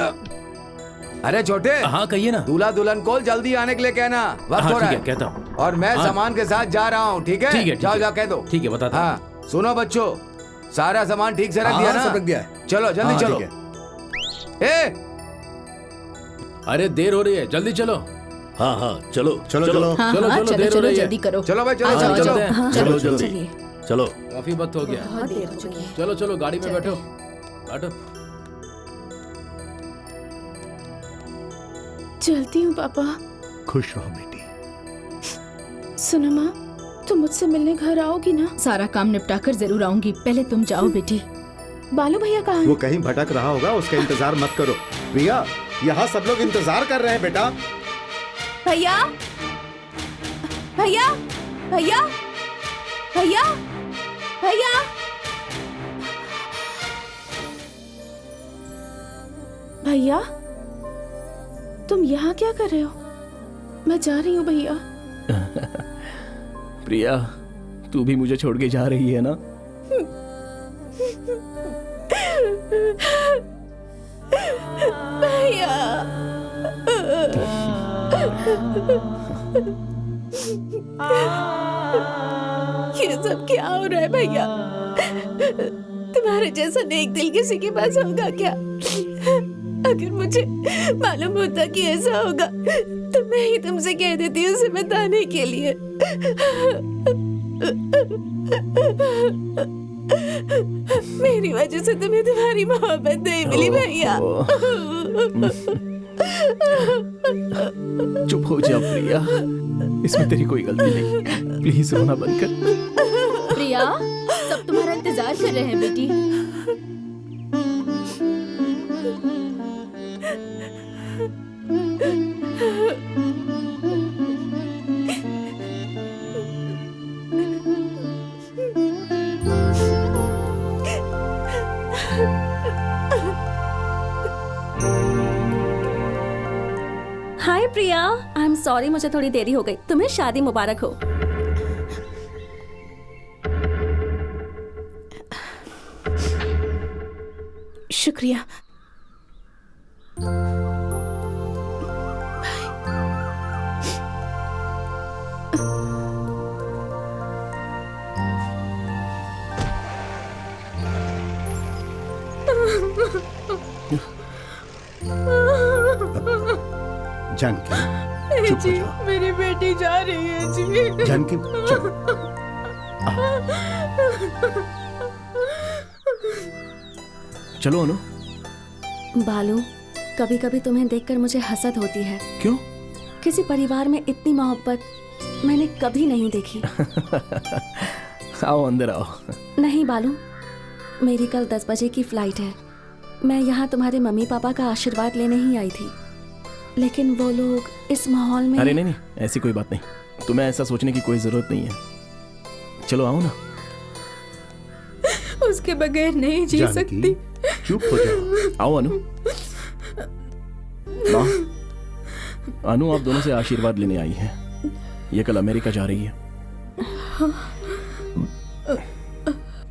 अरे छोटे, हाँ कहिए ना। दूल्हा दुल्हन को जल्दी आने के लिए कहना, वक्त हाँ हो रहा ठीक है। है, कहता हूँ। और मैं हाँ। सामान के साथ जा रहा हूँ, ठीक है? ठीक है, जाओ जाओ कह दो। ठीक है, बताता हूँ। हाँ सुनो बच्चों, सारा सामान ठीक से रख हाँ, दिया ना? सब रख दिया है। चलो जल्दी हाँ, चलो। ठीक ए अरे देर हो रही है, जल्दी चलो। हाँ हाँ चलो चलो चलो हाँ चलो, हाँ, चलो, चलो देर हो चलो, रही है। जल्दी करो। चलो भाई, चलो हाँ, चलो चलो, चलो। चलते हैं। हाँ, चलो चलो, जल्दी चलिए। चलो। काफी वक्त हो गया। बहुत देर हो चुकी है। चलो चलो, गाड़ी में बैठो बैठो। चलती हूँ पापा। खुश रहो बेटी। सुनो माँ, तुम मुझसे मिलने घर आओगी ना? सारा काम निपटा कर जरूर आऊंगी। पहले तुम जाओ बेटी। बालू भैया कहाँ वो हैं? कहीं भटक रहा होगा, उसका इंतजार मत करो। प्रिया, यहाँ सब लोग इंतजार कर रहे हैं बेटा। भैया भैया भैया भैया भैया भैया तुम यहाँ क्या कर रहे हो? मैं जा रही हूँ भैया। प्रिया, तू भी मुझे छोड़ के जा रही है ना? भैया ये सब क्या हो रहा है भैया? तुम्हारे जैसा नेक दिल किसी के पास होगा क्या? अगर मुझे मालूम होता कि ऐसा होगा तो मैं ही तुमसे कह देती हूँ उसे बताने के लिए। मेरी वजह से तुम्हें तुम्हारी मोहब्बत नहीं मिली भैया। चुप हो जा प्रिया, इसमें तेरी कोई गलती नहीं। प्लीज रोना बंद कर। प्रिया, सब तुम्हारा इंतजार कर रहे हैं बेटी। हाय प्रिया, आई एम सॉरी मुझे थोड़ी देरी हो गई। तुम्हें शादी मुबारक हो। शुक्रिया। जानकी, चुप हो जाओ। मेरी बेटी जा रही है जी। जानकी, चुप। चलो अनु। बालू, कभी कभी तुम्हें देखकर मुझे हसद होती है। क्यों? किसी परिवार में इतनी मोहब्बत मैंने कभी नहीं देखी। आओ अंदर आओ। नहीं बालू, मेरी कल 10 बजे की फ्लाइट है। मैं यहाँ तुम्हारे मम्मी पापा का आशीर्वाद लेने ही आई थी, लेकिन वो लोग इस माहौल में। अरे नहीं, ऐसी कोई बात नहीं। तुम्हें ऐसा सोचने की कोई जरूरत नहीं है। चलो आओ ना। उसके बगैर नहीं जी सकती। चुप हो जाओ। आओ अनु। माँ, अनु आप दोनों से आशीर्वाद लेने आई है। ये कल अमेरिका जा रही है।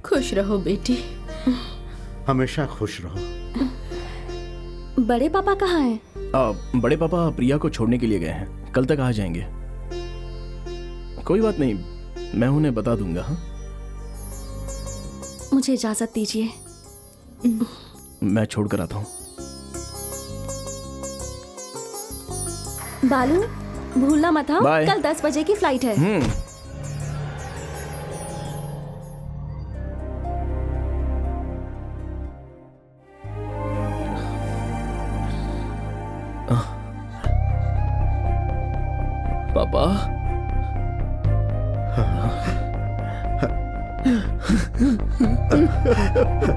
खुश रहो बेटी। हमेशा खुश रहो। बड़े पापा कहाँ हैं? बड़े पापा प्रिया को छोड़ने के लिए गए हैं। कल तक आ जाएंगे। कोई बात नहीं, मैं उन्हें बता दूंगा। हाँ, मुझे इजाजत दीजिए। मैं छोड़ कर आता हूँ। बालू, भूलना मत हाँ, बाय। कल 10 बजे की फ्लाइट है। पापा,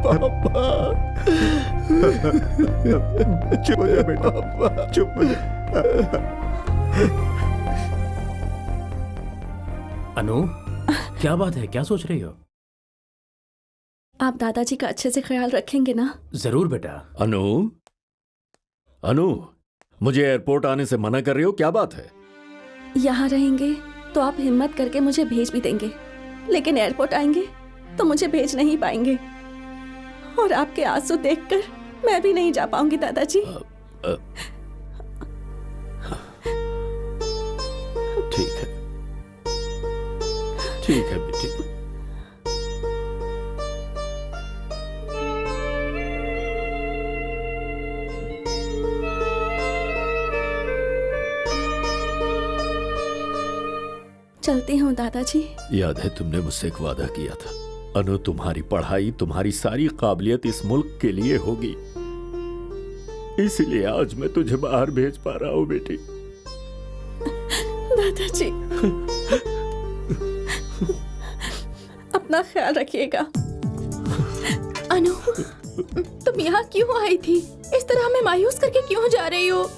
पापा, चुप हो जा बेटा, चुप हो जा। अनु, क्या बात है? क्या सोच रही हो? आप दादाजी का अच्छे से ख्याल रखेंगे ना? जरूर बेटा। अनु, अनु, मुझे एयरपोर्ट आने से मना कर रही हो, क्या बात है? यहाँ रहेंगे तो आप हिम्मत करके मुझे भेज भी देंगे, लेकिन एयरपोर्ट आएंगे तो मुझे भेज नहीं पाएंगे। और आपके आंसू देखकर मैं भी नहीं जा पाऊंगी दादाजी। ठीक है, ठीक है बेटी। चलती हूँ दादाजी। याद है तुमने मुझसे एक वादा किया था, अनु तुम्हारी पढ़ाई, तुम्हारी सारी काबिलियत इस मुल्क के लिए होगी, इसीलिए आज मैं तुझे बाहर भेज पा रहा हूँ बेटी। दादाजी, अपना ख्याल रखिएगा। अनु, तुम यहाँ क्यों आई थी? इस तरह हमें मायूस करके क्यों जा रही हो?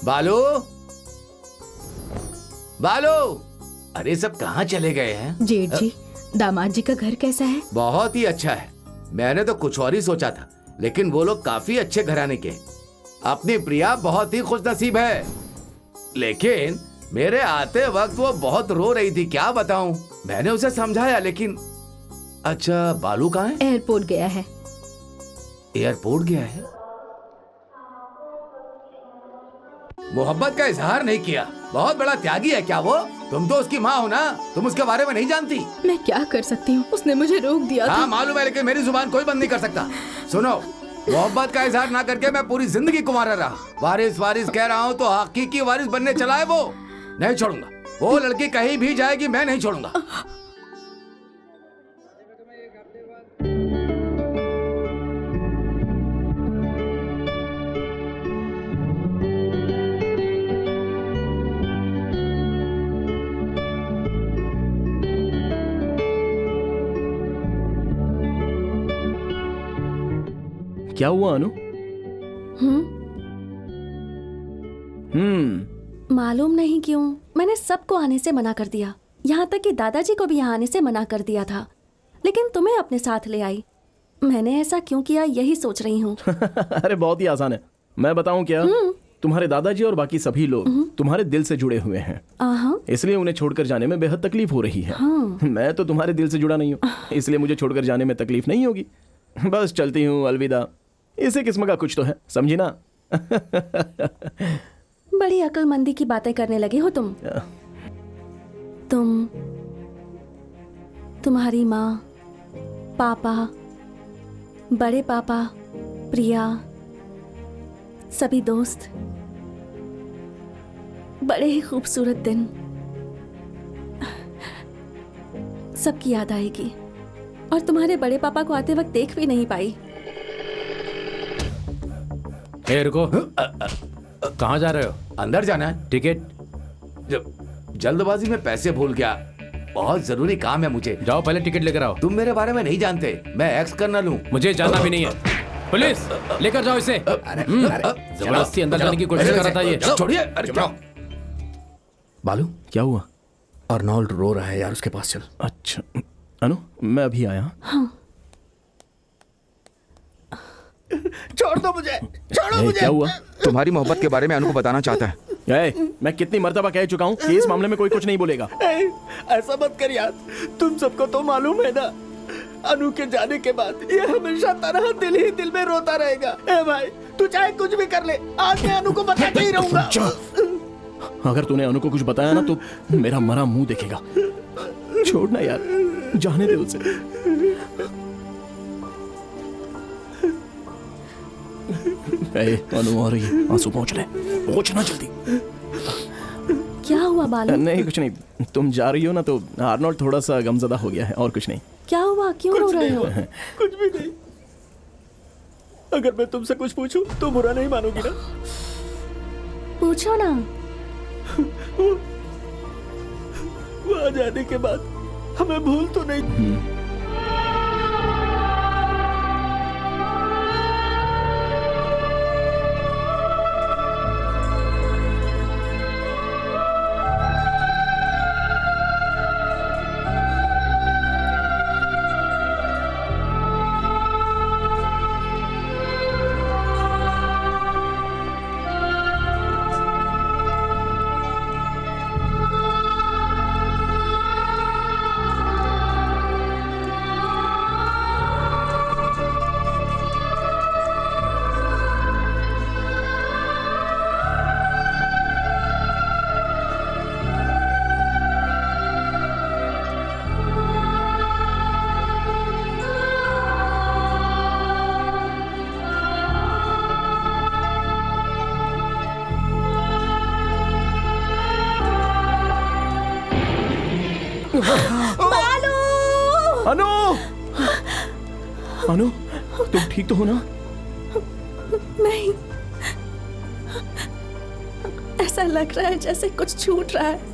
बालू, बालू, अरे सब कहाँ चले गए हैं? जेठ जी, दामाद जी का घर कैसा है? बहुत ही अच्छा है। मैंने तो कुछ और ही सोचा था, लेकिन वो लोग काफी अच्छे घराने के। अपनी प्रिया बहुत ही खुशनसीब है, लेकिन मेरे आते वक्त वो बहुत रो रही थी। क्या बताऊं, मैंने उसे समझाया लेकिन। अच्छा, बालू कहाँ है? एयरपोर्ट गया है। एयरपोर्ट गया है? मोहब्बत का इजहार नहीं किया। बहुत बड़ा त्यागी है क्या वो? तुम तो उसकी माँ हो ना, तुम उसके बारे में नहीं जानती? मैं क्या कर सकती हूँ, उसने मुझे रोक दिया था। हाँ मालूम है, लेकिन मेरी जुबान कोई बंद नहीं कर सकता। सुनो, मोहब्बत का इजहार ना करके मैं पूरी जिंदगी कुंवारा रहा। वारिस वारिस कह रहा हूँ तो हकीकी वारिस बनने चला है वो। नहीं छोड़ूंगा, वो लड़की कहीं भी जाएगी मैं नहीं छोड़ूंगा। क्या हुआ अनु? मालूम नहीं क्यों मैंने सबको आने से मना कर दिया, यहाँ तक कि दादाजी को भी यहाँ आने से मना कर दिया था, लेकिन तुम्हें अपने साथ ले आई। मैंने ऐसा क्यों किया यही सोच रही हूँ। अरे बहुत ही आसान है, मैं बताऊं क्या? तुम्हारे दादाजी और बाकी सभी लोग तुम्हारे दिल से जुड़े हुए हैं, इसलिए उन्हें छोड़कर जाने में बेहद तकलीफ हो रही है। मैं तो तुम्हारे दिल से जुड़ा नहीं हूँ, इसलिए मुझे छोड़कर जाने में तकलीफ नहीं होगी। बस चलती हूँ, अलविदा। इसी किस्म का कुछ तो है, समझी ना? बड़ी अक्लमंदी की बातें करने लगे हो तुम। तुम्हारी माँ, पापा, बड़े पापा, प्रिया, सभी दोस्त, बड़े ही खूबसूरत दिन, सबकी याद आएगी। और तुम्हारे बड़े पापा को आते वक्त देख भी नहीं पाई। रुको, कहाँ जा रहे हो? अंदर जाना है। टिकट? जल्दबाजी में पैसे भूल गया, बहुत जरूरी काम है मुझे। जाओ पहले टिकट लेकर आओ। तुम मेरे बारे में नहीं जानते, मैं एक्स कर्नल हूँ। मुझे जानना भी नहीं है। पुलिस लेकर जाओ इसे। जबरदस्ती अंदर जाने की कोशिश कर रहा था ये। छोड़िए। बालू, क्या हुआ? अर्नोल्ड रो रहा है यार, उसके पास चल। अच्छा अनु, मैं अभी आया। हाँ। छोड़ दो मुझे, छोड़ो मुझे। क्या हुआ? तुम्हारी मोहब्बत के बारे में अनु को बताना चाहता है। मैं कितनी मर्तबा कह चुका हूँ कि इस मामले में कोई कुछ नहीं बोलेगा। ऐसा मत कर यार, तुम सबको तो मालूम है ना, अनु के जाने के बाद ये हमेशा तरह दिल ही दिल में रोता रहेगा। ए भाई, तू चाहे कुछ भी कर ले, आज मैं अनु को बताते ही रहूंगा। अगर तूने अनु को कुछ बताया ना तो मेरा मरा मुंह देखेगा। छोड़ना यार, जाने दे उसे। अनु आ रही है, आंसू पहुंच रहे, पहुंचना जल्दी। क्या हुआ बालू? नहीं कुछ नहीं, तुम जा रही हो ना तो आर्नोल्ड थोड़ा सा गमजदा हो गया है, और कुछ नहीं। क्या हुआ, क्यों रो रहे हो? कुछ भी नहीं। अगर मैं तुमसे कुछ पूछूं तो बुरा नहीं मानोगी ना? पूछो ना। वहां जाने के बाद हमें भूल तो नहीं? अनु! अनु, तुम ठीक तो हो ना? नहीं, ऐसा लग रहा है जैसे कुछ छूट रहा है।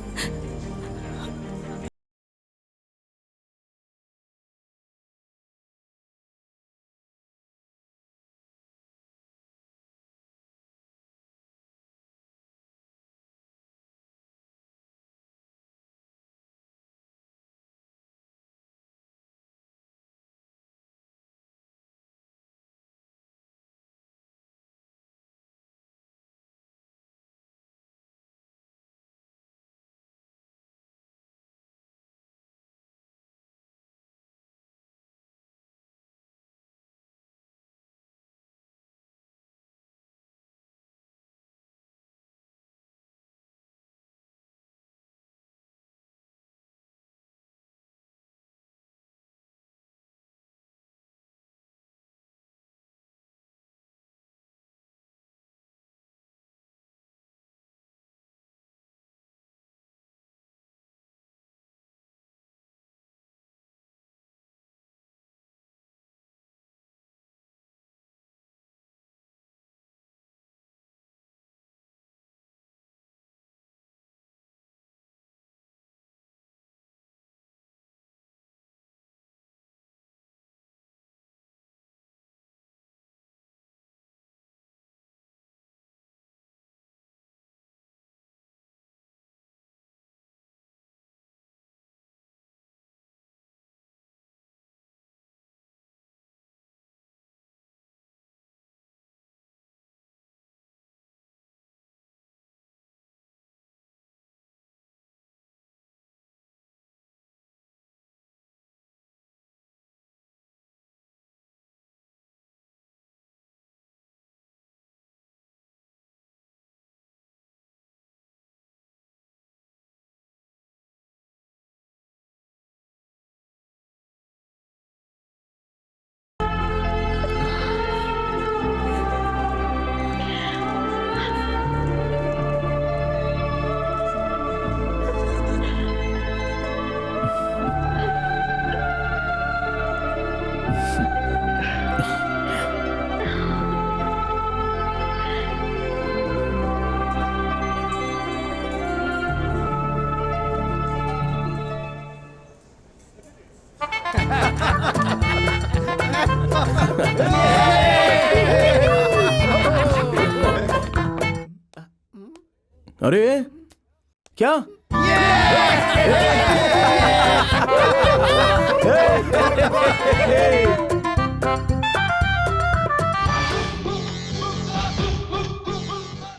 अरे क्या